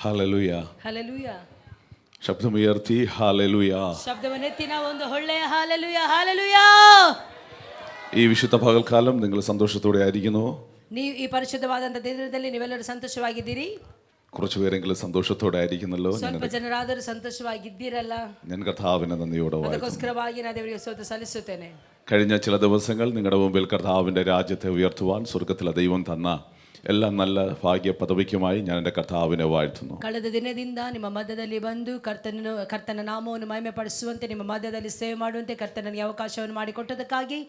Hallelujah. Hallelujah. ಶಬ್ದಮುಯರ್ತಿ hallelujah. ಶಬ್ದವನ್ನೆತ್ತಿ ನಾವು ಒಂದು ಒಳ್ಳೆಯ ಹಾಲೆಲೂಯ ಹಾಲೆಲೂಯ. ഈ വിശുദ്ധ പകൽക്കാലം നിങ്ങൾ സന്തോഷത്തോടെ ആയിരിക്കുന്നു. ನೀವು ಈ ಪರಿಶುದ್ಧವಾದಂತ ದಿನದಲ್ಲಿ ನೀವೆಲ್ಲರೂ ಸಂತೋಷವಾಗಿದ್ದೀರಿ. കുറച്ചു പേരെങ്കിലും സന്തോഷത്തോടെ ആയിരിക്കുന്നല്ലോ. ಸ್ವಲ್ಪ ಜನರಾದರೂ ಸಂತೋಷವಾಗಿದ್ದೀರಲ್ಲ. ഞാൻ കർത്താവിനെ നന്ദിയോടെ വാഴ്ത്തുന്നു. ಅದಕ್ಕೋಸ್ಕರವಾಗಿ ನಾನು ದೇವರಿಗೆ ಸ್ತೋತ್ರ ಸಲ್ಲಿಸುತ್ತೇನೆ. കഴിഞ്ഞ ചില ദിവസങ്ങൾ നിങ്ങളുടെ മുമ്പിൽ കർത്താവിൻ്റെ രാജ്യത്തെ ഉയർത്തുവാൻ സ്വർഗത്തിലെ ദൈവം തന്ന എല്ലാ നല്ല ഭാഗ്യ പദവിക്കുമായി ഞാൻ എൻ്റെ കർത്താവിനെ വാഴ്ത്തുന്നു. ಕಳೆದ ದಿನದಿಂದ ನಿಮ್ಮ ಮಧ್ಯದಲ್ಲಿ ಬಂದು ಕರ್ತನ ನಾಮವನ್ನು ಮಹಿಮೆ ಪಡಿಸುವಂತೆ ನಿಮ್ಮ ಮಧ್ಯದಲ್ಲಿ ಸೇವೆ ಮಾಡುವಂತೆ ಕರ್ತನಿಗೆ ಅವಕಾಶವನ್ನು ಮಾಡಿಕೊಟ್ಟದಕ್ಕಾಗಿ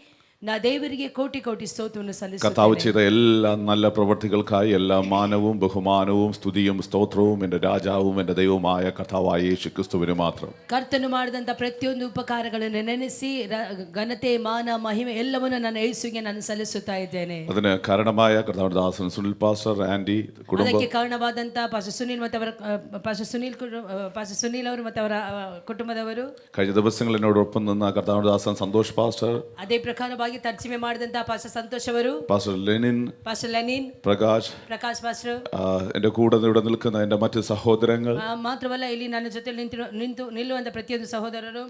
ನಾ ದೇವರಿಗೆ ಕೋಟಿ ಕೋಟಿ ಸ್ತೋತ್ರವನ್ನು ಸಲ್ಲಿಸುತ್ತೇನೆ. കർത്താവ് ചെയ്ത എല്ലാ നല്ല പ്രവൃത്തികൾക്കായി എല്ലാ മാനവും ബഹുമാനവും സ്തുതിയും സ്തോത്രവും എൻ്റെ രാജാവും എൻ്റെ ദൈവവുമായ കർത്താവായ യേശു ക്രിസ്തുവിന് മാത്രം. ಕರ್ತನು ಮಾಡಿದಂಥ ಪ್ರತಿಯೊಂದು ಉಪಕಾರಗಳನ್ನು ನೆನೆಸಿ ಘನತೆ ಮಾನ ಮಹಿಮೆ ಎಲ್ಲವನ್ನು ನನ್ನ ಯೇಸುವಿಗೆ ನಾನು ಸಲ್ಲಿಸುತ್ತಾ ಇದ್ದೇನೆ. അതിന് കാരണമായ കർത്താവിൻ്റെ ദാസൻ സുനിൽ പാസ്റ്റർ ആൻഡി കുടുംബം, ಅದಕ್ಕೆ ಕಾರಣವಾದಂಥ ಪಾಸ್ಟರ್ ಸುನೀಲ್ ಮತ್ತು ಅವರ ಪಾಸ್ಟರ್ ಸುನೀಲ್ ಅವರು ಮತ್ತು ಅವರ ಕುಟುಂಬದವರು, കഴിഞ്ഞ ദിവസങ്ങൾ എന്നോടൊപ്പം നിന്ന കർത്താവിൻ്റെ ദാസൻ സന്തോഷ് പാസ്റ്റർ, ಅದೇ ಪ್ರಕಾರವಾಗಿ ತರ್ಜಮೆ ಮಾಡಿದಂಥ ಪಾಸ್ಟರ್ ಸಂತೋಷ್ ಅವರು, pastor Lenin, pastor Lenin, Prakash pastor, എൻ്റെ കൂടെ ഇവിടെ നിൽക്കുന്ന എൻ്റെ മറ്റ് സഹോദരങ്ങൾ, മാത്രമല്ല ಇಲ್ಲಿ ನನ್ನ ಜೊತೆ ನಿಲ್ಲುವಂಥ ಪ್ರತಿಯೊಂದು ಸಹೋದರರು.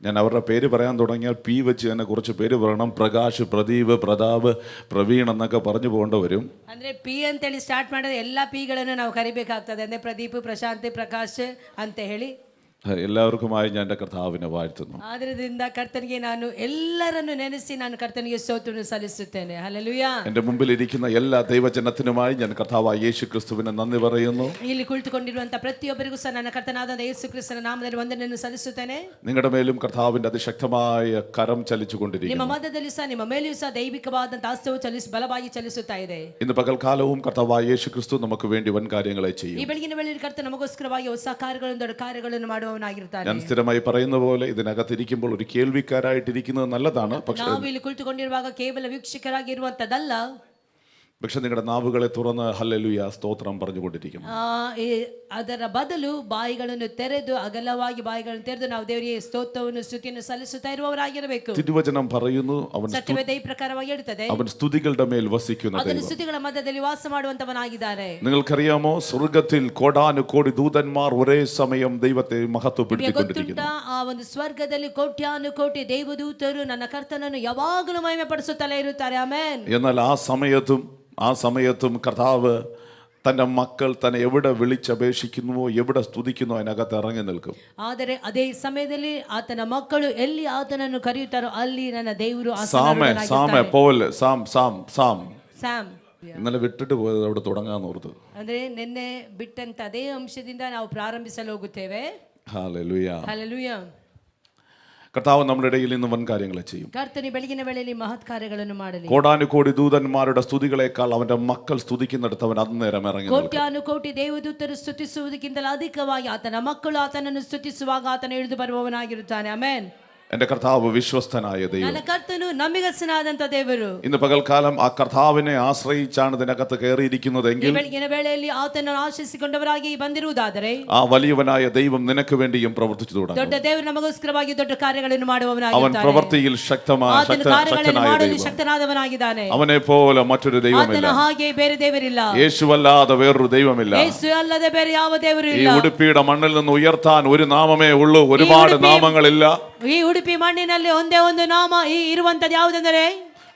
ഞാൻ അവരുടെ പേര് പറയാൻ തുടങ്ങിയാൽ പി വെച്ച് തന്നെ കുറച്ച് പേര് പറയണം. പ്രകാശ്, പ്രദീപ്, പ്രതാപ്, പ്രവീൺ എന്നൊക്കെ പറഞ്ഞു പോകേണ്ടി വരും. ಅಂದ್ರೆ ಪಿ ಅಂತೇಳಿ ಸ್ಟಾರ್ಟ್ ಮಾಡಿದ್ರೆ ಎಲ್ಲ ಪಿಗಳನ್ನು ನಾವು ಕರಿಬೇಕಾಗ್ತದೆ. ಅಂದ್ರೆ ಪ್ರದೀಪ್, ಪ್ರಶಾಂತ್, ಪ್ರಕಾಶ್ ಅಂತ ಹೇಳಿ എല്ലാവർക്കുമായി ഞാൻ എൻ്റെ കർത്താവിനെ വാഴ്ത്തുന്നു. ಆದ್ರಿಂದ ಕರ್ತನಿಗೆ ನಾನು ಎಲ್ಲರನ್ನು ನೆನೆಸಿ ನಾನು ಕರ್ತನಿಗೆ ಸ್ತೋತ್ರವನ್ನು ಸಲ್ಲಿಸುತ್ತೇನೆ. ಹಲ್ಲೆಲೂಯ. എൻ്റെ മുമ്പിൽ ഇരിക്കുന്ന എല്ലാ ദൈവജനത്തിനുമായി ഞാൻ കർത്താവായ യേശു ക്രിസ്തുവിനെ നന്ദി പറയുന്നു. ಇಲ್ಲಿ ಕುಳಿತುಕೊಂಡಿರುವಂತ ಪ್ರತಿಯೊಬ್ಬರಿಗೂ ಸಹ ನನ್ನ ಕರ್ತನಾದ ಯೇಸು ಕ್ರಿಸ್ತನ ನಾಮದಲ್ಲಿ ವಂದನೆಯನ್ನು ಸಲ್ಲಿಸುತ್ತೇನೆ. നിങ്ങളുടെ മേലും കർത്താവിൻ്റെ അതിശക്തമായ കരം ചലിച്ചുകൊണ്ടിരിക്കുന്നു. ನಿಮ್ಮ ಮಧ್ಯದಲ್ಲಿ ಸಹ ನಿಮ್ಮ ಮೇಲೆಯೂ ಸಹ ದೈವಿಕವಾದಂತ ಹಸ್ತವು ಬಲವಾಗಿ ಚಲಿಸುತ್ತಾ ಇದೆ. ഇന്ന് പകൽക്കാലവും കർത്താവായ യേശു ക്രിസ്തു നമുക്ക് വേണ്ടി വൻ കാര്യങ്ങളെ ചെയ്യും. ಈ ಬೆಳಗಿನ ವೇಳೆಯಲ್ಲಿ ಕರ್ತನ ನಮಗೋಸ್ಕರವಾಗಿ ಹೊಸ ಕಾರ್ಯಗಳನ್ನು ದೊಡ್ಡ ಕಾರ್ಯಗಳನ್ನು ಮಾಡುವವನಾಗಿರುತ್ತಾನೆ. ഞാൻ സ്ഥിരമായി പറയുന്ന പോലെ ഇതിനകത്തിരിക്കുമ്പോൾ ഒരു കേൾവിക്കാരായിട്ടിരിക്കുന്നത് നല്ലതാണ്. പക്ഷേ ನಾವು ಇಲ್ಲಿ ಕುಳಿತುಕೊಂಡಿರುವಾಗ ಕೇವಲ ವೀಕ್ಷಕರಾಗಿರುವಂತದಲ್ಲ, പക്ഷെ നിങ്ങളുടെ നാവുകളെ തുറന്ന് ഹല്ലേലൂയ സ്തോത്രം പറഞ്ഞുകൊണ്ടിരിക്കണം. ಅದರ ಬದಲು ಬಾಯಿಗಳನ್ನು ತೆರೆದು ಅಗಲವಾಗಿ ಬಾಯಿಗಳನ್ನು ತೆರೆದು ನಾವು ದೇವರಿಗೆ ಸ್ತೋತ್ರವನ್ನು ಸ್ತುತಿಯನ್ನು ಸಲ್ಲಿಸುತ್ತಾ ಇರುವವರಾಗಿರಬೇಕು. തിരുവചനം പറയുന്നു ಸತ್ಯವೇದ ಈ ಪ್ರಕಾರವಾಗಿ ಹೇಳುತ್ತದೆ, അവൻ സ്തുതികളുടെ മേൽ വസിക്കുന്ന ಅದನ್ನು ദൈവം. ಸ್ತುತಿಗಳ ಮಧ್ಯದಲ್ಲಿ ವಾಸ ಮಾಡುವಂತವನಾಗಿದ್ದಾನೆ. നിങ്ങൾക്കറിയാമോ, സ്വർഗത്തിൽ കോടാനുകോടി ദൂതന്മാർ ഒരേ സമയം ദൈവത്തെ മഹത്വപ്പെടുത്തിക്കൊണ്ടിരിക്കുന്നു. ಆ ಒಂದು ಸ್ವರ್ಗದಲ್ಲಿ ಕೋಟ್ಯಾನುಕೋಟಿ ದೇವದೂತರು ನನ್ನ ಕರ್ತನನ್ನು ಯಾವಾಗಲೂ ಮಹಿಮೆ ಪಡಿಸುತ್ತಲೇ ಇರುತ್ತಾರೆ. ಆಮೆನ್. എന്നാൽ ആ സമയത്തും കർത്താവ് തൻ്റെ മക്കൾ തന്നെ എവിടെ വിളിച്ചപേക്ഷിക്കുന്നുവോ, എവിടെ സ്തുതിക്കുന്നുവോ അതിനകത്ത് ഇറങ്ങി നിൽക്കും. ಆದರೆ ಅದೇ ಸಮಯದಲ್ಲಿ ಆತನ ಮಕ್ಕಳು ಎಲ್ಲಿ ಆತನನ್ನು ಕರೆಯುತ್ತಾರೋ ಅಲ್ಲಿ ನನ್ನ ದೇವರು ಸ್ಯಾಮ್ ഇന്നലെ വിട്ടിട്ട് പോയത് അവിടെ തുടങ്ങാന്ന് ഓർത്ത്. ಅಂದ್ರೆ ನಿನ್ನೆ ಬಿಟ್ಟಂತ ಅದೇ ಅಂಶದಿಂದ ನಾವು ಪ್ರಾರಂಭಿಸಲು ಹೋಗುತ್ತೇವೆ. ഹല്ലേലൂയ. ಹಲ್ಲೆಲೂಯ. കർത്താവ് നമ്മുടെ ഇടയിൽ ഇന്ന് വൻ കാര്യങ്ങളെ ചെയ്യും. ಕರ್ತನು ಬೆಳಗಿನ ವೇಳೆಯಲ್ಲಿ ಮಹತ್ ಕಾರ್ಯಗಳನ್ನು ಮಾಡಲಿ. കോടാനുകോടി ദൂതന്മാരുടെ സ്തുതികളെക്കാൾ അവന്റെ മക്കൾ സ്തുതിക്കുന്നിടത്ത് അവൻ അന്നേരം ഇറങ്ങി. ಕೋಟ್ಯಾನುಕೋಟಿ ದೇವದೂತರು ಸ್ತುತಿಸುವುದಕ್ಕಿಂತಲೂ ಅಧಿಕವಾಗಿ ಆತನ ಮಕ್ಕಳು ಆತನನ್ನು ಸ್ತುತಿಸುವಾಗ ಆತನು ಇಳಿದು ಬರುವವನಾಗಿರುತ್ತಾನೆ. ಆಮೆನ್. എന്റെ കർത്താവ് വിശ്വസ്തനായ ദൈവം. ನನ್ನ ಕರ್ತನು ನಂಬಿಗಸ್ತನಾದಂತ ದೇವರು. ഇന്ന് പകൽക്കാലം ആ കർത്താവിനെ ആശ്രയിച്ചാണ് ഇതിനകത്ത് കയറിയിരിക്കുന്നതെങ്കിൽ, ಬೆಳಗಿನ ವೇಳೆಯಲ್ಲಿ ಆತನನ್ನು ಆಶ್ರಯಿಸಿಕೊಂಡವರಾಗಿ ಬಂದಿರುವುದಾದರೆ, ആ വലിയവനായ ദൈവം നിനക്ക് വേണ്ടിയും പ്രവർത്തിച്ചു തുടങ്ങും. ದೊಡ್ಡ ದೇವರು ನಮಗೋಸ್ಕರವಾಗಿ ದೊಡ್ಡ ಕಾರ್ಯಗಳನ್ನು അവൻ ಮಾಡುವವನಾಗಿದ್ದಾನೆ. പ്രവൃത്തിയിൽ ശക്തനായ ദൈവം. ಶಕ್ತನಾದವನಾಗಿದ್ದಾನೆ. അവനെ പോലെ മറ്റൊരു ദൈവമില്ല. ಆತನ ಹಾಗೆ ಬೇರೆ ದೇವರಿಲ್ಲ. യേശുവല്ലാതെ വേറൊരു ദൈവമില്ല. ಯೇಸು ಅಲ್ಲದೆ ಬೇರೆ ಯಾವ ದೇವರು ഈ ಇಲ್ಲ. ഉടുപ്പിയുടെ മണ്ണിൽ നിന്ന് ഉയർത്താൻ ഒരു നാമമേ ഉള്ളൂ, ഒരുപാട് നാമങ്ങളില്ല. ಈ ಉಡುಪಿ ಮಣ್ಣಿನಲ್ಲಿ ಒಂದೇ ಒಂದು ನಾಮ ಇರುವಂತದ್ದು ಯಾವುದೆಂದರೆ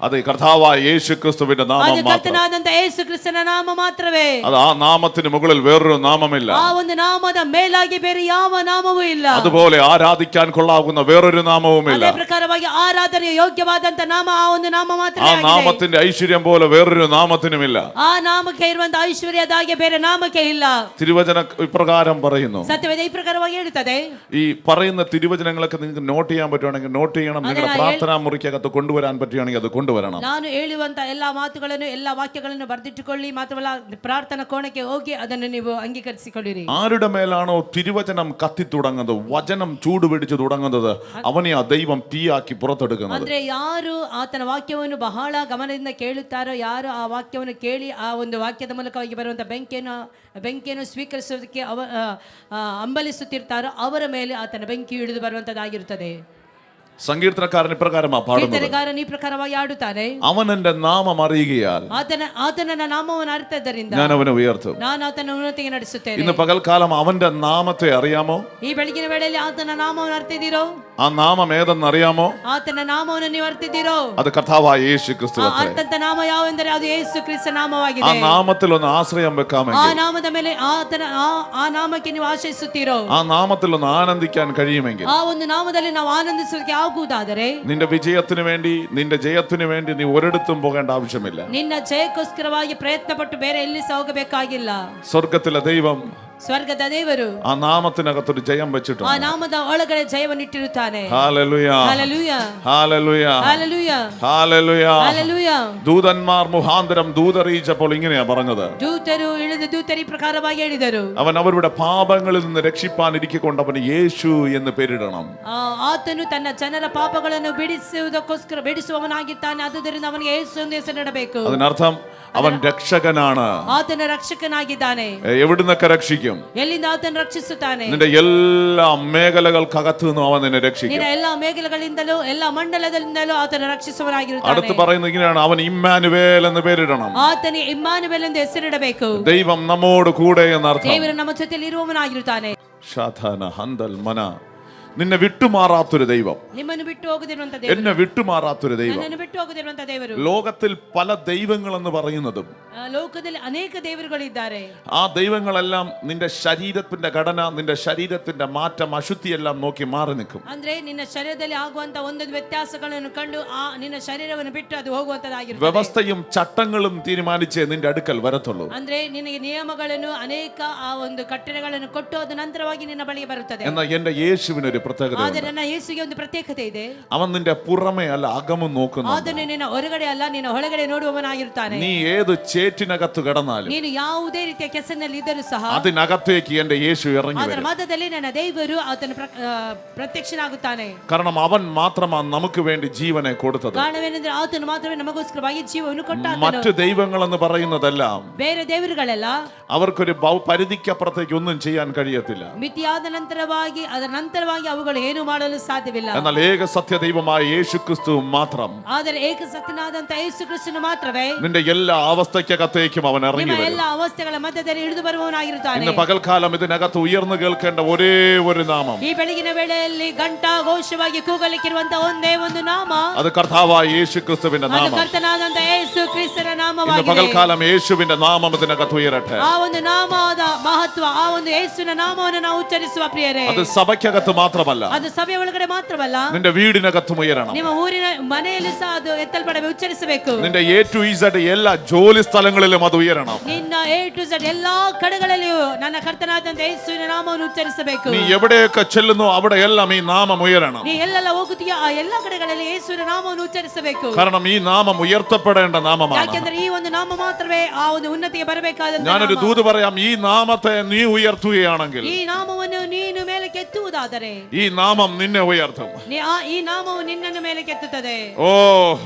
അത് കർത്താവായ യേശു ക്രിസ്തുവിന്റെ നാമം മാത്രം. ಕರ್ತನಾದಂತ ಯೇಸು ಕ್ರಿಸ್ತನ ನಾಮ ಮಾತ್ರವೇ. അത് ആ നാമത്തിന് മുകളിൽ വേറൊരു നാമമില്ല. ಆ ಒಂದು ನಾಮದ ಮೇಲಾಗಿ ಬೇರೆ ಯಾವ ನಾಮವೂ ಇಲ್ಲ. അതുപോലെ ആരാധിക്കാൻ കൊള്ളാവുന്ന വേറൊരു നാമവുമില്ല. ಅದೇ ಪ್ರಕಾರವಾಗಿ ಆರಾಧನೆಗೆ ಯೋಗ್ಯವಾದಂತ ನಾಮ ಆ ಒಂದು ನಾಮ ಮಾತ್ರ. ആ നാമത്തിന്റെ ഐശ്വര്യം പോലെ വേറൊരു നാമത്തിനുമില്ല. ಆ ನಾಮಕ್ಕೆ ಇರುವಂತ ಐಶ್ವರ್ಯದಾಗೆ ಬೇರೆ ನಾಮಕ್ಕೆ ಇಲ್ಲ. തിരുവചന ഇപ്രകാരം പറയുന്നു. ಸತ್ಯವೇದ ಈ ಪ್ರಕಾರವಾಗಿ ಹೇಳುತ್ತದೆ. ഈ പറയുന്ന തിരുവചനങ്ങളൊക്കെ നിങ്ങൾക്ക് നോട്ട് ചെയ്യാൻ പറ്റുവാണെങ്കിൽ നോട്ട് ചെയ്യണം. നിങ്ങളുടെ പ്രാർത്ഥനാ മുറിക്കകത്ത് കൊണ്ടുവരാൻ പറ്റുവാണെങ്കിൽ അത് കൊണ്ടുവരണം. ನಾನು ಹೇಳುವಂತ ಎಲ್ಲಾ ಮಾತುಗಳನ್ನು ಎಲ್ಲಾ ವಾಕ್ಯಗಳನ್ನು ಬರೆದಿಟ್ಟುಕೊಳ್ಳಿ. ಮಾತ್ರವಲ್ಲ ಪ್ರಾರ್ಥನಾ ಕೋಣಕ್ಕೆ ಹೋಗಿ ಅದನ್ನು ನೀವು ಅಂಗೀಕರಿಸಿಕೊಳ್ಳಿರಿ. ആരുടെ മേലാണോ തിരുവചനം കത്തി തുടങ്ങുന്നത്, വചനം ചൂടുപിടിച്ച് തുടങ്ങുന്നത്, അവനെ ആ ദൈവം തീയാക്കി പുറത്തെടുക്കുന്നത്. ಅಂದ್ರೆ ಯಾರು ಆತನ ವಾಕ್ಯವನ್ನು ಬಹಳ ಗಮನದಿಂದ ಕೇಳುತ್ತಾರೋ, ಯಾರು ಆ ವಾಕ್ಯವನ್ನು ಕೇಳಿ ಆ ಒಂದು ವಾಕ್ಯದ ಮೂಲಕವಾಗಿ ಬರುವಂತ ಬೆಂಕಿಯನ್ನು ಸ್ವೀಕರಿಸುವುದಕ್ಕೆ ಹಂಬಲಿಸುತ್ತಿರ್ತಾರೋ ಅವರ ಮೇಲೆ ಆತನ ಬೆಂಕಿ ಇಳಿದು ಬರುವಂತದ್ದಾಗಿರುತ್ತದೆ. സങ്കീർത്തനക്കാരൻ ഇപ്രകാരമാണ് പാടുന്നത്, ಕೀರ್ತನೆಗಾರನು ಈ ಪ್ರಕಾರವಾಗಿ ಆಡುತ್ತಾನೆ, അവൻ എന്റെ നാമം അറിയുകയാൽ ಆತನ ನಾಮವನ್ನು ಅರಿತದ್ದರಿಂದ ഞാൻ അവനെ ഉയർത്തും. ನಾನು ಆತನ ಉನ್ನತಿಗೆ ನಡೆಸುತ್ತೇನೆ. ഇന്ന് പകൽക്കാലം അവന്റെ നാമത്തെ അറിയാമോ? ಈ ಬೆಳಗಿನ ವೇಳೆಯಲ್ಲಿ ಆತನ ನಾಮವನ್ನು ಅರ್ತಿದ್ದೀರೋ? ആ നാമം ഏതെന്ന് അറിയാമോ? ಆತನ ನಾಮವನ್ನು ನೀವು ಅರ್ತಿದ್ದೀರೋ? അത് കർത്താവായ യേശു ക്രിസ്തു. ಅರ್ಥಂತ ನಾಮ ಯಾವೆಂದರೆ ಅದು ಯೇಸು ಕ್ರಿಸ್ತ ആ ನಾಮವಾಗಿದೆ. നാമത്തിൽ ഒന്ന് ആശ്രയം ಆ വെക്കാമെങ്കിൽ, ನಾಮದ ಮೇಲೆ ಆ ನಾಮಕ್ಕೆ ನೀವು ಆಶ್ರಯಿಸುತ್ತೀರೋ? ആ നാമത്തിൽ ഒന്ന് ആനന്ദിക്കാൻ കഴിയുമെങ്കിൽ, ಆ ಒಂದು ನಾಮದಲ್ಲಿ ನಾವು ಆನಂದಿಸಲಿಕ್ಕೆ ಆಗುವುದಾದರೆ, നിന്റെ വിജയത്തിന് വേണ്ടി, നിന്റെ ജയത്തിന് വേണ്ടി നീ ഒരിടത്തും പോകേണ്ട ആവശ്യമില്ല. ನಿನ್ನ ಜಯಕ್ಕೋಸ್ಕರವಾಗಿ ಪ್ರಯತ್ನ ಪಟ್ಟು ಬೇರೆ ಎಲ್ಲಿ ಹೋಗಬೇಕಾಗಿಲ್ಲ. സ്വർഗത്തിലെ ദൈവം ಸ್ವರ್ಗದ ದೇವರು ആ നാമത്തിനകത്തൊരു ജയം ಆ വെച്ചിട്ടുണ്ട്. ನಾಮದ ಒಳಗಡೆ ಜಯವನ್ನಿಟ್ಟಿರುತ್ತಾನೆ. Hallelujah, hallelujah, hallelujah, hallelujah, hallelujah. Hallelujah. ദൂതന്മാർ മുഖാന്തരം ദൂതറിയിച്ചപ്പോൾ ഇങ്ങനെയാ പറഞ്ഞത്, ದೂತರು ಇಳಿದು ದೂತರು ಈ ಪ್ರಕಾರವಾಗಿ ಹೇಳಿದರು, അവൻ അവരുടെ പാപങ്ങളിൽ നിന്ന് രക്ഷിപ്പാൻ ഇരിക്കൊണ്ട് അവന് യേശു എന്ന് പേരിടണം. ಆತನು ತನ್ನ ಜನರ ಪಾಪಗಳನ್ನು ಬಿಡಿಸುವವನಾಗಿದ್ದಾನೆ, ಆದುದರಿಂದ ಅವನಿಗೆ ಯೇಸು ಎಂದು ಹೆಸರಿಡಬೇಕು. അതിനർത്ഥം അവൻ രക്ഷകനാണ്. ಆತನ ರಕ್ಷಕನಾಗಿದ್ದಾನೆ. എവിടുന്നൊക്കെ രക്ഷിക്കും? ಎಲ್ಲಿಂದ ಆತನು ರಕ್ಷಿಸುತ್ತಾನೆ? നിന്റെ എല്ലാ മേഖലകൾക്കകത്തു നിന്നും അവൻ നിന്നെ രക്ഷിക്കും. ನಿನ್ನ ಎಲ್ಲ ಮೇಘಲಗಳಿಂದಲೂ ಎಲ್ಲ ಮಂಡಲದಿಂದಲೂ ಆತನು ರಕ್ಷಿಸುವನಾಗಿರುತ್ತಾನೆ. അടുത്ത് പറയുന്നത് ഇങ്ങനെയാണ്, അവൻ ഇമ്മാനുവേൽ എന്ന് പേരിടണം. ಆತನಿಗೆ ಇಮ್ಮಾನುವೇಲ್ ಎಂದು ಹೆಸರಿಡಬೇಕು. ദൈവം നമ്മോട് കൂടെ എന്നർത്ഥം. ದೇವರು ನಮ್ಮ ಜೊತೆಯಲ್ಲಿ ಇರುವವನಾಗಿರುತ್ತಾನೆ. ഷാഥാന ഹന്തൽ മന. നിന്നെ വിട്ടുമാറാത്തൊരു ദൈവം, ನಿಮ್ಮನ್ನು ಬಿಟ್ಟು ಹೋಗುದಿರುವಂತ ದೇವರು, എന്നെ വിട്ടുമാറാത്തൊരു ദൈവം. ನನ್ನನ್ನು ಬಿಟ್ಟು ಹೋಗುದಿರುವಂತ ದೇವರು. ലോകത്തിൽ പല ദൈവങ്ങളെന്ന് പറയുന്നതും ಲೋಕದಲ್ಲಿ ಅನೇಕ ದೇವರುಗಳಿದ್ದಾರೆ. ആ ദൈവങ്ങളെല്ലാം നിന്റെ ശരീരത്തിന്റെ ഘടന, നിന്റെ ശരീരത്തിന്റെ മാറ്റം, അശുദ്ധിയെല്ലാം നോക്കി മാറി നിൽക്കും. ಅಂದ್ರೆ ನಿನ್ನ ಶರೀರದಲ್ಲಿ ಆಗುವಂತ ಒಂದೊಂದು ವ್ಯತ್ಯಾಸಗಳನ್ನು ಕಂಡು ನಿನ್ನ ಶರೀರವನ್ನು ಬಿಟ್ಟು ಅದು ಹೋಗುವಂತದ್ದಾಗಿರುತ್ತದೆ. വ്യവസ്ഥയും ചട്ടങ്ങളും തീരുമാനിച്ചേ നിന്റെ അടുക്കൽ വരത്തുള്ളൂ. ಅಂದ್ರೆ ನಿನಗೆ ನಿಯಮಗಳನ್ನು ಅನೇಕ ಆ ಒಂದು ಕಟ್ಟಳೆಗಳನ್ನು ಕೊಟ್ಟು ಅದು ನಂತರವಾಗಿ ನಿನ್ನ ಬಳಿಗೆ ಬರುತ್ತದೆ. എന്നാൽ എന്റെ യേശുവിനൊരു പ്രത്യേകത, ಆದರೆ ನನ್ನ ಯೇಸುವಿಗೆ ಒಂದು ಪ್ರತ್ಯೇಕತೆ ಇದೆ. അവൻ നിന്റെ പുറമേ അല്ല അകമും നോക്കുന്നു. ಅದನ್ನು ನಿನ್ನ ಹೊರಗಡೆ ಅಲ್ಲ, ನಿನ್ನ ಒಳಗಡೆ ನೋಡುವವನಾಗಿರುತ್ತಾನೆ. നീ ഏത് ചേറ്റിനകത്ത് കിടന്നാലും, ನೀನು ಯಾವುದೇ ರೀತಿಯ ಕೆಸರಿನಲ್ಲಿ ಇದ್ದರೂ ಸಹ അതിനകത്തേക്ക് എന്റെ യേശു ഇറങ്ങി ಅದರ വരും. ಮಧ್ಯದಲ್ಲಿ ನನ್ನ ದೇವರು ಆತನ ಪ್ರತ್ಯಕ್ಷನಾಗುತ್ತಾನೆ. കാരണം അവൻ മാത്രമാണ് നമുക്ക് വേണ്ടി ജീവനെ കൊടുത്തത്. ಕಾರಣವೇನೆಂದ್ರೆ ಆತನು ಮಾತ್ರವೇ ನಮಗೋಸ್ಕರವಾಗಿ ಜೀವವನ್ನು ಕೊಟ್ಟ. മറ്റു ദൈവങ്ങളെന്ന് പറയുന്നതെല്ലാം ಬೇರೆ ದೇವರುಗಳೆಲ್ಲ അവർക്കൊരു പരിധിക്കപ്പുറത്തേക്ക് ഒന്നും ചെയ്യാൻ കഴിയത്തില്ല. ಮಿತಿಯಾದ ನಂತರವಾಗಿ ಅದರ ನಂತರವಾಗಿ ಅವುಗಳು ಏನು ಮಾಡಲು ಸಾಧ್ಯವಿಲ್ಲ. എന്നാൽ ഏക സത്യ ദൈവമായ യേശു ക്രിസ്തു മാത്രം, ಆದರೆ ಏಕ ಸತ್ಯನಾದಂತ ಯೇಸು ಕ್ರಿಸ್ತನು ಮಾತ್ರವೇ നിന്റെ എല്ലാ അവസ്ഥയ്ക്കകത്തേക്കും അവൻ ഇറങ്ങി ನಿಮ್ಮ വരും. ಎಲ್ಲ ಅವಸ್ಥೆಗಳ ಮಧ್ಯದಲ್ಲಿ ಇಳಿದು ಬರುವವನಾಗಿರುತ್ತಾನೆ. ഇന്ന് പകൽക്കാലം ഇതിനകത്ത് ഉയർന്നു കേൾക്കേണ്ട ഒരേ ഒരു നാമം, ಈ ಬೆಳಗಿನ ವೇಳೆಯಲ್ಲಿ ಘಂಟಾ ಘೋಷವಾಗಿ ಕೂಗಲಿಕ್ಕಿರುವಂತ ಒಂದೇ ಒಂದು ನಾಮ, അത് കർത്താവായ യേശു ക്രിസ്തുവിന്റെ ಅದು നാമം. ಕರ್ತನಾದಂತ ಯೇಸು ಕ್ರಿಸ್ತನ ഇന്ന് ನಾಮವಾಗಿದೆ. പകൽക്കാലം യേശുവിന്റെ നാമം ഇതിനകത്ത് ഉയരട്ടെ. ಆ ಒಂದು ನಾಮದ ಮಹತ್ವ, ಆ ಒಂದು ಯೇಸುವಿನ ನಾಮವನ್ನು ನಾವು ಉಚ್ಚರಿಸುವ ಪ್ರಿಯರೇ, അത് സഭയ്ക്കകത്ത് മാത്രമല്ല, ಅದು ಸಭೆಯ ಒಳಗಡೆ ಮಾತ್ರವಲ್ಲ, നിന്റെ വീടിനകത്തും ഉയരണം. ನಿಮ್ಮ ಊರಿನ ಮನೆಯಲ್ಲಿ ಸಹ ಅದು ಎತ್ತಲ್ಪಡಬೇಕು, ಉಚ್ಚರಿಸಬೇಕು. നിന്റെ A to Z എല്ലാ ജോലി സ്ഥലങ്ങളിലും അത് ഉയരണം. ನಿನ್ನ A to Z ಎಲ್ಲಾ ಕಡೆಗಳಲ್ಲಿಯೂ ನನ್ನ ಕರ್ತನಾದಂತ ಯೇಸುವಿನ ನಾಮವನ್ನು ಉಚ್ಚರಿಸಬೇಕು. നീ എവിടെയൊക്കെ ചെല്ലുന്നു അവിടെ എല്ലാം ഈ നാമം ഉയരണം. ನೀ ಎಲ್ಲೆಲ್ಲ ಹೋಗುತ್ತೀಯೋ ಆ ಎಲ್ಲಾ ಕಡೆಗಳಲ್ಲಿ ಯೇಸುವಿನ ನಾಮವನ್ನು ಉಚ್ಚರಿಸಬೇಕು. കാരണം ഈ നാമം ഉയർത്തപ്പെടേണ്ട നാമമാണ്. ಯಾಕೆಂದ್ರೆ ಈ ಒಂದು ನಾಮ ಮಾತ್ರವೇ ಆ ಒಂದು ಉನ್ನತಿಗೆ ಬರಬೇಕಾದ ഞാനൊരു ദൂത് പറയാം, ഈ നാമത്തെ നീ ഉയർത്തുകയാണെങ്കിൽ, ಈ ನಾಮವನ್ನು ನೀನು ಮೇಲೆ ಕೆತ್ತುವುದಾದರೆ ഈ നാമം നിന്നെ ഉയർത്തും. ಈ ನಾಮವು ನಿನ್ನನ್ನು ಮೇಲೆ ಕೆತ್ತುತ್ತದೆ. ഓ,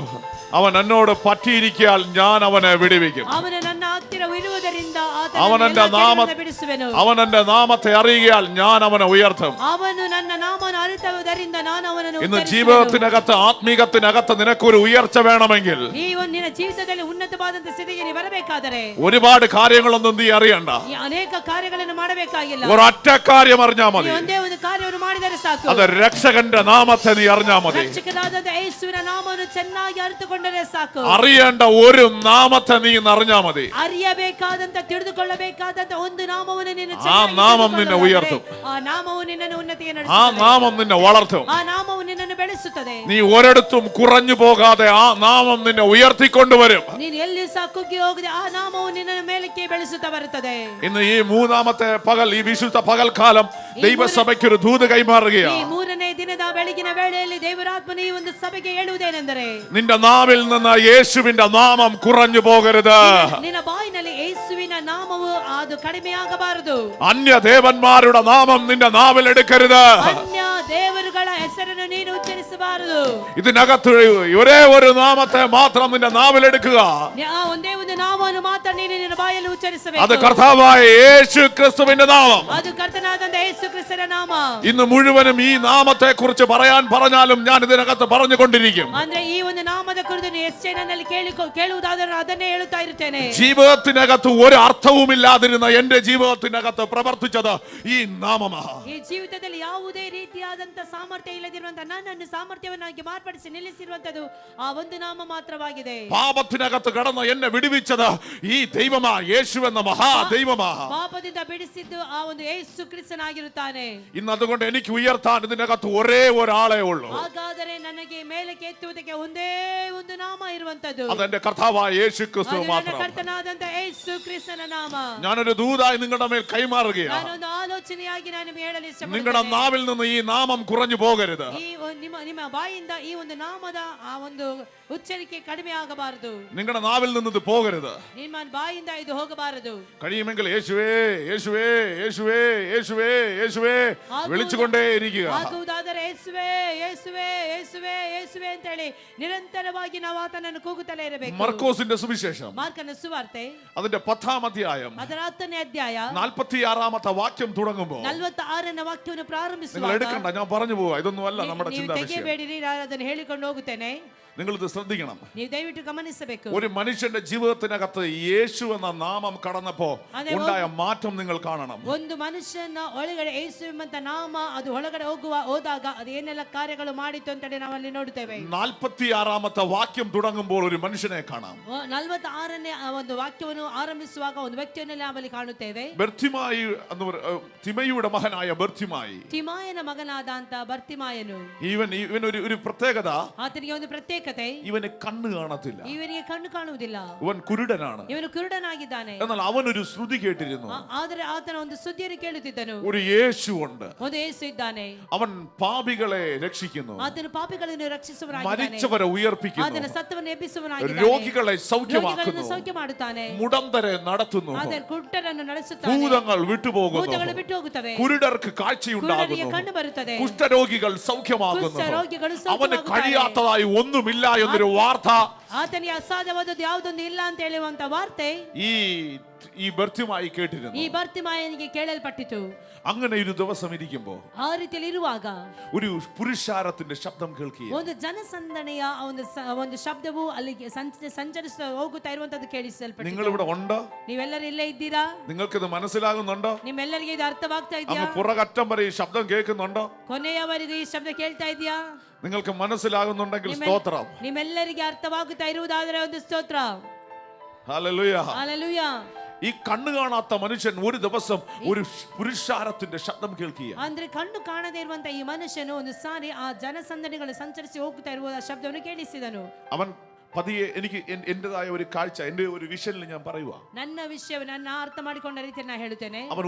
അവൻ എന്നോട് പറ്റിയിരിക്കാൽ ഞാൻ അവനെ വിടുവിക്കും. ಅವನು ನನ್ನ ಹತ್ತಿರ ಇರುವುದರಿಂದ അവൻ എന്റെ ಬಿಡಿಸುವೆನು. അവൻ എന്റെ നാമത്തെ അറിയുകയാൽ ഞാൻ അവനെ ഉയർത്തും. ಅವನು ನನ್ನ ನಾಮವನ್ನು ಅರಿತುವುದರಿಂದ ನಾನು ಅವನನ್ನು ഇന്ന് ಉಚ್ಚರಿಸುವೆನು. ജീവിതത്തിനകത്ത്, ആത്മീകത്തിനകത്ത് നിനക്കൊരു ഉയർച്ച വേണമെങ്കിൽ, ಈ ಒಂದು ನಿನ್ನ ಜೀವಿತದಲ್ಲಿ ಉನ್ನತವಾದಂತ ಸ್ಥಿತಿಗೆ ನೀ ಬರಬೇಕಾದರೆ ഒരുപാട് കാര്യങ്ങളൊന്നും നീ അറിയണ്ട. ಈ ಅನೇಕ ಕಾರ್ಯಗಳನ್ನು ಮಾಡಬೇಕಾಗಿಲ್ಲ. ഒരൊറ്റ കാര്യം അറിഞ്ഞാൽ ನೀ മതി. ಒಂದೇ ಒಂದು ಕಾರ್ಯವನ್ನು ಮಾಡಿದರೆ ಸಾಕು. അത് രക്ഷകന്റെ നാമത്തെ നീ അറിഞ്ഞാൽ മതി. ರಕ್ಷಕನಾದಂತ ಯೇಸುವಿನ ನಾಮವನ್ನು ಚೆನ್ನಾಗಿ ಅರಿತುಕೊಂಡರೆ ಸಾಕು. അറിയേണ്ട ഒരു നാമത്തെ നീ അറിഞ്ഞാൽ മതി. ಅರಿಯಬೇಕಾದಂತ ತಿಳಿದುಕೊಳ್ಳಬೇಕಾದಂತ ಒಂದು ನಾಮವನ್ನು ನೀನು ആ ಚೆನ್ನಾಗಿ നാമം നിന്നെ ತಿಳಿದುಕೊಳ್ಳುವುದಾದರೆ, ഉയർത്തും. ಆ ನಾಮವು ನಿನ್ನನ್ನು ಉನ್ನತಿಗೆ ആ ನಡೆಸುತ್ತದೆ. നാമം നിന്നെ വളർത്തും. ಆ ನಾಮವು ನಿನ್ನನ್ನು ಬೆಳೆಸುತ್ತದೆ. നീ ഒരിടത്തും കുറഞ്ഞു പോകാതെ ആ നാമം നിന്നെ ഉയർത്തിക്കൊണ്ടുവരും. ನೀನು ಎಲ್ಲಿ ಸಹ ಕುಗ್ಗಿ ಹೋಗದೆ ಆ ನಾಮವು ನಿನ್ನನ್ನು ಮೇಲಕ್ಕೆ ಬೆಳೆಸುತ್ತಾ ಬರುತ್ತದೆ. ഇന്ന് ഈ മൂന്നാമത്തെ പകൽ, ഈ വിശുദ്ധ പകൽക്കാലം ദൈവസഭയ്ക്കൊരു ദൂത് ಈ കൈമാറുകയാണ്. ಮೂರನೇ ದಿನದ ಬೆಳಗಿನ ವೇಳೆಯಲ್ಲಿ ದೇವರಾತ್ಮನು ಈ ಒಂದು ಸಭೆಗೆ ಹೇಳುವುದೇನೆಂದರೆ, നിന്റെ നാവിൽ നിന്ന് യേശുവിന്റെ നാമം കുറഞ്ഞു പോകരുത്. ನಿನ್ನ ಬಾಯಿನಲ್ಲಿ ಯೇಸುವಿನ ನಾಮ ನಾಮವು ಅದು ಕಡಿಮೆಯಾಗಬಾರದು. അന്യ ദേവന്മാരുടെ നാമം നിന്റെ നാവിൽ എടുക്കരുത്. ಅನ್ಯ ದೇವರುಗಳ ಹೆಸರನ್ನು ನೀನು ಉಚ್ಚರಿಸಬಾರದು. ഇതിനകത്ത് ഒരേ ഒരു നാമത്തെ മാത്രം നിന്റെ നാവിൽ എടുക്കുക. ಆ ಒಂದೇ ಒಂದು ನಾಮವನ್ನು ಮಾತ್ರ ನೀನು ನಿನ್ನ ಬಾಯಲ್ಲಿ ಉಚ್ಚರಿಸಬೇಕು. അത് കർത്താവായ യേശു ക്രിസ്തുവിന്റെ നാമം. ಅದು ಕರ್ತನಾದಂತ ಯೇಸು ಕ್ರಿಸ್ತನ ನಾಮ. ഇന്ന് മുഴുവനും ഈ നാമത്തെ കുറിച്ച് പറയാൻ പറഞ്ഞാലും ഞാൻ ഇതിനകത്ത് പറഞ്ഞുകൊണ്ടിരിക്കും. ಅಂದ್ರೆ ಈ ಒಂದು ನಾಮದ ಕುರಿತು ನೀವು ಎಷ್ಟೇ ನನ್ನಲ್ಲಿ ಕೇಳುವುದಾದರೂ ಅದನ್ನೇ ಹೇಳುತ್ತಾ ಇರುತ್ತೇನೆ. ജീവിതത്തിനകത്ത് ഒരു അർത്ഥവുമില്ലാതിരുന്ന എന്റെ ജീവിതത്തിനകത്ത് പ്രവർത്തിച്ചത് ഈ നാമമാണ്. ಈ ಜೀವಿತದಲ್ಲಿ ಯಾವುದೇ ರೀತಿಯಾದಂತ ಸಾಮರ್ಥ್ಯ ಇಲ್ಲದಿರುವಂತ ನನ್ನನ್ನು ಸಾಮರ್ಥ್ಯವನ್ನಾಗಿ ಮಾರ್ಪಡಿಸಿ ನಿಲ್ಲಿಸಿರುವಂತದ್ದು ಆ ಒಂದು ನಾಮ ಮಾತ್ರವಾಗಿದೆ. പാപത്തിനകത്ത് കടന്ന് എന്നെ വിടുവിച്ചത് ഈ ദൈവമാ, യേശു എന്ന മഹാദൈവമാ. ಪಾಪದಿಂದ ಬಿಡಿಸಿದ್ದು ಆ ಒಂದು ಯೇಸು ಕ್ರಿಸ್ತನಾಗಿರುತ್ತಾನೆ. ഇന്ന് അതുകൊണ്ട് എനിക്ക് ഉയർത്താൻ ഇതിനകത്ത് ഒരേ ഒരാളേ ഉള്ളൂ. ಹಾಗಾದರೆ ನನಗೆ ಮೇಲಕ್ಕೆ ಎತ್ತುವುದಕ್ಕೆ ಒಂದೇ ಒಂದು ನಾಮ ಇರುವಂತದ್ದು. അതെന്റെ കർത്താവായ യേശു ക്രിസ്തു ನನ್ನ മാത്രം. ಕರ್ತನಾದಂತ ಯೇಸು ಕ್ರಿಸ್ತನ ನಾಮ. ഞാനൊരു ദൂതായി നിങ്ങളുടെ മേൽ കൈമാറുകയാണ്. ನಾನೊಂದು ಆಲೋಚನೆಯಾಗಿ ನಾನು ನಿಮಗೆ ಹೇಳಲು ಇಷ್ಟಪಡುತ್ತೇನೆ. നിങ്ങളുടെ നാവിൽ നിന്ന് ഈ നാമം കുറഞ്ഞു പോകരുത്. ನಿಮ್ಮ ಬಾಯಿಂದ ಈ ಒಂದು ನಾಮದ ಆ ಒಂದು ಉಚ್ಚರಿಕೆ ಕಡಿಮೆ ಆಗಬಾರದು. നിങ്ങളുടെ നാവിൽ നിന്ന് ഇത് പോകരുത്. ನಿಮ್ಮ ಬಾಯಿಂದ ಇದು ಹೋಗಬಾರದು. കഴിയുമെങ്കിൽ യേശുവേ യേശുവേ യേശുവേ യേശുവേ യേശുവേ വിളിച്ചുകൊണ്ടേ ഇരിക്കുക. ಆಗುವುದಾದರೆ ಯೇಸುವೇ ಯೇಸುವೇ ಯೇಸುವೇ ಯೇಸುವೇ ಅಂತ ಹೇಳಿ ನಿರಂತರವಾಗಿ ನಾವು ಆತನನ್ನು ಕೂಗುತ್ತಲೇ ಇರಬೇಕು. മർക്കോസിന്റെ സുവിശേഷം ಮಾರ್ಕನ ಸುವಾರ್ತೆ അതിന്റെ 10-ാം അധ്യായം ಅದರ 10ನೇ ಅಧ್ಯಾಯ 46-ാമത്തെ വാക്യം തുടങ്ങുമ്പോൾ 46ನೇ ವಾಕ್ಯವನ್ನು നിങ്ങൾ ಪ್ರಾರಂಭಿಸುವಾಗ എടുക്കണ്ട, ഞാൻ പറഞ്ഞു പോവാ, ഇതൊന്നും അല്ല നമ്മുടെ ನೀವು ചിന്താ വിഷയം. ತೆಗೆಯಬೇಡಿರಿ, ನಾನು ಅದನ್ನು ಹೇಳಿಕೊಂಡು ಹೋಗುತ್ತೇನೆ. നിങ്ങൾ ഇത് ശ്രദ്ധിക്കണം. ನೀವು ದಯವಿಟ್ಟು ಗಮನಿಸಬೇಕು. ഒരു മനുഷ്യന്റെ ജീവിതത്തിനകത്ത് യേശു എന്ന നാമം കടന്നപ്പോ ഉണ്ടായ മാറ്റം നിങ്ങൾ കാണണം. ಒಂದು ಮನುಷ್ಯನ ಒಳಗಡೆ ಯೇಸು ಎಂಬಂತ ನಾಮ ಅದು ಒಳಗಡೆ ಹೋದಾಗ ಅದು ಏನೆಲ್ಲ ಕಾರ್ಯಗಳು ಮಾಡಿತು ಅಂತ ಹೇಳಿ ನಾವಲ್ಲಿ ನೋಡುತ್ತೇವೆ. 46-ാമത്തെ വാക്യം തുടങ്ങുമ്പോൾ ഒരു മനുഷ്യനെ കാണാം. 46ನೇ ಒಂದು ವಾಕ್ಯವನ್ನು ಆರಂಭಿಸುವಾಗ ಒಂದು ವ್ಯಕ್ತಿಯನ್ನು ನಾವಲ್ಲಿ ಕಾಣುತ್ತೇವೆ. ബർത്തിമായി എന്ന് തിമയുടെ മകനായ ബർത്തിമായി. ತಿಮಾಯನ ಮಗನಾದಂತ ಬರ್ತಿಮಾಯನು. ഇവൻ ഒരു പ്രത്യേകത. ಆತನಿಗೆ ಒಂದು ಪ್ರತ್ಯೇಕತೆ. ഇവന് കണ്ണ് കാണത്തില്ല. ಇವನಿಗೆ ಕಣ್ಣು ಕಾಣುವುದಿಲ್ಲ. ഇവൻ കുരുടനാണ്. ಇವನು ಕುರುಡನಾಗಿದ್ದಾನೆ. എന്നാൽ അവനൊരു ശ്രുതി കേട്ടിരുന്നു. ಆದರೆ ಆತನ ಒಂದು ಸುದ್ದಿಯನ್ನು ಕೇಳುತ್ತಿದ್ದನು. ഒരു യേശു ഉണ്ട്. ಒಂದು ಯೇಸು ಇದ್ದಾನೆ. അവൻ പാപികളെ രക്ഷിക്കുന്നു. ಆತನು ಪಾಪಿಗಳನ್ನು ರಕ್ಷಿಸುವವನಾಗಿದ್ದಾನೆ. മരിച്ചവരെ ഉയർപ്പിക്കുന്നു. ಆತನ ಸತ್ತವನ್ನು ಎಬ್ಬಿಸುವವನಾಗಿದ್ದಾನೆ. രോഗികളെ സൗഖ്യമാക്കുന്നു. ಸೌಖ್ಯ ಮಾಡುತ್ತಾನೆ. മുടന്തരെ നടത്തുന്നു. ಆತನು ಕುರುಡರನ್ನು ನಡೆಸುತ್ತಾನೆ. ഭൂതങ്ങൾ വിട്ടുപോകുന്നു. ಭೂತಗಳು ಬಿಟ್ಟು ಹೋಗುತ್ತವೆ. കുരുടർക്ക് കാഴ്ചയുണ്ടാകുന്നു. ಕಣ್ಣು ಬರುತ್ತದೆ. കുഷ്ഠരോഗികൾ സൗഖ്യമാകുന്നു. ಕುಷ್ಠರೋಗಿಗಳು അവന് ಸೌಖ್ಯವಾಗುತ್ತಾರೆ. കഴിയാത്തതായി ഒന്നുമില്ല എന്നൊരു വാർത്ത ಆತನಿಗೆ ಅಸಾಧ್ಯವಾದದ್ದು ಯಾವುದೊಂದು ಇಲ್ಲ ಅಂತ ಹೇಳುವಂತ ವಾರ್ತೆ ഈ ബർത്തിമായി കേട്ടിരുന്നു. ಈ ಬರ್ತಿಮಾಯನಿಗೆ ಕೇಳಲ್ಪಟ್ಟಿತು. അങ്ങനെ ഒരു ദിവസം ഇരിക്കുമ്പോ ಆ ರೀತಿಯಲ್ಲಿ ಇರುವಾಗ ഒരു പുരുഷാരത്തിന്റെ ശബ്ദം കേൾക്കുക. ಒಂದು ಜನಸಂದಣಿಯ ಒಂದು ಶಬ್ದವು ಅಲ್ಲಿಗೆ ಸಂಚರಿಸ ಹೋಗುತ್ತಾ ಇರುವಂತದ್ದು ಕೇಳಿಸಲ್ಪಟ್ಟಿತು. നിങ്ങൾ ഇവിടെ ഉണ്ടോ? ನೀವೆಲ್ಲರೂ ಇಲ್ಲೇ ಇದ್ದೀರಾ? നിങ്ങൾക്കിത് മനസ്സിലാകുന്നുണ്ടോ? ನಿಮ್ಮೆಲ್ಲರಿಗೆ ಇದು ಅರ್ಥವಾಗ್ತಾ ಇದೆಯಾ? അങ്ങ് പുറകറ്റം വരെ ഈ ശബ്ദം കേൾക്കുന്നുണ്ടോ? ಕೊನೆಯವರೆಗೂ ಈ ಶಬ್ದ ಕೇಳ್ತಾ ಇದೆಯಾ? നിങ്ങൾക്ക് മനസ്സിലാകുന്നുണ്ടെങ്കിൽ സ്തോത്രം. ನಿಮ್ಮೆಲ್ಲರಿಗೆ ಅರ್ಥವಾಗುತ್ತಾ ಇರುವುದಾದರೆ ಒಂದು ಸ್ತೋತ್ರ. ഹല്ലേലൂയ. ಹಲ್ಲೆಲೂಯಾ. ഈ കണ്ണു കാണാത്ത മനുഷ്യൻ ഒരു ദിവസം ഒരു പുരുഷാരത്തിന്റെ ശബ്ദം കേൾക്കുക. ಅಂದ್ರೆ ಕಣ್ಣು ಕಾಣದೇ ಇರುವಂತ ಈ ಮನುಷ್ಯನು ಒಂದು ಸಾರಿ ಆ ಜನಸಂದಣಿಗಳು ಸಂಚರಿಸಿ ಹೋಗುತ್ತಾ ಇರುವ ಆ ಶಬ್ದವನ್ನು ಕೇಳಿಸಿದನು. അവൻ പതിയെ എനിക്ക് എന്റേതായ ഒരു കാഴ്ച, എന്റെ ഒരു വിഷനിൽ ഞാൻ പറയുക. ನನ್ನ ವಿಷಯ ನನ್ನ ಅರ್ಥ ಮಾಡಿಕೊಂಡ ರೀತಿಯಲ್ಲಿ ನಾನು ಹೇಳುತ್ತೇನೆ. അവൻ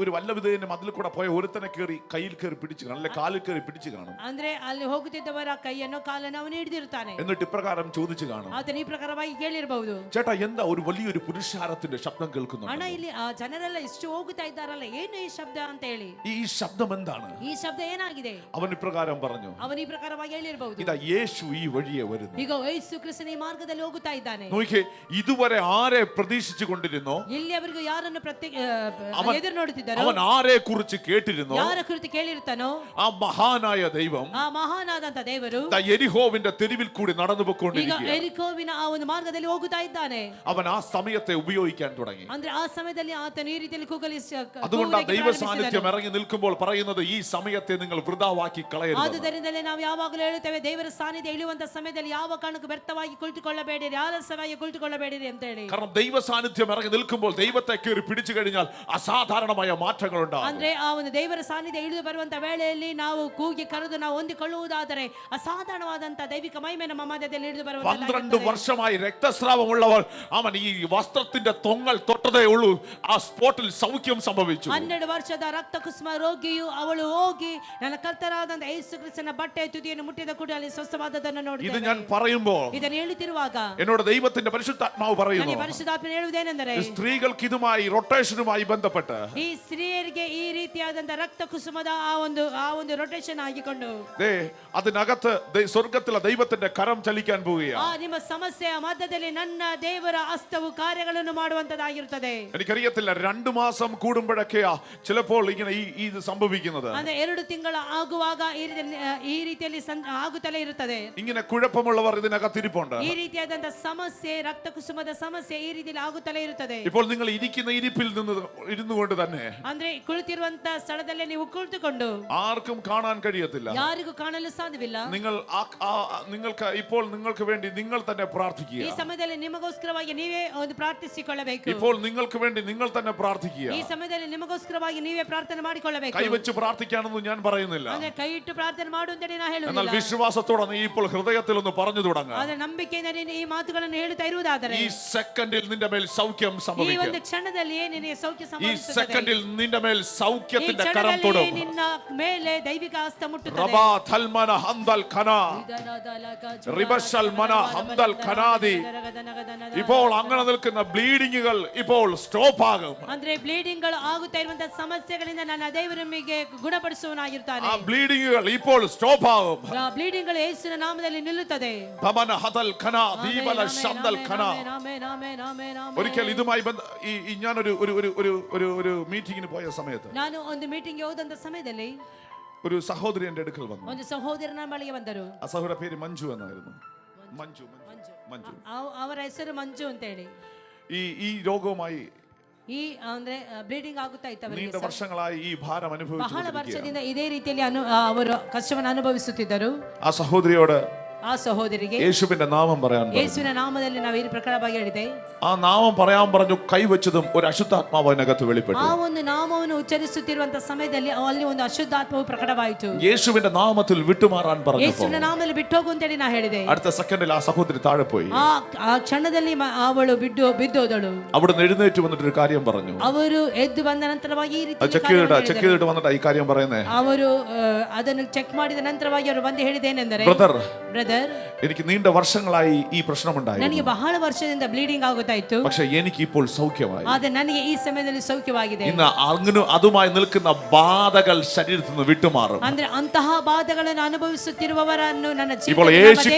ഒരു വല്ല വിധേയന്റെ മതിൽ കൂടെ പോയ ഒരുത്തനെ കയറി കയ്യിൽ കയറി പിടിച്ചു കാണും, അല്ലെ കാലിൽ കയറി പിടിച്ചു കാണും. ಅಂದ್ರೆ ಅಲ್ಲಿ ಹೋಗುತ್ತಿದ್ದವರ ಕೈಯನ್ನು ಕಾಲನ್ನು ಅವನು ಹಿಡಿದಿರುತ್ತಾನೆ. എന്നിട്ട് ഇപ്രകാരം ചോദിച്ചു കാണും. ಆತನ ಈ ಪ್ರಕಾರವಾಗಿ ಕೇಳಿರಬಹುದು, ചേട്ടാ എന്താ ഒരു വലിയൊരു പുരുഷാരത്തിന്റെ ശബ്ദം കേൾക്കുന്നു? ಅಣ್ಣ ಇಲ್ಲಿ ಆ ಜನರೆಲ್ಲ ಇಷ್ಟು ಹೋಗುತ್ತಾ ಇದ್ದಾರಲ್ಲ, ಏನು ಈ ಶಬ್ದ ಅಂತ ಹೇಳಿ. ഈ ശബ്ദം എന്താണ്? ಈ ಶಬ್ದ ಏನಾಗಿದೆ? അവൻ ഇപ്രകാരം പറഞ്ഞു. ಅವನು ಈ ಪ್ರಕಾರವಾಗಿ ಹೇಳಿರಬಹುದು, ഇതാ യേശു ഈ വഴിയെ വരുന്നു. ಈಗ ಯೇಸು ಕ್ರಿಸ್ತನ ಈ ಮಾರ್ಗದಲ್ಲಿ ಹೋಗುತ್ತಾ ಇದ್ದಾನೆ. നോക്കിയേ, ഇതുവരെ ആരെ പ്രതീക്ഷിച്ചു കൊണ്ടിരുന്നോ? ಇಲ್ಲಿ ಅವರಿಗೆ ಯಾರನ್ನು ಎದುರು ನೋಡುತ್ತಿದ್ದಾರೋ, അവൻ ആരെ കുറിച്ച് കേട്ടിരുന്നോ? ಯಾರ ಕುರಿತು ಕೇಳಿರ್ತಾನೋ ആ മഹാനായ ദൈവം ಆ ಮಹಾನಾದಂತ ದೇವರು യെരിഹോവിന്റെ തെരുവിൽ കൂടി നടന്നു ಈಗ പോയിക്കൊണ്ടിരിക്കുക. ಎರಿಕೋವಿನ ಆ ಒಂದು ಮಾರ್ಗದಲ್ಲಿ ಹೋಗುತ್ತಾ ಇದ್ದಾನೆ. അവൻ ആ സമയത്തെ ഉപയോഗിക്കാൻ തുടങ്ങി. ಅಂದ್ರೆ ಆ ಸಮಯದಲ್ಲಿ ಆತನು ಈ ರೀತಿಯಲ್ಲಿ അതുകൊണ്ട് ആ ദൈവ സാന്നിധ്യം ഇറങ്ങി നിൽക്കുമ്പോൾ പറയുന്നത് ഈ സമയത്തെ നിങ്ങൾ വൃഥാവാക്കി കളയരുത്. ಆದುದರಿಂದಲೇ ನಾವು ಯಾವಾಗಲೂ ಹೇಳುತ್ತೇವೆ, ದೇವರ ಸಾನ್ನಿಧ್ಯ ಇಳಿಯುವಂತ ಸಮಯದಲ್ಲಿ ಯಾವ ಕಾರಣಕ್ಕೂ ವ್ಯರ್ಥವಾಗಿ ಕುಳಿತುಕೊಳ್ಳಬೇಡಿರಿ, ಆಲಸ್ಯವಾಗಿ ಕುಳಿತುಕೊಳ್ಳಬೇಡಿರಿ ಅಂತ ಹೇಳಿ. കാരണം ദൈവ സാന്നിധ്യം ഇറങ്ങി നിൽക്കുമ്പോൾ ദൈവത്തെ കയറി പിടിച്ചു കഴിഞ്ഞാൽ അസാധാരണമായ മാറ്റങ്ങൾ ഉണ്ടാകും. ಅಂದ್ರೆ ಆ ಒಂದು ದೇವರ ಸಾನ್ನಿಧ್ಯ ಇಳಿದು ಬರುವಂತ ವೇಳೆಯಲ್ಲಿ ನಾವು ಕೂಗಿ ಕರೆದು ನಾವು ಹೊಂದಿಕೊಳ್ಳುವುದಾದರೆ ಅಸಾಧಾರಣವಾದಂತ ದೈವಿಕ ಮಹಿಮೆ ನಮ್ಮ ಮಧ್ಯದಲ್ಲಿ ಇಳಿದು 12 വർഷമായി രക്തസ്രാവമുള്ളവർ അവൻ ഈ വസ്ത്രത്തിന്റെ തൊങ്ങൽ തൊട്ടതേ ഉള്ളൂ, ആ സ്പോട്ടിൽ സൗഖ്യം സംഭവിച്ചു. 12 ವರ್ಷದ ರಕ್ತ ಕುಸುಮ ರೋಗಿಯು ಅವಳು ಹೋಗಿ ನನ್ನ ಕರ್ತನಾದಂತ ಯೇಸು ಕ್ರಿಸ್ತನ ಬಟ್ಟೆ ತುದಿಯನ್ನು ಮುಟ್ಟಿದ ಕೂಡಲೇ ಸ್ವಸ್ಥವಾದದನ್ನು ഇത് ನೋಡಿದ್ದೇವೆ. ഞാൻ പറയുമ്പോൾ ಇದನ್ನು ಹೇಳುತ್ತಿರುವಾಗ എന്നോട് ദൈവത്തിന്റെ പരിശുദ്ധാത്മാവ് ನನಗೆ പറയുന്നു, ಪರಿಶುದ್ಧಾತ್ಮನು ಹೇಳುವುದೇನೆಂದರೆ സ്ത്രീകൾക്ക് ഇതുമായി റൊട്ടേഷനുമായി ബന്ധപ്പെട്ട് ಈ ಸ್ತ್ರೀಯರಿಗೆ ಈ ರೀತಿಯಾದಂತ ರಕ್ತ ಕುಸುಮದ ಆ ಒಂದು ರೊಟೇಷನ್ ಆಗಿಕೊಂಡು അതിനകത്ത് സ്വർഗത്തിലെ ദൈവത്തിന്റെ കരം ചലിക്കാൻ പോവുകയാണ്. ನಿಮ್ಮ ಸಮಸ್ಯೆಯ ಮಧ್ಯದಲ್ಲಿ ನನ್ನ ದೇವರ ಹಸ್ತವು ಕಾರ್ಯಗಳನ್ನು ಮಾಡುವಂತದ್ದಾಗಿರುತ್ತದೆ. എനിക്കറിയത്തില്ല 2 മാസം കൂടുമ്പോഴൊക്കെയാ ചിലപ്പോൾ ഇങ്ങനെ ഇത് സംഭവിക്കുന്നത്. ಅಂದ್ರೆ 2 ತಿಂಗಳ ಆಗುವಾಗ ಈ ರೀತಿಯಲ್ಲಿ ಆಗುತ್ತಲೇ ಇರುತ್ತದೆ. ഇങ്ങനെ കുഴപ്പമുള്ളവർ ഇതിനകത്തിരിപ്പുണ്ട്. ಈ ರೀತಿಯಾದಂತ ಸಮಸ್ಯೆ, ರಕ್ತ ಕುಸುಮದ ಸಮಸ್ಯೆ ಈ ರೀತಿಯಲ್ಲಿ ಆಗುತ್ತಲೇ ಇರುತ್ತದೆ. ഇപ്പോൾ നിങ്ങൾ ഇരിക്കുന്ന ഇരിപ്പിൽ ഇരുന്നുകൊണ്ട് തന്നെ, ಅಂದ್ರೆ ಕುಳಿತಿರುವಂತ ಸ್ಥಳದಲ್ಲಿ ನೀವು ಕುಳಿತುಕೊಂಡು ആർക്കും കാണാൻ കഴിയത്തില്ല, ಯಾರಿಗೂ ಕಾಣಲು ಸಾಧ್ಯವಿಲ್ಲ. നിങ്ങൾക്ക് വേണ്ടി നിങ്ങൾ തന്നെ പ്രാർത്ഥിക്കുക. ಈ ಸಮಯದಲ್ಲಿ ನಿಮಗೋಸ್ಕರವಾಗಿ ನೀವೇ ಒಂದು ಪ್ರಾರ್ಥಿಸಿಕೊಳ್ಳಬೇಕು. ഇപ്പോൾ നിങ്ങൾക്ക് വേണ്ടി നിങ്ങൾ തന്നെ പ്രാർത്ഥിക്കുക. ಈ ಸಮಯದಲ್ಲಿ ನಿಮಗೋಸ್ಕರವಾಗಿ ನೀವೇ ಪ್ರಾರ್ಥನೆ ಮಾಡಿಕೊಳ್ಳಬೇಕು. കൈവച്ച് പ്രാർത്ഥിക്കാനൊന്നും ഞാൻ പറയുന്നില്ല. ಅಂದ್ರೆ ಕೈ ಇಟ್ಟು ಪ್ರಾರ್ಥನೆ ಮಾಡು ಅಂತ ನಾನು ಹೇಳುವುದಿಲ್ಲ. എന്നാൽ വിശ്വാസത്തോടെ നീ ഇപ്പോൾ ഹൃദയത്തിൽ ഒന്ന് പറഞ്ഞു തുടങ്ങുക. ಆದರೆ ನಂಬಿಕೆಯಿಂದ ನೀನು ಈ ಮಾತುಗಳನ್ನು ಹೇಳುತ್ತಾ ಇರುವುದಾದರೆ ഈ സെക്കൻഡിൽ നിന്റെ മേൽ സൗഖ്യം ಈ സംഭവിക്കും. ಒಂದು ಕ್ಷಣದಲ್ಲಿಯೇ ನಿನಗೆ ಸೌಖ್ಯ ഈ ಸಂಭವಿಸುತ್ತದೆ. സെക്കൻഡിൽ നിന്റെ മേൽ സൗഖ്യത്തിന്റെ കരം ಕ್ಷಣದಲ್ಲಿಯೇ തൊടും. ನಿನ್ನ ಮೇಲೆ ದೈವಿಕ ಹಸ್ತ ಮುಟ್ಟುತ್ತದೆ. റബാ തൽമന ഹംദൽ ഖനാ റിബശൽ മന ഹംദൽ ഖനാദി. ഇപ്പോൾ അങ്ങനെ നിൽക്കുന്ന ബ്ലീഡിങ്ങുകൾ ഇപ്പോൾ സ്റ്റോപ്പ് ആകും. ಅಂದ್ರೆ ಬ್ಲೀಡಿಂಗ್ ಗಳು ಆಗುತ್ತಾ ಇರುವಂತ ಸಮಸ್ಯೆಗಳಿಂದ ನನ್ನ ದೇವರು ನಿಮಗೆ ಗುಣಪಡಿಸುವನಾಗಿರ್ತಾನೆ. ആ ബ്ലീഡിങ്ങുകൾ ഇപ്പോൾ സ്റ്റോപ്പ് ആകും. ಬ್ಲೀಡಿಂಗ್ ಗಳು ಯೇಸುವಿನ ನಾಮದಲ್ಲಿ ನಿಲ್ಲುತ್ತದೆ. ഭമന ഹദൽ ഖനാ ദീപല ശംദൽ ഖനാ. ഒരിക്കൽ ഇതുമായി ഞാനൊരു ഒരു മീറ്റിംഗിന് പോയ സമയത്ത് ನಾನು ಒಂದು ಮೀಟಿಂಗ್ ಹೋದಂತ ಸಮಯದಲ್ಲಿ ഒരു സഹോദരി എൻ്റെ അടുക്കൽ വന്നു. ಒಂದು ಸಹೋದರನ ಬಳಿಗೆ ಬಂದರು. ആ സഹോദര പേര് മഞ്ജു എന്നായിരുന്നു. മഞ്ജു. ಅವರ ಹೆಸರು ಮಂಜು ಅಂತ ಹೇಳಿ. ഈ രോഗവുമായി ಈ ಅಂದ್ರೆ ಬ್ಲೀಡಿಂಗ್ ಆಗುತ್ತಾ ಇತ್ತು ಅವರಿಗೆ. നീണ്ട വർഷങ്ങളായി ഈ ഭാരം ಬಹಳ അനുഭവിച്ചു. ವರ್ಷದಿಂದ ಇದೇ ರೀತಿಯಲ್ಲಿ ಅವರು ಕಷ್ಟವನ್ನು ಅನುಭವಿಸುತ್ತಿದ್ದರು. ആ സഹോദരിയോട് ಆ ಸಹೋದರಿಗೆ യേശുവിന്റെ നാമം പറയാൻ പറഞ്ഞു. ಯೇಸುವಿನ ನಾಮದಲ್ಲಿ ನಾವು ಈ ಪ್ರಕಾರವಾಗಿ ಹೇಳಿದೆ. ആ നാമം പറയാൻ പറഞ്ഞു. കൈവച്ചതും ഒരു അശുദ്ധാത്മാവ് അതിനകത്ത് വെളിപ്പെട്ടു. ಆ ಒಂದು ನಾಮವನ್ನು ಉಚ್ಚರಿಸುತ್ತಿರುವಂತ ಸಮಯದಲ್ಲಿ ಅಲ್ಲಿ ಒಂದು ಅಶುದ್ಧಾತ್ಮವು ಪ್ರಕಟವಾಯಿತು. യേശുവിന്റെ നാമത്തിൽ വിട്ടുമാറാൻ പറഞ്ഞു. ಯೇಸುವಿನ ನಾಮದಲ್ಲಿ ಬಿಟ್ಟು ಹೋಗು ಅಂತೇಳಿ ನಾ ಹೇಳಿದೆ. അടുത്ത സെക്കൻഡിൽ ആ സഹോദരി താഴെ പോയി. ಆ ಕ್ಷಣದಲ್ಲಿ ಅವಳು ಬಿದ್ದೋದಳು. അവിടുന്ന് എഴുന്നേറ്റ് വന്നിട്ട് ഒരു കാര്യം പറഞ്ഞു. ಅವರು ಎದ್ದು ಬಂದ ನಂತರವಾಗಿ ಈ ರೀತಿ ചെക്ക് ചെയ്തിട്ട് വന്നിട്ട് ഈ കാര്യം പറയുന്നേ. ಅವರು ಅದನ್ನು ಚೆಕ್ ಮಾಡಿದ ನಂತರವಾಗಿ ಅವರು ಬಂದು ಹೇಳಿದೇನೆಂದರೆ, ബ്രദർ എനിക്ക് നീണ്ട വർഷങ്ങളായി ഈ പ്രശ്നമുണ്ടായിരുന്നു. ನನಗೆ ಬಹಳ ವರ್ಷದಿಂದ ಬ್ಲೀಡಿಂಗ್ ಆಗುತ್ತಾ ಇತ್ತು. പക്ഷേ എനിക്ക് ഇപ്പോൾ സൗഖ്യമായി. ಆದರೆ ನನಗೆ ಈ ಸಮಯದಲ್ಲಿ ಸೌಖ್ಯವಾಗಿದೆ. ഇന്ന് അങ്ങനെ അതുമായി നിൽക്കുന്ന ബാധകൾ ശരീരത്തിൽ നിന്ന് വിട്ടുമാറും. ಅಂದ್ರೆ ಅಂತಹ ಬಾಧೆಗಳನ್ನು ಅನುಭವಿಸುತ್ತಿರುವವರನ್ನು ನನ್ನ ഇപ്പോൾ യേശു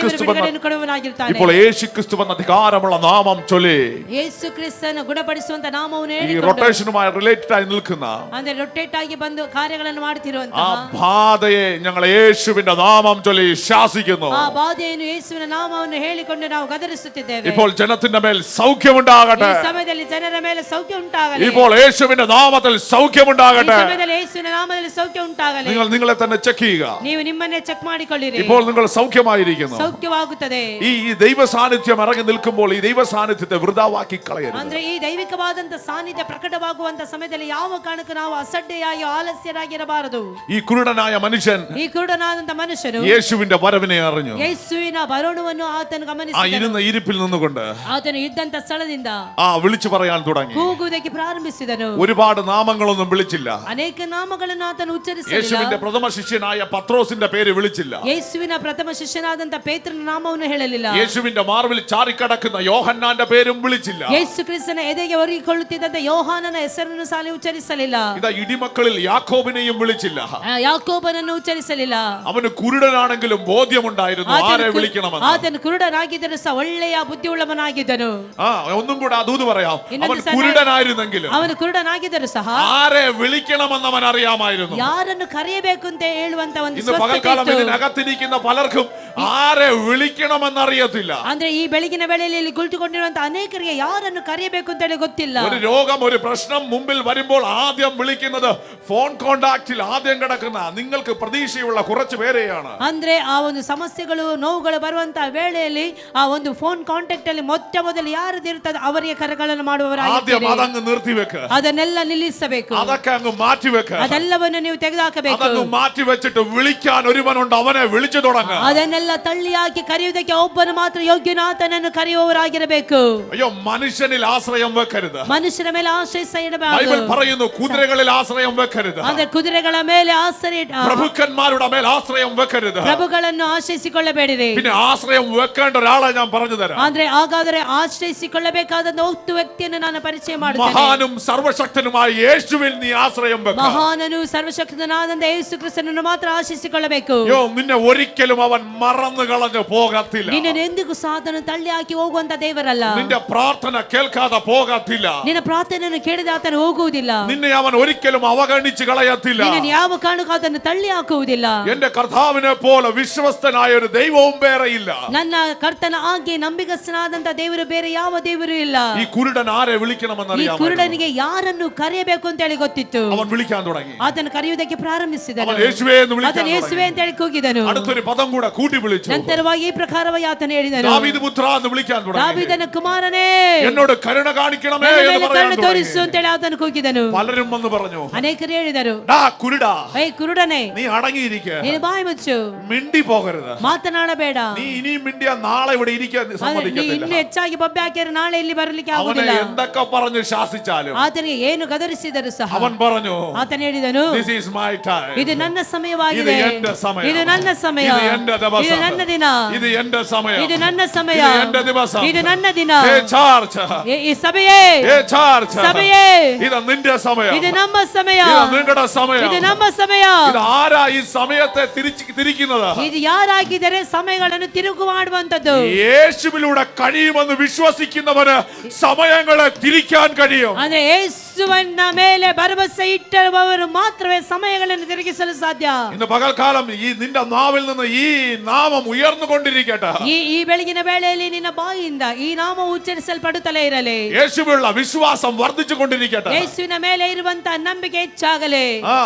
ക്രിസ്തു വന്ന അധികാരമുള്ള നാമം ചൊല്ലി ಯೇಸು ಕ್ರಿಸ್ತನ ಗುಣಪಡಿಸುವಂತ ನಾಮವನ್ನು ഈ ಹೇಳಿಕೊಂಡು റൊട്ടേഷനുമായി റിലേറ്റഡ് ആയി നിൽക്കുന്ന ಅಂದ್ರೆ ರೊಟೇಟ್ ಆಗಿ ಬಂದು ಕಾರ್ಯಗಳನ್ನು ആ ಮಾಡುತ್ತಿರುವಂತಹ ബാധയെ ഞങ്ങൾ യേശുവിന്റെ നാമം ചൊല്ലി ശാസിക്കുന്നു. ಆ ಬಾಧೆಯನ್ನು ಯೇಸುವಿನ ನಾಮವನ್ನು ಹೇಳಿಕೊಂಡು ನಾವು ಗದರಿಸುತ್ತಿದ್ದೇವೆ. ഇപ്പോൾ ജനത്തിന്റെ മേൽ സൗഖ്യമുണ്ടാകട്ടെ. ಈ ಸಮಯದಲ್ಲಿ ಜನರ ಮೇಲೆ ಸೌಖ್ಯ ಉಂಟಾಗಲಿ. ഇപ്പോൾ യേശുവിന്റെ നാമത്തിൽ ಈ സൗഖ്യമുണ്ടാകട്ടെ. ಸಮಯದಲ್ಲಿ ಯೇಸುವಿನ ನಾಮದಲ್ಲಿ ಸೌಖ್ಯ ಉಂಟಾಗಲಿ. നിങ്ങളെ തന്നെ ചെക്ക് ചെയ്യുക. ನೀವು ನಿಮ್ಮನ್ನೇ ಚೆಕ್ ಮಾಡಿಕೊಳ್ಳಿರಿ. ഇപ്പോൾ നിങ്ങൾ സൗഖ്യമായിരിക്കുന്നു. ಸೌಖ್ಯವಾಗುತ್ತದೆ. ഈ ദൈവ സാന്നിധ്യം ഇറങ്ങി നിൽക്കുമ്പോൾ ഈ ദൈവ സാന്നിധ്യത്തെ വൃഥാവാക്കി കളയരുത്. ಅಂದ್ರೆ ಈ ದೈವಿಕವಾದಂತ ಸಾನ್ನಿಧ್ಯ ಪ್ರಕಟವಾಗುವಂತ ಸಮಯದಲ್ಲಿ ಯಾವ ಕಾರಣಕ್ಕೂ ನಾವು ಅಸಡ್ಡೆಯಾಗಿ ಆಲಸ್ಯರಾಗಿರಬಾರದು. ഈ കുരുടനായ മനുഷ്യൻ ಈ ಕುರುಡನಾದಂತ ಮನುಷ್ಯನು യേശുവിന്റെ വരവിനെ അറിഞ്ഞു. ಯೇಸುವಿನ ಬರೋಣವನ್ನು ಆತನು ആ ಗಮನಿಸಿದನು. ഇരുന്ന ഇരിപ്പിൽ നിന്നുകൊണ്ട് ಆತನು ಇದ್ದಂತ ಸ್ಥಳದಿಂದ വിളിച്ചു പറയാൻ തുടങ്ങി. ಕೂಗುವುದಕ್ಕೆ ಪ್ರಾರಂಭಿಸಿದನು. ഒരുപാട് നാമങ്ങളൊന്നും വിളിച്ചില്ല. ಅನೇಕ ನಾಮಗಳನ್ನು ಆತನು ಉಚ್ಚರಿಸಲಿಲ್ಲ. യേശുവിന്റെ പ്രഥമ ശിഷ്യനായ പത്രോസിന്റെ പേര് വിളിച്ചില്ല. ಯೇಸುವಿನ ಪ್ರಥಮ ಶಿಷ್ಯನಾದಂತ ಪೇತ್ರನ ನಾಮವನ್ನು ಹೇಳಲಿಲ್ಲ. യേശുവിന്റെ മാർവിൽ ചാറിക്കടക്കുന്ന യോഹന്നാന്റെ പേരും വിളിച്ചില്ല. ಯೇಸು ಕ್ರಿಸ್ತನ ಎದೆಗೆ ಒರಗಿಕೊಳ್ಳುತ್ತಿದ್ದಂತ ಯೋಹಾನನ ಹೆಸರನ್ನು ಸಾಲಿ ಉಚ್ಚರಿಸಲಿಲ್ಲ. ഇതാ ഇടിമക്കളിൽ യാക്കോബിനെയും വിളിച്ചില്ല. ಯಾಕೋಬನನ್ನು ಉಚ್ಚರಿಸಲಿಲ್ಲ. അവന് കുരുടനാണെങ്കിലും ബോധ്യമുണ്ടായിരുന്നു ആരെ വിളിക്കണമെന്ന്. ಆತನು ಕುರುಡನಾಗಿದ್ದರೂ ಸಹ ಒಳ್ಳೆಯ ಬುದ್ಧಿಯುಳ್ಳವನಾಗಿದ್ದನು. ഒന്നും കൂടെ ആ ദൂത് പറയാം. അവൻ കുരുടനായിരുന്നെങ്കിലും ಅವನು ಕುರುಡನಾಗಿದ್ದರೂ ಸಹ ആരെ വിളിക്കണമെന്ന് അവൻ അറിയാമായിരുന്നു. ಯಾರನ್ನು ಕರೆಯಬೇಕು ಅಂತ ಹೇಳುವಂತ ಒಂದು ഇന്ന് പകൽക്കാലം ഇതിനകത്തിരിക്കുന്ന പലർക്കും ആരെ വിളിക്കണമെന്ന് അറിയത്തില്ല. ಅಂದ್ರೆ ಈ ಬೆಳಗಿನ ವೇಳೆಯಲ್ಲಿ ಇಲ್ಲಿ ಕುಳಿತುಕೊಂಡಿರುವಂತ ಅನೇಕರಿಗೆ ಯಾರನ್ನು ಕರೆಯಬೇಕು ಅಂತ ಹೇಳಿ ಗೊತ್ತಿಲ್ಲ. ഒരു രോഗം ഒരു പ്രശ്നം മുമ്പിൽ വരുമ്പോൾ ആദ്യം വിളിക്കുന്നത് ഫോൺ കോണ്ടാക്റ്റിൽ ആദ്യം കിടക്കുന്ന നിങ്ങൾക്ക് പ്രതീക്ഷയുള്ള കുറച്ച് പേരെയാണ്. ಅಂದ್ರೆ ಆ ಒಂದು ಸಮಸ್ಯೆಗಳು ನೋವುಗಳು ಬರುವಂತ ವೇಳೆಯಲ್ಲಿ ಆ ಒಂದು ಫೋನ್ ಕಾಂಟ್ಯಾಕ್ಟ್ ಅಲ್ಲಿ ಮೊದಲು ಯಾರದಿರುತ್ತದೆ ಅವರಿಗೆ ಕರೆಗಳನ್ನು ಮಾಡುವವರಾಗಿದ್ದೀರಿ. അതങ്ങ് നിർത്തിവെക്ക്. ಅದನ್ನೆಲ್ಲ ನಿಲ್ಲಿಸಬೇಕು. അതൊക്കെ അങ്ങ് മാറ്റിവെക്ക്. ಅದೆಲ್ಲವನ್ನು ನೀವು ತೆಗೆದುಹಾಕಬೇಕು. അതങ്ങ് മാറ്റിവെച്ചിട്ട് വിളിക്കാൻ ഒരുവനുണ്ട്, അവനെ വിളിച്ചു തുടങ്ങ്. ಅದನ್ನೆಲ್ಲ ತಳ್ಳಿ ಹಾಕಿ ಕರೆಯುವುದಕ್ಕೆ ಒಬ್ಬನು ಮಾತ್ರ ಯೋಗ್ಯನಾತನನ್ನು ಕರೆಯುವವರಾಗಿರಬೇಕು. അയ്യോ, മനുഷ്യനിൽ ആശ്രയം വെക്കരുത്. ಮನುಷ್ಯರ ಮೇಲೆ ಆಶ್ರಯ ಇಡಬಾರದು. ബൈബിൾ പറയുന്നു കുതിരകളിൽ ആശ്രയം വെക്കരുത്. ಅಂದ್ರೆ ಕುದುರೆಗಳ ಮೇಲೆ ಆಶ್ರಯ പ്രഭുക്കന്മാരുടെ മേൽ ആശ്രയം വെക്കരുത്. ಪ್ರಭುಗಳನ್ನು ಆಶ್ರಯಿಸಿಕೊಳ್ಳಬೇಕು. ಆಶ್ರಯಿಸಿಕೊಳ್ಳಬೇಡಿರಿ. പിന്നെ ആശ്രയം വെക്കേണ്ട ഒരാളെ ഞാൻ പറഞ്ഞു തരാം. ಅಂದ್ರೆ ಹಾಗಾದರೆ ಆಶ್ರಯಿಸಿಕೊಳ್ಳಬೇಕಾದ ಒಬ್ಬ ವ್ಯಕ್ತಿಯನ್ನು ನಾನು ಪರಿಚಯ ಮಾಡುತ್ತೇನೆ. മഹാനും സർവശക്തനുമായ യേശുവിൽ നീ ആശ്രയം വെക്ക. ಮಹಾನನು ಸರ್ವಶಕ್ತನಾದಂತ ಯೇಸು ಕ್ರಿಸ್ತನನ್ನು ಮಾತ್ರ ಆಶ್ರಯಿಸಿಕೊಳ್ಳಬೇಕು. നിന്നെ ഒരിക്കലും അവൻ മറന്നു കളഞ്ഞു പോകത്തില്ല. ನಿನ್ನನ್ನು ಎಂದಿಗೂ ಸಾತನು ತಳ್ಳಿ ಹಾಕಿ ಹೋಗುವಂತ ದೇವರಲ್ಲ. നിന്റെ പ്രാർത്ഥന കേൾക്കാതെ പോകത്തില്ല. ನಿನ್ನ ಪ್ರಾರ್ಥನೆಯನ್ನು ಕೇಳದೆ ಆತನು ಹೋಗುವುದಿಲ್ಲ. നിന്നെ അവൻ ഒരിക്കലും അവഗണിച്ച് കളയത്തില്ല. ನಿನ್ನನ್ನು ಯಾವ ಕಾರಣಕ್ಕೂ ಆತನು ತಳ್ಳಿ ಹಾಕುವುದಿಲ್ಲ. എന്റെ കർത്താവിനെ പോലെ വിശ്വസ്തനായ ഒരു ദൈവവും വേറെ ഇല്ല. ನನ್ನ ಕರ್ತನ ಹಾಗೆ ನಂಬಿಗಸ್ತನಾದಂತ ದೇವರು ಬೇರೆ ಯಾವ ದೇವರು ಇಲ್ಲ. ഈ കുരുടൻ ആരെ വിളിക്കണമെന്ന് ಈ അറിയാമോ? ಕುರುಡನಿಗೆ ಯಾರನ್ನು ಕರೆಯಬೇಕು ಅಂತ ಹೇಳಿ ಗೊತ್ತಿತ್ತು. അവൻ വിളിക്കാൻ തുടങ്ങി. ಆತನು ಕರೆಯುವುದಕ್ಕೆ ಪ್ರಾರಂಭಿಸಿದನು. അവൻ യേശുവേ എന്ന് വിളിക്കാൻ ಆತನು ಯೇಸುವೆ ಅಂತ ಹೇಳಿ ಕೂಗಿದನು. അടുത്തൊരു പദം കൂടെ കൂട്ടി വിളിച്ചു. ನಂತರವಾಗಿ ಈ ಪ್ರಕಾರವಾಗಿ ಆತನು ಹೇಳಿದನು, ദാവീദ് പുത്ര എന്ന് വിളിക്കാൻ തുടങ്ങി. ದಾವೀದನ ಕುಮಾರನೇ, എന്നോട് ಕರುಣ കാണിക്കണമേ ನನ್ನ എന്ന് ಮೇಲೆ പറയാൻ ಕರುಣೆ ತೋರಿಸು തുടങ്ങി. ಅಂತ ಹೇಳಿ ಆತನು ಕೂಗಿದನು. പലരും വന്ന് പറഞ്ഞു, ಅನೇಕರು ಹೇಳಿದರು, ഡാ കുരുടാ, ಏ ಕುರುಡನೇ, നീ അടങ്ങിയിരിക്കുക, ನೀನು ಬಾಯಿ ಮುಚ್ಚು, മിണ്ടി പോകരുത്, ಮಾತನಾಡಬೇಡ. നീ ഇനിയും മിണ്ടിയ നാളെ ഇവിടെ ഇരിക്കാൻ ನೀ സമ്മതിക്കത്തില്ല. ಇನ್ನೂ ಹೆಚ್ಚಾಗಿ ಬೊಬ್ಬೆ ಹಾಕಿದ್ರೆ ನಾಳೆ ಇಲ್ಲಿ ಬರಲಿಕ್ಕೆ അവനെ ಆಗುದಿಲ್ಲ. എന്തൊക്കെ പറഞ്ഞ് ശാസിച്ചാലും ಆತನಿಗೆ ಏನು ಗದರಿಸಿದರು ಸಹ അവൻ പറഞ്ഞു, ಆತನು ಹೇಳಿದನು, this is my time. ಇದು ನನ್ನ ಸಮಯವಾಗಿದೆ, ഇത് എന്റെ സമയം. ಇದು ನನ್ನ ಸಮಯ, ഇത് എന്റെ ദിവസം. ಇದು ನನ್ನ ದಿನ, ഇത് എന്റെ സമയം. ಇದು ನನ್ನ ಸಮಯ, ഇത് എന്റെ ദിവസം. ಇದು ನನ್ನ ದಿನ. ഹേ ചാർച്ച്, ಈ ಸಭೆಯೇ, ഹേ ചാർച്ച്, ಸಭೆಯೇ, ഇത് നിന്റെ സമയം. ಇದು ನಮ್ಮ ಸಮಯ, ഇത് നിങ്ങളുടെ സമയം. ಇದು ನಮ್ಮ ಸಮಯ. ഇത് ആരാ ഈ സമയത്തെ തിരിക്കുന്നത്? ಇದು ಯಾರಾಗಿದ್ದಾರೆ ಸಮಯಗಳನ್ನು ತಿರುಗು ಮಾಡುವಂತದ್ದು? യേശുവിലൂടെ കഴിയുമെന്ന് വിശ്വസിക്കുന്നവന് സമയങ്ങളെ തിരിക്കാൻ കഴിയും. ಅಂದ್ರೆ ಯೇಸುವಿನ ಮೇಲೆ ಭರವಸೆ ಇಟ್ಟವರು ಮಾತ್ರವೇ ಸಮಯಗಳನ್ನು ತಿರುಗಿಸಲು ಸಾಧ್ಯ. ഇന്ന് പകൽക്കാലം ഈ നിന്റെ നാവിൽ നിന്ന് ഈ നാമം ഉയർന്നുകൊണ്ടിരിക്കട്ടെ. ಈ ಬೆಳಗಿನ ವೇಳೆಯಲ್ಲಿ ನಿನ್ನ ಬಾಯಿಯಿಂದ ಈ ನಾಮ ಉಚ್ಚರಿಸಲ್ಪಡುತ್ತಲೇ ಇರಲಿ. യേശുവിലുള്ള വിശ്വാസം വർദ്ധിച്ചു കൊണ്ടിരിക്കട്ടെ. ಯೇಸುವಿನ ಮೇಲೆ ಇರುವಂತ ನಂಬಿಕೆ ಹೆಚ್ಚಾಗಲಿ.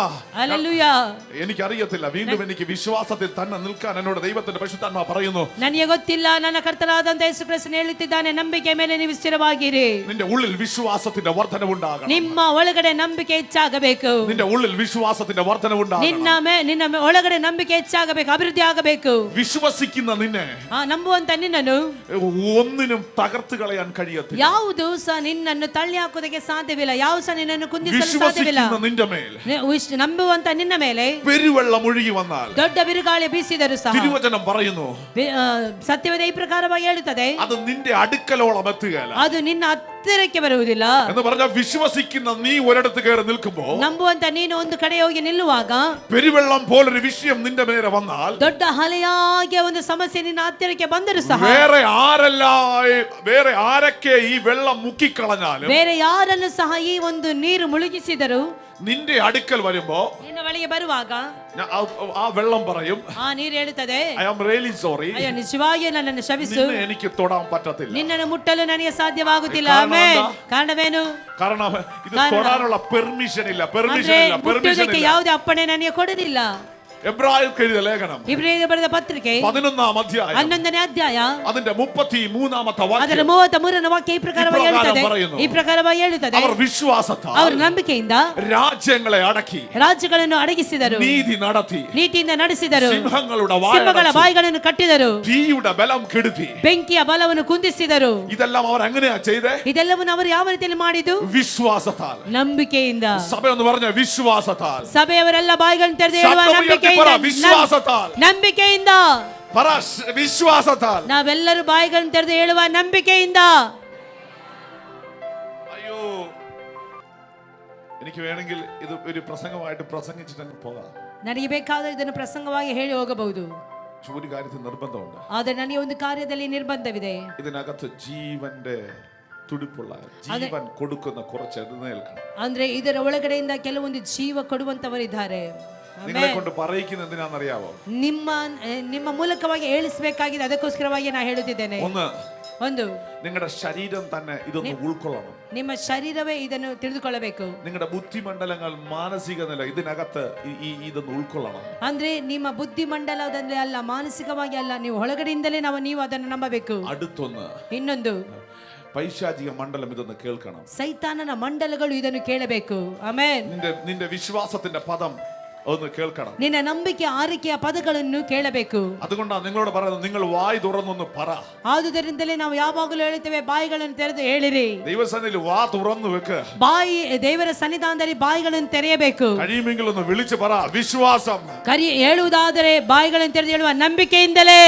ഹല്ലേലൂയ. എനിക്കറിയത്തില്ല, വീണ്ടും എനിക്ക് വിശ്വാസത്തിൽ തന്നെ നിൽക്കാൻ എന്നോട് ദൈവത്തിന്റെ പരിശുദ്ധാത്മാ പറയുന്നു. ನನಗೆ ಗೊತ್ತಿಲ್ಲ, ನನ್ನ ಕರ್ತನಾದಂತ ಯೇಸು ಕ್ರಿಸ್ತನು ಹೇಳುತ್ತಿದ್ದಾನೆ, ನಂಬಿಕೆ ಮೇಲೆ ನೀವು ಸ್ಥಿರವಾಗಿರಿ. നിന്റെ ഉള്ളിൽ വിശ്വാസത്തിന്റെ വർധനവുണ്ടാകണം. ನಿಮ್ಮ ಒಳಗಡೆ ನಂಬಿಕೆ ಹೆಚ್ಚಾಗಬೇಕು. നിന്റെ ഉള്ളിൽ വിശ്വാസത്തിന്റെ വർധനവുണ്ടാകണം. ನಿನ್ನ ಒಳಗಡೆ ನಂಬಿಕೆ ಹೆಚ್ಚಾಗಬೇಕು, ಅಭಿವೃದ್ಧಿ ಆಗಬೇಕು. വിശ്വസിക്കുന്ന നിന്നെ ನಂಬುವಂತ ನಿನ್ನನ್ನು ഒന്നിനും തകർത്ത് കളയാൻ കഴിയത്തില്ല. ಯಾವುದು ಸಹ ನಿನ್ನನ್ನು ತಳ್ಳಿ ಹಾಕುವುದಕ್ಕೆ ಸಾಧ್ಯವಿಲ್ಲ. ಯಾವ ಸಹ ನಿನ್ನನ್ನು ಕುಂದಿಸಲು ಸಾಧ್ಯವಿಲ್ಲ. വിശ്വസിക്കുന്ന നിന്റെ മേൽ ನಂಬುವಂತ ನಿನ್ನ ಮೇಲೆ പെരുവെള്ളം ഒഴുകി വന്നാൽ, ದೊಡ್ಡ ಬಿರುಗಾಳಿ ಬೀಸಿದರು ಸಹ, തിരുവചനം പറയുന്നു, ಸತ್ಯವೇದ ಈ ಪ್ರಕಾರವಾಗಿ ಹೇಳುತ್ತದೆ, അത് നിന്റെ അടുക്കലോളം എത്തുകയില്ല. ಅದು ನಿನ್ನ ಹತ್ತಿರಕ್ಕೆ ಬರುವುದಿಲ್ಲ. എന്ന് പറഞ്ഞാൽ വിശ്വസിക്കുന്ന നീ ഒരിടത്ത് കയറി നിൽക്കുമ്പോൾ, ನಂಬುವಂತ ನೀನು ಒಂದು ಕಡೆ ಹೋಗಿ ನಿಲ್ಲುವಾಗ, പെരുവെള്ളം പോലൊരു വിഷയം നിന്റെ മേലെ വന്നാൽ, ದೊಡ್ಡ ಅಲೆಯಾಗಿ ಒಂದು ಸಮಸ್ಯೆ ನಿನ್ನ ಹತ್ತಿರಕ್ಕೆ ಬಂದರೂ ಸಹ, വേറെ ആരൊക്കെ ഈ വെള്ളം മുക്കിക്കളഞ്ഞാലും, ಬೇರೆ ಯಾರನ್ನು ಸಹ ಈ ಒಂದು ನೀರು ಮುಳುಗಿಸಿದರು, നിന്റെ അടുക്കൽ വരുമ്പോ ನಿನ್ನ ಬಳಿಗೆ ಬರುವಾಗ ആ വെള്ളം പറയും, ಆ ನೀರು ಹೇಳುತ್ತದೆ, ഐ ആം റിയലി സോറി, ಅಯ್ಯೋ ನಿಜವಾಗಿಯೂ ನನ್ನನ್ನು ಕ್ಷಮಿಸು, നിന്നെ എനിക്ക് തൊടാൻ പറ്റത്തില്ല. ನಿನ್ನನ್ನು ಮುಟ್ಟಲು ನನಗೆ ಸಾಧ್ಯವಾಗುತ್ತಿಲ್ಲ. ಕಾರಣವೇನು? ಕಾರಣವೇನು? കാരണം ഇത് തൊടാനുള്ള പെർമിഷൻ ഇല്ല. ಅಂದ್ರೆ ಮುಟ್ಟುವುದಕ್ಕೆ ಯಾವುದೇ ಅಪ್ಪಣೆ ನನಗೆ ಕೊಡಲಿಲ್ಲ. എബ്രായർക്ക് എഴുതിയ ലേഖനം ಇಬ್ರಿಯರಿಗೆ ಬರೆದ ಪತ್ರಿಕೆ 11ാം അധ്യായം 11ನೇ ಅಧ್ಯಾಯ അതിന്റെ 33ാമത്തെ ಅದರ വാക്യം 33ನೇ ವಾಕ್ಯ ಈ ಪ್ರಕಾರವಾಗಿ ಹೇಳುತ್ತದೆ, പറയുന്നു, ಈ ಪ್ರಕಾರವಾಗಿ ಹೇಳುತ್ತದೆ, അവർ വിശ്വാസത്താൽ ಅವರು ನಂಬಿಕೆಯಿಂದ രാജ്യങ്ങളെ അടക്കി ರಾಜ್ಯಗಳನ್ನು ಅಡಗಿಸಿದರು, നീതി നടത്തി ನೀತಿಯಿಂದ ನಡೆಸಿದರು, സിംഹങ്ങളുടെ ಸಿಂಹಗಳ വായ ಬಾಯಿಗಳನ್ನು ಕಟ್ಟಿದರು, തീയുടെ ബലം കെടുത്തി. ಬೆಂಕಿಯ ಬಲವನ್ನು ಕುಂದಿಸಿದರು. ഇതെല്ലാം അവർ എങ്ങനെയാ ചെയ്തേ? ಇದೆಲ್ಲವನ್ನು ಅವರು ಯಾವ ರೀತಿಯಲ್ಲಿ ಮಾಡಿದ್ದು? വിശ്വാസത്താൽ. ನಂಬಿಕೆಯಿಂದ. സഭ എന്ന് പറഞ്ഞ വിശ്വാസത്താൽ. ಸಭೆಯವರೆಲ್ಲ ಬಾಯಿಗಳನ್ನು ತೆರೆದು ಹೇಳುವ ನಂಬಿಕೆಯಿಂದ, വിശ്വാസത്താൽ. ನಂಬಿಕೆಯಿಂದ. വിശ്വാസത്താൽ. ನಾವೆಲ್ಲರೂ ಬಾಯಿಗಳನ್ನು ತೆರೆದು ಹೇಳುವ ನಂಬಿಕೆಯಿಂದ. അയ്യോ, എനിക്ക് വേണമെങ്കിൽ ഇത് ഒരു പ്രസംഗമായിട്ട് പ്രസംഗിച്ചിട്ട് പോകാം. ನನಗೆ ಬೇಕಾದರೆ ಇದನ್ನು ಪ್ರಸಂಗವಾಗಿ ಹೇಳಿ ಹೋಗಬಹುದು. ഒരു കാര്യത്തിൽ നിർബന്ധമുണ്ട്. ಆದರೆ ನನಗೆ ಒಂದು ಕಾರ್ಯದಲ್ಲಿ ನಿರ್ಬಂಧವಿದೆ. ഇതിനകത്ത് ജീവന്റെ തുടിപ്പുള്ള ജീവൻ കൊടുക്കുന്ന കുറച്ച് എഴുന്നേൽക്കണം. ಅಂದ್ರೆ ಇದರ ಒಳಗಡೆಯಿಂದ ಕೆಲವೊಂದು ಜೀವ ಕೊಡುವಂತವರಿದ್ದಾರೆ. നിങ്ങളെ കൊണ്ട് പറയിക്കുന്ന എന്തിനാണെന്നറിയാവോ? ನಿಮ್ಮ ಮೂಲಕವಾಗಿ ಹೇಳಿಸಬೇಕಾಗಿದೆ. ಅದಕ್ಕೋಸ್ಕರವಾಗಿ ನಾನು ಹೇಳುತ್ತಿದ್ದೇನೆ. ಒಂದು, നിങ്ങളുടെ ശരീരം തന്നെ ഇതൊന്ന് ഉൾക്കൊള്ളണം. ನಿಮ್ಮ ಶರೀರವೇ ಇದನ್ನು ತಿಳಿದುಕೊಳ್ಳಬೇಕು. നിങ്ങളുടെ ബുദ്ധിമണ്ഡലങ്ങൾ മാനസിക നില ഇതിനകത്ത് ഇതൊന്ന് ഉൾക്കൊള്ളണം. ಅಂದ್ರೆ ನಿಮ್ಮ ಬುದ್ಧಿ ಮಂಡಲದಲ್ಲಿ ಅಲ್ಲ, ಮಾನಸಿಕವಾಗಿ ಅಲ್ಲ, ನೀವು ಒಳಗಡೆಯಿಂದಲೇ ನೀವು ಅದನ್ನು ನಂಬಬೇಕು. അടുത്തൊന്ന്, ಇನ್ನೊಂದು, പൈശാചിക മണ്ഡലം ഇതൊന്ന് കേൾക്കണം. ಸೈತಾನನ ಮಂಡಲಗಳು ಇದನ್ನು ಕೇಳಬೇಕು. ಆಮೆನ್. നിന്റെ വിശ്വാസത്തിന്റെ പദം ഒന്ന് കേൾക്കണം. ನಿನ್ನ ನಂಬಿಕೆ ಆರಿಕೆಯ ಪದಗಳನ್ನು ಕೇಳಬೇಕು. അതുകൊണ്ടാണ് നിങ്ങളോട് പറയുന്നത്, നിങ്ങൾ വായ് തുറന്നൊന്ന് പറ. ಆದುದರಿಂದಲೇ ನಾವು ಯಾವಾಗಲೂ ಹೇಳುತ್ತೇವೆ, ಬಾಯಿಗಳನ್ನು ತೆರೆದು ಹೇಳಿರಿ. ദൈവസന്നിധിയിൽ വാ തുറന്നു വെക്ക്. ಬಾಯಿ ದೇವರ ಸನ್ನಿಧಾನದಲ್ಲಿ ಬಾಯಿಗಳನ್ನು ತೆರೆಯಬೇಕು. കഴിയുമെങ്കിൽ ഒന്ന് വിളിച്ചു പറ, വിശ്വാസം. ಹೇಳುವುದಾದರೆ ಬಾಯಿಗಳನ್ನು ತೆರೆದು ಹೇಳುವ ನಂಬಿಕೆಯಿಂದಲೇ.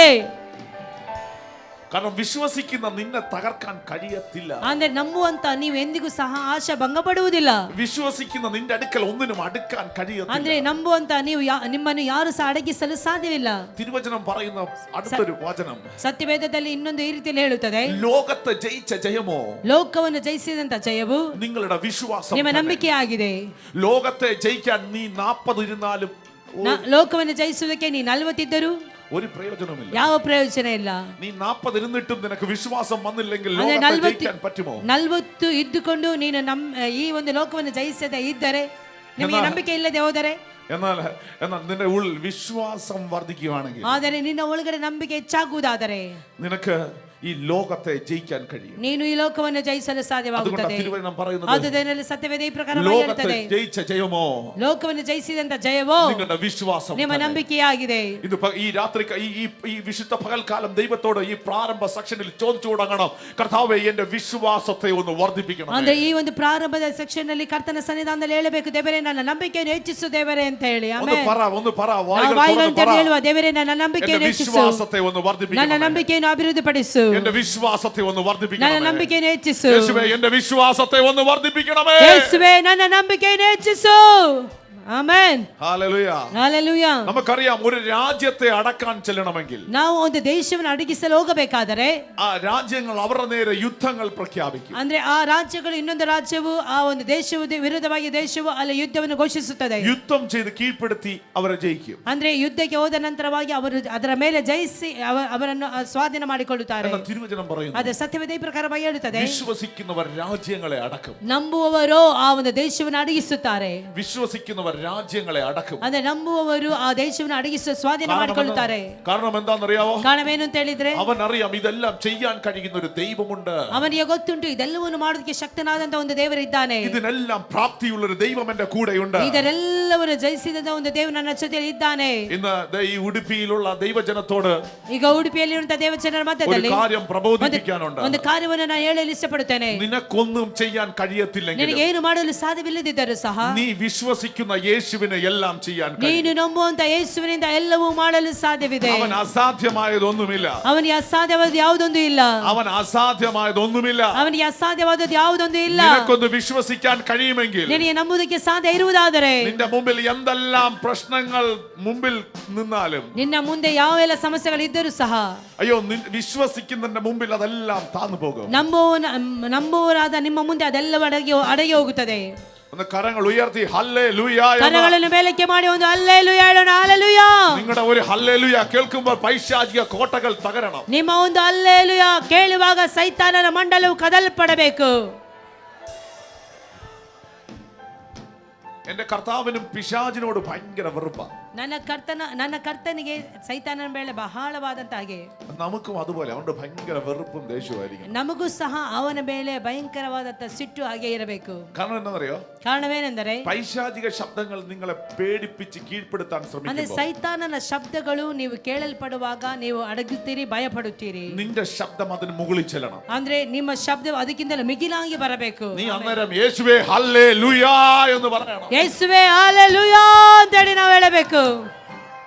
കാരണം വിശ്വസിക്കുന്ന നിന്നെ തകർക്കാൻ കഴിയത്തില്ല. ಅಂದ್ರೆ ನಂಬುವಂತ ನೀವು ಎಂದಿಗೂ ಸಹ ಆಶಾ ಭಂಗ ಪಡುವುದಿಲ್ಲ. വിശ്വസിക്കുന്ന നിന്റെ അടുക്കൽ ഒന്നിനും അടുക്കാൻ കഴിയത്തില്ല. ಅಂದ್ರೆ ನಂಬುವಂತ ನೀವು ನಿಮ್ಮನ್ನು ಯಾರು ಸಹ ಅಡಗಿಸಲು ಸಾಧ್ಯವಿಲ್ಲ. തിരുവചനം പറയുന്ന അടുത്തൊരു വചനം ಸತ್ಯವೇದದಲ್ಲಿ ಇನ್ನೊಂದು ಈ ರೀತಿಯಲ್ಲಿ ಹೇಳುತ್ತದೆ, ലോകത്തെ ജയിച്ച ജയമോ, ಲೋಕವನ್ನು ಜಯಿಸಿದಂತ ಜಯವು നിങ്ങളുടെ വിശ്വാസം. ನಿಮ್ಮ ನಂಬಿಕೆ ಆಗಿದೆ. ലോകത്തെ ജയിക്കാൻ നീ 40 ഇരുന്നാലും ಲೋಕವನ್ನು ಜಯಿಸುವುದಕ್ಕೆ ನೀ 40 ಇದ್ದರೂ ഒരു പ്രയോജനമില്ല. ಯಾವ ಪ್ರಯೋಜನ ಇಲ್ಲ. നീ 40 ഇരുന്നിട്ടും നിനക്ക് വിശ്വാസം വന്നില്ലെങ്കിൽ ലോകത്തെ ജയിക്കാൻ പറ്റുമോ? 40 ಇದ್ದುಕೊಂಡು ನೀನು ಈ ಒಂದು ಲೋಕವನ್ನು ಜಯಿಸದೆ ಇದ್ದರೆ, ನಿಮಗೆ ನಂಬಿಕೆ ಇಲ್ಲದೆ ಹೋದರೆ, എന്നാൽ നിന്റെ ഉള്ളിൽ വിശ്വാസം വർദ്ധിക്കുകയാണെങ്കിൽ, ಆದರೆ ನಿನ್ನ ಒಳಗಡೆ ನಂಬಿಕೆ ಹೆಚ್ಚಾಗುವುದಾದರೆ നിനക്ക് ഈ ലോകത്തെ ജയിക്കാൻ കഴിയും. ನೀನು ಈ ಲೋಕವನ್ನು ಜಯಿಸಲು ಸಾಧ್ಯವಾಗುತ್ತದೆ. തിരുവചനം പറയുന്നത്, ಆದುದರಿಂದ ಸತ್ಯವೇದ ಈ ಪ್ರಕಾರ ലോകത്തെ ಹೇಳುತ್ತದೆ, ജയിച്ച ജയമോ, ಲೋಕವನ್ನು ಜಯಿಸಿದಂತ ಜಯವೋ നിങ്ങളുടെ വിശ്വാസം. ನಿಮ್ಮ ನಂಬಿಕೆಯಾಗಿದೆ. ഇത് ഈ രാത്രി ഈ വിശുദ്ധ പകൽക്കാലം ദൈവത്തോട് ഈ പ്രാരംഭ സെക്ഷനിൽ ചോദിച്ചു തുടങ്ങണം, കർത്താവേ എന്റെ വിശ്വാസത്തെ ഒന്ന് വർദ്ധിപ്പിക്കണം. ಅಂದ್ರೆ ಈ ಒಂದು ಪ್ರಾರಂಭದ ಸೆಕ್ಷನ್ ನಲ್ಲಿ ಕರ್ತನ ಸನ್ನಿಧಾನದಲ್ಲಿ ಹೇಳಬೇಕು, ದೇವರೇ ನನ್ನ ನಂಬಿಕೆಯನ್ನು ಹೆಚ್ಚಿಸು ದೇವರೇ ಅಂತ ಹೇಳಿ. ಆಮೆನ್. ഒന്ന് പറ, ಬಾಯಿಗಳನ್ನು ತೆರೆದು ಹೇಳುವ, ದೇವರೇ ನನ್ನ ನಂಬಿಕೆಯನ್ನು ಹೆಚ್ಚಿಸು, വിശ്വാസത്തെ ഒന്ന് വർദ്ധിപ്പിക്കണം. ನನ್ನ ನಂಬಿಕೆಯನ್ನು ಅಭಿವೃದ್ಧಿಪಡಿಸು, എന്റെ വിശ്വാസത്തെ ഒന്ന് വർദ്ധിപ്പിക്കണം. ನನ್ನ ನಂಬಿಕೆಯನ್ನು ಹೆಚ್ಚಿಸು. യേശുവേ എന്റെ വിശ്വാസത്തെ ഒന്ന് വർദ്ധിപ്പിക്കണമേ. യേശുവേ ನನ್ನ ನಂಬಿಕೆಯನ್ನು ಹೆಚ್ಚಿಸು. ಆಮೆನ್. ഹല്ലേലൂയ. ಹಲ್ಲೆಲೂಯ. നമുക്കറിയാം, ഒരു രാജ്യത്തെ അടക്കാൻ ചെല്ലണമെങ്കിൽ, ನಾವು ಒಂದು ದೇಶವನ್ನು ಅಡಗಿಸಲು ಹೋಗಬೇಕಾದರೆ, ആ രാജ്യങ്ങൾ അവരുടെ നേരെ യുദ്ധങ്ങൾ പ്രഖ്യാപിക്കും. ಅಂದ್ರೆ ಆ ರಾಜ್ಯಗಳು ಇನ್ನೊಂದು ರಾಜ್ಯವು ಆ ಒಂದು ದೇಶವು ವಿರುದ್ಧವಾಗಿ ದೇಶವು ಅಲ್ಲಿ ಯುದ್ಧವನ್ನು ಘೋಷಿಸುತ್ತದೆ. ಯುദ്ധം ചെയ്ത് കീഴ്പ്പെടുത്തി അവരെ ജയിക്കും. ಅಂದ್ರೆ ಯುದ್ಧಕ್ಕೆ ಹೋದ ನಂತರವಾಗಿ ಅವರು ಅದರ ಮೇಲೆ ಜಯಿಸಿ ಅವರನ್ನು ಸ್ವಾಧೀನ ಮಾಡಿಕೊಳ್ಳುತ್ತಾರೆ. തിരുവചനം പറയുന്നു, ಅದೇ ಸತ್ಯವೇದ ಈ ಪ್ರಕಾರವಾಗಿ ಹೇಳುತ್ತದೆ, വിശ്വസിക്കുന്നവർ രാജ്യങ്ങളെ അടക്കും. ನಂಬುವವರು ಆ ಒಂದು ದೇಶವನ್ನು ಅಡಗಿಸುತ್ತಾರೆ. വിശ്വസിക്കുന്നവർ രാജ്യങ്ങളെ അടക്കും. ಅಂದ್ರೆ ನಂಬುವವರು ಆ ದೇಶವನ್ನು ಅಡಗಿಸುವ ಸ್ವಾಧೀನ ಮಾಡಿಕೊಳ್ಳುತ್ತಾರೆ. കാരണം എന്താണെന്നറിയാവോ? ಕಾರಣವೇನು ಅಂತ ಹೇಳಿದ್ರೆ, അവൻ അറിയാം ഇതെല്ലാം ചെയ്യാൻ കഴിയുന്ന ഒരു ദൈവമുണ്ട്. ಅವನಿಗೆ ಗೊತ್ತುಂಟು ಇದೆಲ್ಲವನ್ನು ಮಾಡೋದಕ್ಕೆ ಶಕ್ತನಾದಂತ ಒಂದು ದೇವರಿದ್ದಾನೆ. ഇതിനെല്ലാം പ്രാപ്തിയുള്ള ഒരു ദൈവം എന്റെ കൂടെയുണ്ട്. ಇದರೆಲ್ಲವನ್ನು ಜಯಿಸಿದಂತ ಒಂದು ದೇವರು ನನ್ನ ಜೊತೆಯಲ್ಲಿ ಇದ್ದಾನೆ. ഇന്ന് ഈ ഉടുപ്പിയിലുള്ള ദൈവജനത്തോട് ಈಗ ಉಡುಪಿಯಲ್ಲಿರುವಂತ ದೇವಜನರ ಮಧ್ಯದಲ್ಲಿ ഒരു കാര്യം പ്രബോധിപ്പിക്കാനുണ്ട്. ಒಂದು ಕಾರ್ಯವನ್ನು ನಾನು ಹೇಳಲು ಇಷ್ಟಪಡುತ್ತೇನೆ. നിനക്കൊന്നും ചെയ്യാൻ കഴിയത്തില്ലെങ്കിൽ, ನಿನಗೆ ಏನು ಮಾಡಲು ಸಾಧ್ಯವಿಲ್ಲದಿದ್ದರೂ ಸಹ, നീ വിശ്വസിക്കുന്ന യേശുവിനെ എല്ലാം ചെയ്യാൻ കഴിയും. ನೀನು ನಂಬುವಂತ ಯೇಸುವಿನಿಂದ ಎಲ್ಲವೂ ಮಾಡಲು ಸಾಧ್ಯವಿದೆ. അവൻ അസാധ്യമായതൊന്നുമില്ല. ಅವನಿಗೆ ಅಸಾಧ್ಯವಾದ ಯಾವುದೊಂದು ಇಲ್ಲ. അവൻ അസാധ്യമായതൊന്നുമില്ല. ಅವನಿಗೆ ಅಸಾಧ್ಯವಾದದ್ದು ಯಾವುದೊಂದು ಇಲ್ಲ. നിനക്കൊന്ന് വിശ്വസിക്കാൻ കഴിയുമെങ്കിൽ, ನಿನಗೆ ನಂಬುವುದಕ್ಕೆ ಸಾಧ್ಯ ಇರುವುದಾದರೆ, നിന്റെ മുമ്പിൽ എന്തെല്ലാം പ്രശ്നങ്ങൾ മുമ്പിൽ നിന്നാലും, ನಿನ್ನ ಮುಂದೆ ಯಾವೆಲ್ಲ ಸಮಸ್ಯೆಗಳು ಇದ್ದರೂ ಸಹ, അയ്യോ വിശ്വസിക്കുന്നതിന്റെ മുമ്പിൽ അതെല്ലാം താന്നു പോകും. ನಂಬುವರಾದ ನಿಮ್ಮ ಮುಂದೆ ಅದೆಲ್ಲ ಅಡಗಿ ಹೋಗುತ್ತದೆ. ഒന്ന് കരങ്ങൾ ഉയർത്തി ഹല്ലേലൂയ കരಗಳನ್ನು മേലേക്ക് ಮಾಡಿ ಒಂದು ಹಲ್ಲೆಲೂಯಾ ಹೇಳೋಣ. ಹಲ್ಲೆಲೂಯಾ. നിങ്ങളുടെ ഒരു ഹല്ലേലൂയ കേൾക്കുമ്പോൾ പൈശാചിക കോട്ടകൾ തകരണം. ನಿಮ್ಮ ಒಂದು ಹಲ್ಲೆಲೂಯಾ ಕೇಳುವಾಗ ಸೈತಾನನ ಮಂಡಲವು ಕದಲ್ಪಡಬೇಕು. എന്റെ കർത്താവിനും പിശാചിനോട് ഭയങ്കര വെറുപ്പാണ്. ನನ್ನ ಕರ್ತನಿಗೆ ಸೈತಾನನ ಮೇಲೆ ಬಹಳವಾದಂತ ಹಾಗೆ നമുക്കും അതുപോലെ അവന്റെ ഭയങ്കര വെറുപ്പും ദേഷ്യമായിരിക്കും. ನಮಗೂ ಸಹ ಅವನ ಮೇಲೆ ಭಯಂಕರವಾದಂತ ಸಿಟ್ಟು ಹಾಗೆ ಇರಬೇಕು. കാരണം എന്താണെന്നറിയോ? ಕಾರಣವೇನೆಂದರೆ, പൈശാചിക ശബ്ദങ്ങൾ നിങ്ങളെ പേടിപ്പിച്ച് കീഴ്പ്പെടുത്താൻ ಅಂದ್ರೆ ശ്രമിക്കുമ്പോൾ, ಸೈತಾನನ ಶಬ್ದಗಳು ನೀವು ಕೇಳಲ್ಪಡುವಾಗ ನೀವು ಅಡಗುತ್ತೀರಿ, ಭಯಪಡುತ್ತೀರಿ. നിന്റെ ശബ്ദം അതിന് മുകളിൽ ചെല്ലണം. ಅಂದ್ರೆ ನಿಮ್ಮ ಶಬ್ದ ಅದಕ್ಕಿಂತಲೂ ಮಿಗಿಲಾಗಿ ಬರಬೇಕು. നീ ಅന്നേരം യേശുവേ ഹല്ലേലൂയ എന്ന് പറയണം. ಯೇಸುವೇ ಹಲ್ಲೆಲೂಯಾ ಅಂತ ಹೇಳಿ ನಾವು ಹೇಳಬೇಕು.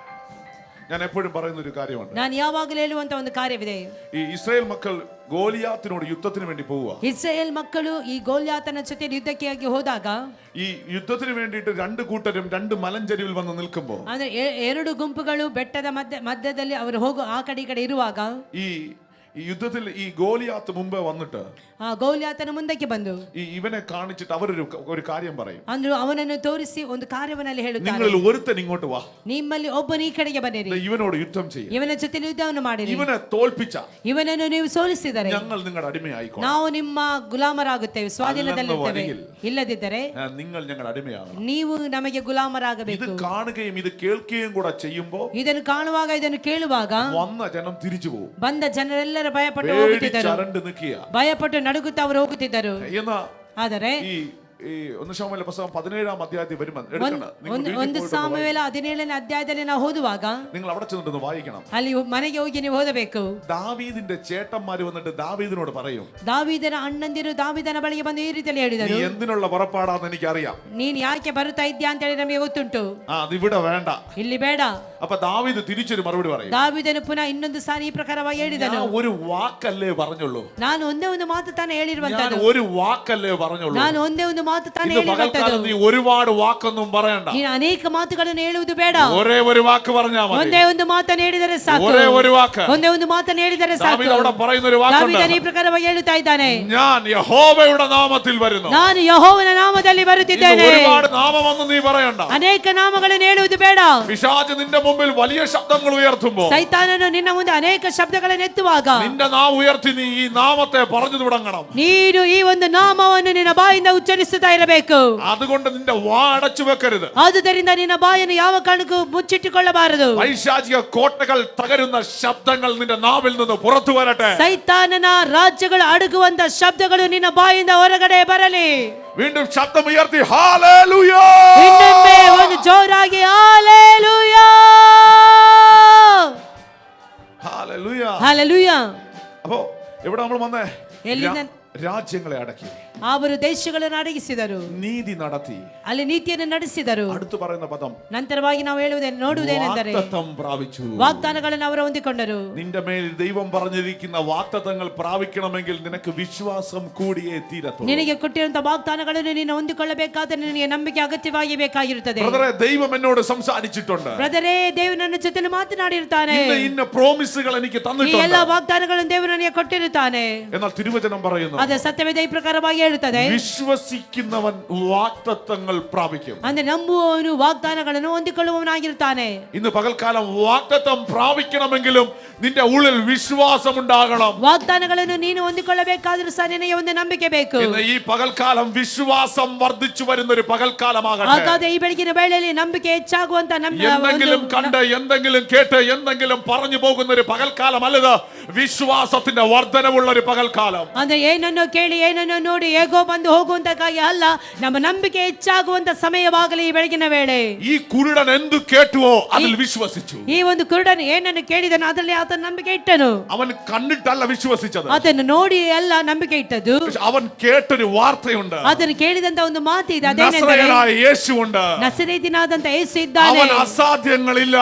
ഞാൻ എപ്പോഴും പറയുന്ന ഒരു കാര്യമുണ്ട്. ನಾನು ಯಾವಾಗಲೂ ಹೇಳುವಂತ ಒಂದು ಕಾರ್ಯವಿದೆ. ഈ ഇസ്രായേൽ മക്കൾ ഗോലിയാത്തിനോട് യുദ്ധത്തിന് വേണ്ടി പോവുക. ಇಸ್ರಾಯೇಲ್ ಮಕ್ಕಳು ಈ ಗೋಲ್ಯಾತನ ಜೊತೆ ಯುದ್ಧಕ್ಕೆ ಹೋದಾಗ, ഈ യുദ്ധത്തിന് വേണ്ടിയിട്ട് രണ്ട് കൂട്ടരും രണ്ട് മലഞ്ചരിവിൽ വന്ന് നിൽക്കുമ്പോൾ, ಅಂದ್ರೆ ಎರಡು ಗುಂಪುಗಳು ಬೆಟ್ಟದ ಮಧ್ಯದಲ್ಲಿ ಅವರು ಹೋಗು ಆ ಕಡೆ ಈ ಕಡೆ ಇರುವಾಗ, ಈ യുദ്ധത്തിൽ ഈ ഗോലിയാത്ത് മുമ്പ് വന്നിട്ട് ಆ ಗೌಲ್ಯಾತನ ಮುಂದಕ್ಕೆ ಬಂದು ഇവനെ കാണിച്ചിട്ട് അവരൊരു കാര്യം പറയും. ಅಂದ್ರು ಅವನನ್ನು ತೋರಿಸಿ ಒಂದು ಕಾರ್ಯವನ್ನಲ್ಲಿ ಹೇಳುತ್ತಾರೆ, നിങ്ങളിൽ ഒരുത്തൻ ഇങ്ങോട്ട് വാ, ನಿಮ್ಮಲ್ಲಿ ಒಬ್ಬನು ಈ ಕಡೆಗೆ ಬನ್ನಿರಿ, ഇവനോട് യുദ്ധം ചെയ്യും, ಇವನ ಜೊತೆ ಯುದ್ಧವನ್ನು ಮಾಡಿರಿ, ഇവനെ തോൽപ്പിച്ച ಇವನನ್ನು ನೀವು ಸೋಲಿಸಿದರೆ ഞങ്ങൾ നിങ്ങളുടെ അടിമയായിക്കോളാം, ನಾವು ನಿಮ್ಮ ಗುಲಾಮರಾಗುತ್ತೇವೆ, ಸ್ವಾಧೀನದಲ್ಲಿರ್ತೇವೆ. ಇಲ್ಲದಿದ್ದರೆ നിങ്ങൾ ഞങ്ങളുടെ അടിമയാകണം. ನೀವು ನಮಗೆ ಗುಲಾಮರಾಗಬೇಕು. ഇത് കാണുകയും ഇത് കേൾക്കുകയും കൂടെ ചെയ്യുമ്പോൾ, ಇದನ್ನು ಕಾಣುವಾಗ ಇದನ್ನು ಕೇಳುವಾಗ വന്ന ജനം തിരിച്ചു പോകും. ಬಂದ ಜನರೆಲ್ಲರೂ ಭಯಪಟ್ಟು ಹೋಗುತ್ತಿದ್ದರು, ചരണ്ട് നിൽക്കുക. ಭಯಪಟ್ಟು ನಡುಗುತ್ತಾ ಅವರು ಹೋಗುತ್ತಿದ್ದರು. എന്നാ ಆದರೆ ഈ ഈ 1 ശമൂവേലിന്റെ പുസ്തകം 17-ാം അധ്യായത്തിൽ വരുമ്പോൾ എടുക്കണം. നിങ്ങൾ വീട്ടിൽ ಒಂದು പോയിട്ട് ಸಾಮುವೇಲ 17ನೇ ಅಧ್ಯಾಯದಲ್ಲಿ ನಾವು ಓದುವಾಗ നിങ്ങൾ അവിടെ ചെന്നിട്ട് വായിക്കണം. ಅಲ್ಲಿ ಮನೆಗೆ ಹೋಗಿ ನೀವು ಓದಬೇಕು. ദാവീദിന്റെ ചേട്ടന്മാര് വന്നിട്ട് ദാവീദിനോട് പറയും, ದಾವೀದನ ಅಣ್ಣಂದಿರು ದಾವೀದನ ಬಳಿಗೆ ಬಂದು ಈ ರೀತಿಯಲ್ಲಿ നീ ಹೇಳಿದರು, എന്തിനുള്ള പുറപ്പാടാന്ന് എനിക്കറിയാം, ನೀನ್ ಯಾಕೆ ಬರುತ್ತಾ ಇದ್ಯಾ ಅಂತ ಹೇಳಿ ನಮಗೆ ಗೊತ್ತುಂಟು, അതിവിടെ വേണ്ട. ಇಲ್ಲಿ ಬೇಡ. അപ്പൊ ദാവീദ് തിരിച്ചൊരു മറുപടി പറയും, ದಾವೀದನು ಪುನಃ ಇನ್ನೊಂದು ಸಾರಿ ಈ ಪ್ರಕಾರವಾಗಿ ಹೇಳಿದನು, ഞാൻ ഒരു വാക്കല്ലേ പറഞ്ഞുള്ളൂ, ನಾನು ಒಂದೇ ಒಂದು ಮಾತು ತಾನೇ ഞാൻ ಹೇಳಿರುವಂತದ್ದು, ഒരു വാക്കല്ലേ പറഞ്ഞുള്ളൂ. ನಾನು ಒಂದೇ ಒಂದು ಮಾತು ತಾನೇ ഇന്ന് ಹೇಳಿರುವಂತದ್ದು. പകൽക്കാലം നീ ഒരുപാട് വാക്കൊന്നും പറയണ്ട, ನೀನು ಅನೇಕ ಮಾತುಗಳನ್ನು ಹೇಳುವುದು ಬೇಡ, ഒരേ ഒരു വാക്ക് പറഞ്ഞാൽ മതി. ಒಂದೇ ಒಂದು ಮಾತನ್ನು ಹೇಳಿದರೆ ಸಾಕು, ഒരേ ഒരു വാക്ക്. ಒಂದೇ ಒಂದು ಮಾತನ್ನು ಹೇಳಿದರೆ ಸಾಕು. ദാവീദ് അവിടെ പറയുന്ന ഒരു വാക്കുണ്ട്, ದಾವೀದನು ಈ ಪ್ರಕಾರವಾಗಿ ಹೇಳುತ್ತಾ ಇದ್ದಾನೆ, ഞാൻ യഹോവയുടെ നാമത്തിൽ വരുന്നു. ನಾನು ಯೆಹೋವನ ನಾಮದಲ್ಲಿ ಬರುತ್ತಿದ್ದೇನೆ. ഒരുപാട് നാമമൊന്നും നീ പറയണ്ട, ಅನೇಕ ನಾಮಗಳನ್ನು ಹೇಳುವುದು ಬೇಡ. പിശാച് നിന്റെ മുമ്പിൽ വലിയ ശബ്ദങ്ങൾ ഉയർത്തുമ്പോൾ, ಸೈತಾನನು ನಿನ್ನ ಮುಂದೆ ಅನೇಕ ಶಬ್ದಗಳನ್ನು ಎತ್ತುವಾಗ നിന്റെ നാവ് ഉയർത്തി നീ ഈ നാമത്തെ പറഞ്ഞു തുടങ്ങണം. ನೀನು ಈ ಒಂದು ನಾಮವನ್ನು ನಿನ್ನ ಬಾಯಿಂದ ಉಚ್ಚರಿಸುತ್ತಾ ಇರಬೇಕು. അതുകൊണ്ട് നിന്റെ വാ അടച്ചു വെക്കരുത്. ಆದುದರಿಂದ ನಿನ್ನ ಬಾಯನ್ನು ಯಾವ ಕಾರಣಕ್ಕೂ ಮುಚ್ಚಿಟ್ಟುಕೊಳ್ಳಬಾರದು. പൈശാചിക കോട്ടകൾ തകരുന്ന ശബ്ദങ്ങൾ നിന്റെ നാവിൽ നിന്ന് പുറത്തു വരട്ടെ. ಸೈತಾನನ ರಾಜ್ಯಗಳು ಅಡಗುವಂತ ಶಬ್ದಗಳು ನಿನ್ನ ಬಾಯಿಂದ ಹೊರಗಡೆ ಬರಲಿ. വീണ്ടും ശബ്ദം ഉയർത്തി ഹല്ലേലൂയ. ಇನ್ನೊಮ್ಮೆ ಒಂದು ಜೋರಾಗಿ ಹಲ್ಲೆಲೂಯಾ, ഹല്ലേലൂയ. ಹಲ್ಲೆಲೂಯಾ. അപ്പോ എവിടെ നമ്മൾ വന്നേ? ಎಲ್ಲಿಂದ? രാജ്യങ്ങളെ അടക്കി, ಅವರು ದೇಶಗಳನ್ನು ಅಡಗಿಸಿದರು, നീതി നടത്തി. ಅಲ್ಲಿ ನೀತಿಯನ್ನು ನಡೆಸಿದರು. അടുത്ത് പറയുന്ന പദം, ನಂತರವಾಗಿ ನಾವು ನೋಡುವುದೇನೆಂದರೆ വാഗ്ദത്തം പ്രാപിച്ചു. ವಾಗ್ದಾನಗಳನ್ನು ಅವರು ಹೊಂದಿಕೊಂಡರು. നിന്റെ മേൽ ദൈവം പറഞ്ഞിരിക്കുന്ന വാഗ്ദത്തങ്ങൾ പ്രാപിക്കണമെങ്കിൽ നിനക്ക് വിശ്വാസം കൂടിയേ തീരത്തുള്ളൂ. ನಿನಗೆ ಕೊಟ್ಟಿರುವಂತಹ ವಾಗ್ದಾನಗಳನ್ನು ನೀನು ಹೊಂದಿಕೊಳ್ಳಬೇಕಾದರೆ ನಿನಗೆ ನಂಬಿಕೆ ಅಗತ್ಯವಾಗಿ ಬೇಕಾಗಿರುತ್ತದೆ. ബ്രദറെ, ദൈവം എന്നോട് സംസാരിച്ചിട്ടുണ്ട്. ಬ್ರದರೇ, ದೇವರು ನನ್ನ ಜೊತೆ ಮಾತನಾಡಿರುತ್ತಾನೆ. ഇന്ന പ്രോമിസുകൾ എനിക്ക് ಈ തന്നിട്ടുണ്ട്. ಎಲ್ಲ ವಾಗ್ದಾನಗಳನ್ನು ದೇವರು ನನಗೆ ಕೊಟ್ಟಿರುತ್ತಾನೆ. എന്നാൽ തിരുവചനം പറയുന്നു, ಅದೇ ಸತ್ಯವೇದ ಈ ಪ್ರಕಾರವಾಗಿ ಹೇಳುತ್ತದೆ, വിശ്വസിക്കുന്നവൻ വാഗ്ദത്തങ്ങൾ പ്രാപിക്കും. ಅಂದ್ರೆ ನಂಬುವವನು ವಾಗ್ದಾನಗಳನ್ನು ಹೊಂದಿಕೊಳ್ಳುವವನಾಗಿರುತ್ತಾನೆ. ഇന്ന് പകൽക്കാലം വാഗ്ദത്തം പ്രാപിക്കണമെങ്കിലും നിന്റെ ഉള്ളിൽ വിശ്വാസം ഉണ്ടാകണം. ವಾಗ್ದಾನಗಳನ್ನು ನೀನು ಹೊಂದಿಕೊಳ್ಳಬೇಕಾದರೂ ಸಹ ನಿನಗೆ ಒಂದು ನಂಬಿಕೆ ಬೇಕು. ഇന്ന് ഈ പകൽക്കാലം വിശ്വാസം വർദ്ധിച്ചു വരുന്ന ഒരു പകൽക്കാലമാകട്ടെ. ಹಾಗಾದ್ರೆ ಈ ಬೆಳಗಿನ ವೇಳೆಯಲ್ಲಿ ನಂಬಿಕೆ ಹೆಚ್ಚಾಗುವಂತ എന്തെങ്കിലും കണ്ട്, എന്തെങ്കിലും കേട്ട്, എന്തെങ്കിലും പറഞ്ഞു പോകുന്ന ഒരു പകൽക്കാലമല്ലത്, വിശ്വാസത്തിന്റെ വർധനവുള്ള ഒരു പകൽക്കാലം. ಅಂದ್ರೆ ಏನನ್ನು ಕೇಳಿ ಏನನ್ನು ನೋಡಿ ಹೇಗೋ ಬಂದು ಹೋಗುವಂತಕ್ಕಾಗಿ ಅಲ್ಲ, ನಮ್ಮ ನಂಬಿಕೆ ಹೆಚ್ಚಾಗುವಂತ ಸಮಯವಾಗಲಿ ಈ ಬೆಳಗಿನ ವೇಳೆ. ഈ കുരുടൻ എന്തു കേട്ടുവോ അതിൽ വിശ്വസിച്ചു. ಈ ಒಂದು ಕುರುಡನು ಏನನ್ನು ಕೇಳಿದನು ಅದರಲ್ಲಿ ಆತನ ನಂಬಿಕೆ ಇಟ್ಟನು. അവൻ കണ്ടിട്ടല്ല വിശ്വസിച്ചത്, ಅದನ್ನು ನೋಡಿ ಅಲ್ಲ ನಂಬಿಕೆ ಇಟ್ಟದ್ದು. അവൻ കേട്ടൊരു വാർത്തയുണ്ട്, ಅದನ್ನು ಕೇಳಿದಂತ ಒಂದು ಮಾತು ಇದೆ, ಅದೇನೆಂದರೆ നസറേയനായ യേശുവുണ്ട്. ನಸರೇತಿನಾದಂತ ಯೇಸು ಇದ್ದಾನೆ. അവൻ അസാധ്യങ്ങളില്ല.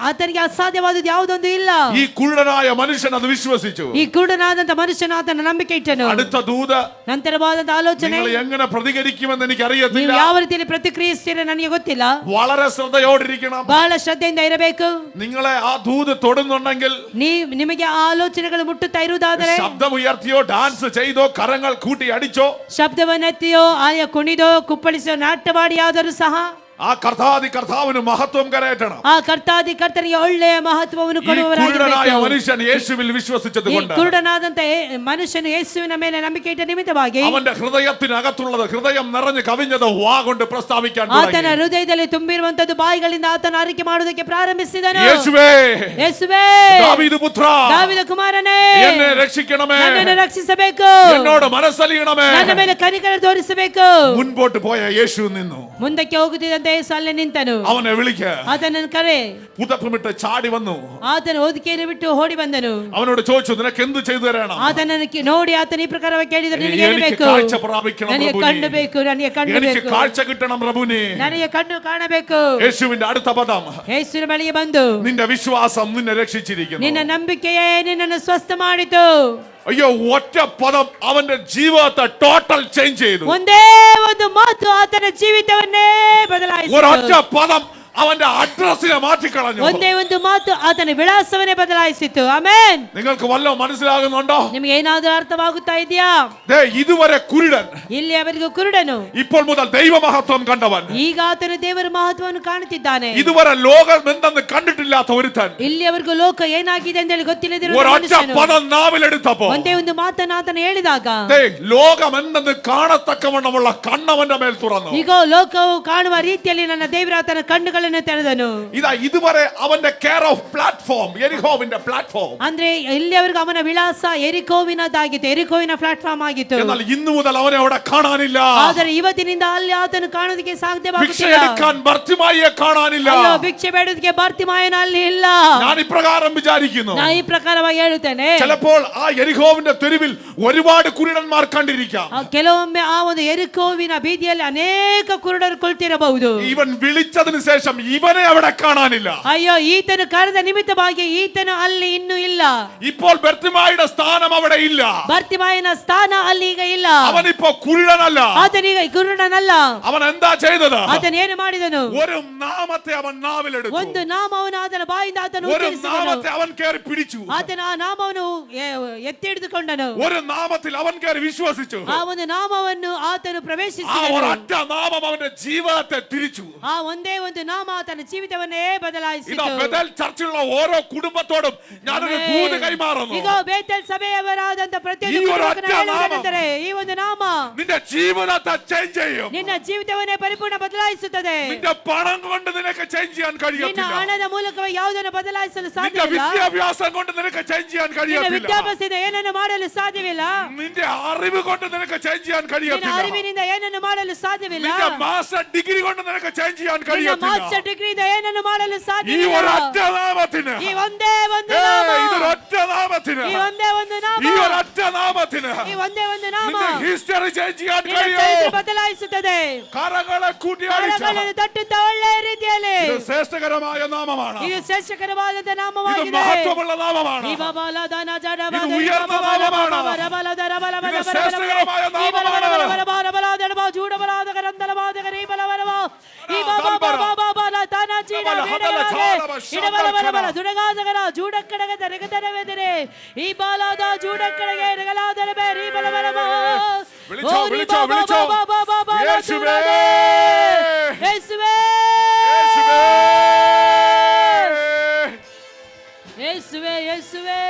ಆತನಿಗೆ ಅಸಾಧ್ಯವಾದದ್ದು ಯಾವುದೊಂದು ಇಲ್ಲ. ഈ കുരുടനായ മനുഷ്യൻ അത് വിശ്വസിച്ചു. ಈ ಕುರುಡನಾದಂತ ಮನುಷ್ಯನು ಆತನ ನಂಬಿಕೆ ಇಟ್ಟನು. അടുത്ത ദൂത്, ನಂತರವಾದಂತ ಆಲೋಚನೆ, നിങ്ങൾ എങ്ങനെ പ്രതികരിക്കുമെന്ന് എനിക്ക് ನೀವು അറിയത്തില്ല. ಯಾವ ರೀತಿಯಲ್ಲಿ ಪ್ರತಿಕ್ರಿಯಿಸ್ತೀರ ನನಗೆ ಗೊತ್ತಿಲ್ಲ. വളരെ ശ്രദ്ധയോടിരിക്കണം. ಬಹಳ ಶ್ರದ್ಧೆಯಿಂದ ಇರಬೇಕು. നിങ്ങളെ ആ ദൂത് തൊടുന്നുണ്ടെങ്കിൽ, ನಿಮಗೆ ಆ ಆಲೋಚನೆಗಳು ಮುಟ್ಟುತ್ತಾ ಇರುವುದಾದರೆ, ശബ്ദം ഉയർത്തിയോ ഡാൻസ് ചെയ്തോ കരങ്ങൾ കൂട്ടി അടിച്ചോ, ಶಬ್ದವನ್ನೆತ್ತಿಯೋ ಆಯ ಕುಣಿದೋ ಕುಪ್ಪಳಿಸೋ ನಾಟ್ಯವಾಡಿಯಾದರೂ ಸಹ ആ കർത്താതി കർത്താവിന് മഹത്വം കരയറ്റണം. ಆ ಕರ್ತಾದಿ ಕರ್ತನಿಗೆ ಒಳ್ಳೆಯ ಮಹತ್ವವನ್ನು ഈ കുരുടനായ ಕೊಡುವವರಾಗಿರಬೇಕು. മനുഷ്യൻ യേശുവിൽ വിശ്വസിച്ചത് ಈ കൊണ്ട് ಕುರುಡನಾದಂತ ಮನುಷ್ಯನು ಯೇಸುವಿನ ಮೇಲೆ ನಂಬಿಕೆ ಇಟ್ಟ ನಿಮಿತ್ತವಾಗಿ അവന്റെ ഹൃദയത്തിനകത്തുള്ളത്, ഹൃദയം നിറഞ്ഞു കവിഞ്ഞത് വാ കൊണ്ട് പ്രസ്താവിക്കാൻ ಆತನ തുടങ്ങി. ಹೃದಯದಲ್ಲಿ ತುಂಬಿರುವಂತದ್ದು ಬಾಯಿಗಳಿಂದ ಆತನ ಅರಿಕೆ ಮಾಡುವುದಕ್ಕೆ ಪ್ರಾರಂಭಿಸಿದನು. യേശുവേ, ಯೇಸುವೇ, ദാവീദ് പുത്ര, ದಾವೀದ ಕುಮಾರನೇ, എന്നെ രക്ഷിക്കണമേ, ನನ್ನನ್ನು ರಕ್ಷಿಸಬೇಕು, എന്നോട് മനസ്സലിയണമേ. ನನ್ನ ಮೇಲೆ ಕನಿಕರ ತೋರಿಸಬೇಕು. മുൻപോട്ട് പോയ യേശു നിന്നു. ಮುಂದಕ್ಕೆ ಹೋಗುತ್ತಿದ್ದಂತೆ ಯೇಸು ಅಲ್ಲೇ ನಿಂತನು. അവനെ വിളിക്ക. ಆತನನ್ನು ಕರೆ. പുതപ്പുമിട്ട് ചാടി വന്നു. ಆತನ ಹೊದಿಕೆಯನ್ನು ಬಿಟ್ಟು ಓಡಿ ಬಂದನು. അവനോട് ചോദിച്ചു, നിനക്ക് എന്ത് ചെയ്തു തരണം? ಆತನನ್ನು ನೋಡಿ ಆತನ ಈ ಪ್ರಕಾರವಾಗಿ ಕೇಳಿದರೆ ನಿನಗೆ ಏನು എനിക്ക് ಬೇಕು? കാഴ്ച പ്രാപിക്കണം ನನಗೆ പ്രഭുവേ. ಕಣ್ಣು ಬೇಕು, ನನಗೆ ಕಣ್ಣು എനിക്ക് ಬೇಕು, കാഴ്ച കിട്ടണം പ്രഭുവേ. ನನಗೆ ಕಣ್ಣು ಕಾಣಬೇಕು. യേശുവിന്റെ അടുത്ത പദം, ಯೇಸುವಿನ ಬಳಿಗೆ ಬಂದು, നിന്റെ വിശ്വാസം നിന്നെ രക്ഷിച്ചിരിക്കുന്നു. ನಿನ್ನ ನಂಬಿಕೆಯೇ ನಿನ್ನನ್ನು ಸ್ವಸ್ಥ ಮಾಡಿತು. അയ്യോ, ഒറ്റ പദം അവന്റെ ജീവിതത്തെ ടോട്ടൽ ചേഞ്ച് ചെയ്തു. ಒಂದೇ ಒಂದು ಮಾತು ಆತನ ಜೀವಿತವನ್ನೇ ಬದಲಾಯಿಸಿತು. ഒരൊറ്റ പദം അവന്റെ അഡ്രസ്സിനെ മാറ്റിക്കളഞ്ഞു. ಒಂದೇ ಒಂದು ಮಾತು ಆತನ ವಿಳಾಸವನ್ನೇ ಬದಲಾಯಿಸಿತು. ಆಮೆನ್. നിങ്ങൾക്ക് വല്ലതും മനസ്സിലാകുന്നുണ്ടോ? ನಿಮಗೆ ಏನಾದರೂ ಅರ್ಥವಾಗುತ್ತಾ ಇದೆಯಾ? ദേ, ഇതുവരെ കുരുടൻ, ಇಲ್ಲಿ ಅವರಿಗೂ ಕುರುಡನು, ഇപ്പോൾ മുതൽ ദൈവമഹത്വം കണ്ടവൻ. ಈಗ ಆತನ ದೇವರ ಮಹತ್ವವನ್ನು ಕಾಣುತ್ತಿದ್ದಾನೆ. ഇതുവരെ ലോകം എന്തെന്ന് കണ്ടിട്ടില്ലാത്ത ഒരുത്തൻ ಇಲ್ಲಿಯವರೆಗೂ ಲೋಕ ಏನಾಗಿದೆ ಅಂತ ಹೇಳಿ ಗೊತ್ತಿಲ್ಲದಿರುವ ഒരൊറ്റ ಮನುಷ್ಯನು പദം നാവിലെടുത്തപ്പോ, ಒಂದೇ ಒಂದು ಮಾತನ್ನು ಆತನ ಹೇಳಿದಾಗ, ദേ, ലോകം എന്തെന്ന് കാണത്തക്കവണ്ണമുള്ള കണ്ണവന്റെ മേൽ തുറന്നു. ಈಗ ಲೋಕವು ಕಾಣುವ ರೀತಿಯಲ್ಲಿ ನನ್ನ ದೇವರ ಆತನ ಕಣ್ಣುಗಳನ್ನು ಬಾಗಿಲನ್ನು ತೆರೆದನು. ഇതാ ഇതുവരെ അവന്റെ കെയർ ഓഫ് പ്ലാറ്റ്ഫോം, യെരിഹോവിന്റെ പ്ലാറ്റ്ഫോം. ಅಂದ್ರೆ ಇಲ್ಲಿಯವರೆಗೂ ಅವನ ವಿಳಾಸ ಎರಿಕೋವಿನದಾಗಿತ್ತು, ಎರಿಕೋವಿನ ಪ್ಲಾಟ್ಫಾರ್ಮ್ ಆಗಿತ್ತು. എന്നാൽ ഇന്നു മുതൽ അവനെ അവിടെ കാണാനില്ല. ಆದರೆ ಇವತ್ತಿನಿಂದ ಅಲ್ಲಿ ಆತನು ಕಾಣೋದಕ್ಕೆ ഭിക്ഷ ಸಾಧ್ಯವಾಗುತ್ತಿಲ್ಲ. എടുക്കാൻ ബർത്തിമായിയെ കാണാനില്ല. ಅಯ್ಯೋ, ಭಿಕ್ಷೆ ಬೇಡೋದಕ್ಕೆ ಬಾರ್ತಿಮಾಯನ ಅಲ್ಲಿ ಇಲ್ಲ. ഞാൻ ഇപ്രകാരം വിചാരിക്കുന്നു, ನಾ ಈ ಪ್ರಕಾರವಾಗಿ ಹೇಳುತ್ತೇನೆ, ചിലപ്പോൾ ആ യെരിഹോവിന്റെ തെരുവിൽ ഒരുപാട് കുരുടന്മാർ കണ്ടിരിക്കാം. ಕೆಲವೊಮ್ಮೆ ಆ ಒಂದು ಎರಿಕೋವಿನ ಬೀದಿಯಲ್ಲಿ ಅನೇಕ ಕುರುಡರು ಕುಳಿತಿರಬಹುದು. ഇവൻ വിളിച്ചതിന് ശേഷം ഇവനെ അവിടെ കാണാനില്ല. ಅಯ್ಯೋ, ಈತನು ಕರೆದ ನಿಮಿತ್ತವಾಗಿ ಈತನು ಅಲ್ಲಿ ಇನ್ನೂ ಇಲ್ಲ. ഇപ്പോൾ ബർത്തിമായിയുടെ സ്ഥാനം അവിടെ ഇല്ല. ಬಾರ್ತಿಮಾಯನ ಸ್ಥಾನ ಅಲ್ಲಿ ಈಗ ಇಲ್ಲ. അവനിപ്പോ കുരുടനല്ല. ಆತನೀಗ ಕುರುಡನಲ್ಲ. അവൻ എന്താ ചെയ്തത്? ಆತನು ಏನು ಮಾಡಿದನು? ഒരു നാമത്തെ അവൻ നാവിലെടുത്തു. ಒಂದು ನಾಮವನ್ನು ಆತನ ಬಾಯಿಂದ ಆತನು ഒരു ಉಚ್ಚರಿಸಿದನು. നാമത്തെ അവൻ കയറി പിടിച്ചു. ಆತನ ಆ ನಾಮವನ್ನು ಎತ್ತಿ ಹಿಡಿದುಕೊಂಡನು. ഒരു നാമത്തിൽ അവൻ കയറി വിശ്വസിച്ചു. ಆ ಒಂದು ನಾಮವನ್ನು ಆತನು ആ ಪ್ರವೇಶಿಸಿದನು. ഒരൊറ്റ നാമം അവന്റെ ജീവിതത്തെ തിരിച്ചു. ಆ ಒಂದೇ ಒಂದು ನಾಮ ಆತನ ಜೀವಿತವನ್ನೇ ഇതാ ಬದಲಾಯಿಸಿತು. ബെഥേൽ ചർച്ചിലുള്ള ഓരോ കുടുംബത്തോടും ഞാനൊരു ദൂത് കൈമാറുന്നു. ಈಗ ಬೇತೇಲ್ ಸಭೆಯವರಾದಂತ ಪ್ರತಿಯೊಂದು ಈ ಕುಟುಂಬಕ್ಕೂ ಒರೊಟ್ಟ ಹೇಳುವುದೇನೆಂದರೆ, ಈ ಒಂದು ನಾಮ നിന്റെ ജീവിതത്തെ ചേഞ്ച് ചെയ്യും. ನಿನ್ನ ಜೀವಿತವನ್ನೇ ಪರಿಪೂರ್ಣ ಬದಲಾಯಿಸುತ್ತದೆ. നിന്റെ പണം കൊണ്ട് നിനക്ക് ചേഞ്ച് ചെയ്യാൻ ನಿನ್ನ കഴിയത്തില്ല. ಹಣದ ಮೂಲಕವಾಗಿ ಯಾವುದನ್ನು ಬದಲಾಯಿಸಲು നിന്റെ ಸಾಧ್ಯವಿಲ್ಲ. വിദ്യാഭ്യാസം കൊണ്ട് നിനക്ക് ചേഞ്ച് ചെയ്യാൻ ನಿನ್ನ കഴിയത്തില്ല. ವಿದ್ಯಾಭ್ಯಾಸದಿಂದ ಏನನ್ನು ಮಾಡಲು ಸಾಧ್ಯವಿಲ್ಲ. നിന്റെ അറിവ് കൊണ്ട് നിനക്ക് ചേഞ്ച് ചെയ്യാൻ ನಿನ್ನ കഴിയത്തില്ല. ಅರಿವಿನಿಂದ ಏನನ್ನು ಮಾಡಲು ಸಾಧ್ಯವಿಲ್ಲ. നിന്റെ മാസ്റ്റർ ഡിഗ്രി കൊണ്ട് നിനക്ക് ചേഞ്ച് ചെയ്യാൻ ನಿನ್ನ കഴിയത്തില്ല. ಮಾಸ್ಟರ್ ಡಿಗ್ರಿಯಿಂದ ಏನನ್ನು ಮಾಡಲು ഈ ಸಾಧ್ಯವಿಲ್ಲ. ഒരൊറ്റ നാമത്തിന്, ಈ ಒಂದೇ ಒಂದು ನಾಮ, ഇതൊരൊറ്റ നാമത്തിന്, ಈ ಒಂದೇ ಒಂದು നാಮ, ഈ ഒരൊറ്റ നാമത്തിന് ಈ ಒಂದೇ ಒಂದು നാಮ നിന്റെ ഹിസ്റ്ററി ചേഞ്ച് ചെയ്യാൻ ನಿನ್ನ കഴിയും. ಚರಿತ್ರೆ ಬದಲಾಯಿಸುತ್ತದೆ. കരങ്ങളെ കൂട്ടിയടിച്ച ಕರಗಳನ್ನು ತಟ್ಟುತ್ತಾ ಒಳ್ಳೆಯ ರೀತಿಯಲ್ಲಿ. ഇത് ശ്രേഷ്ഠകരമായ നാമമാണ്. ಇದು ಶ್ರೇಷ್ಠಕರವಾದ ഇത് ನಾಮವಾಗಿದೆ. മഹത്വമുള്ള നാമമാണ്. ಈ ಬಾಬಾಲದಾನ ಜಡ ഇത് ಬಾದ ഉയർന്ന നാമമാണ്. ಬಲಬಲದರ ಬಲಬಲ ഇത് ಬಲಬಲ ശ്രേഷ്ഠകരമായ ಈ ಬಲಬಲ നാമമാണ്. ಬಲಬಲ ಬಲಬಲ ಬಲಬಲ ಜೂಡ ಬಲದ ಗರಂದಲ ಬಾದ ಗರಿ ಬಲಬಲ ಈ ಬಾಬಾ ಬಾಬಾ ಬಾಬಾ ತಾನ ಚೀಡ ಇಡ ಬಲಬಲ ಬಲ ದುಡಗಾದಗರ ಜೂಡ ಕಡಗ ದರಗದರವೆದರೆ ಈ ಬಾಲಾದ ಜೂಡ ಕಡಗೆ ರಗಲಾದರ ಬೇರಿ ಬಲಬಲ വിളിച്ചോ വിളിച്ചോ വിളിച്ചೋ യേശുവേ യേശുവೇ യേശുവേ യേശുവೇ യേശುವೇ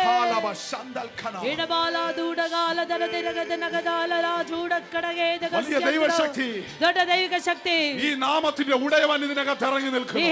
ഹാലബ ശന്തൽ ഖന ಇಡಬಾಲ ದೂಡಗಾಲ ದರ ದಿರಗದ ನಗದಾಲ ಜೂಡ ಕಡಗೆ വലിയ ദൈവശക്തി, ದೊಡ್ಡ ದೈವಿಕ ಶಕ್ತಿ. ഈ നാമത്തിന്റെ ഉടയവൻ ഇതിനകത്ത് ഇറങ്ങി നിൽക്കുന്നു.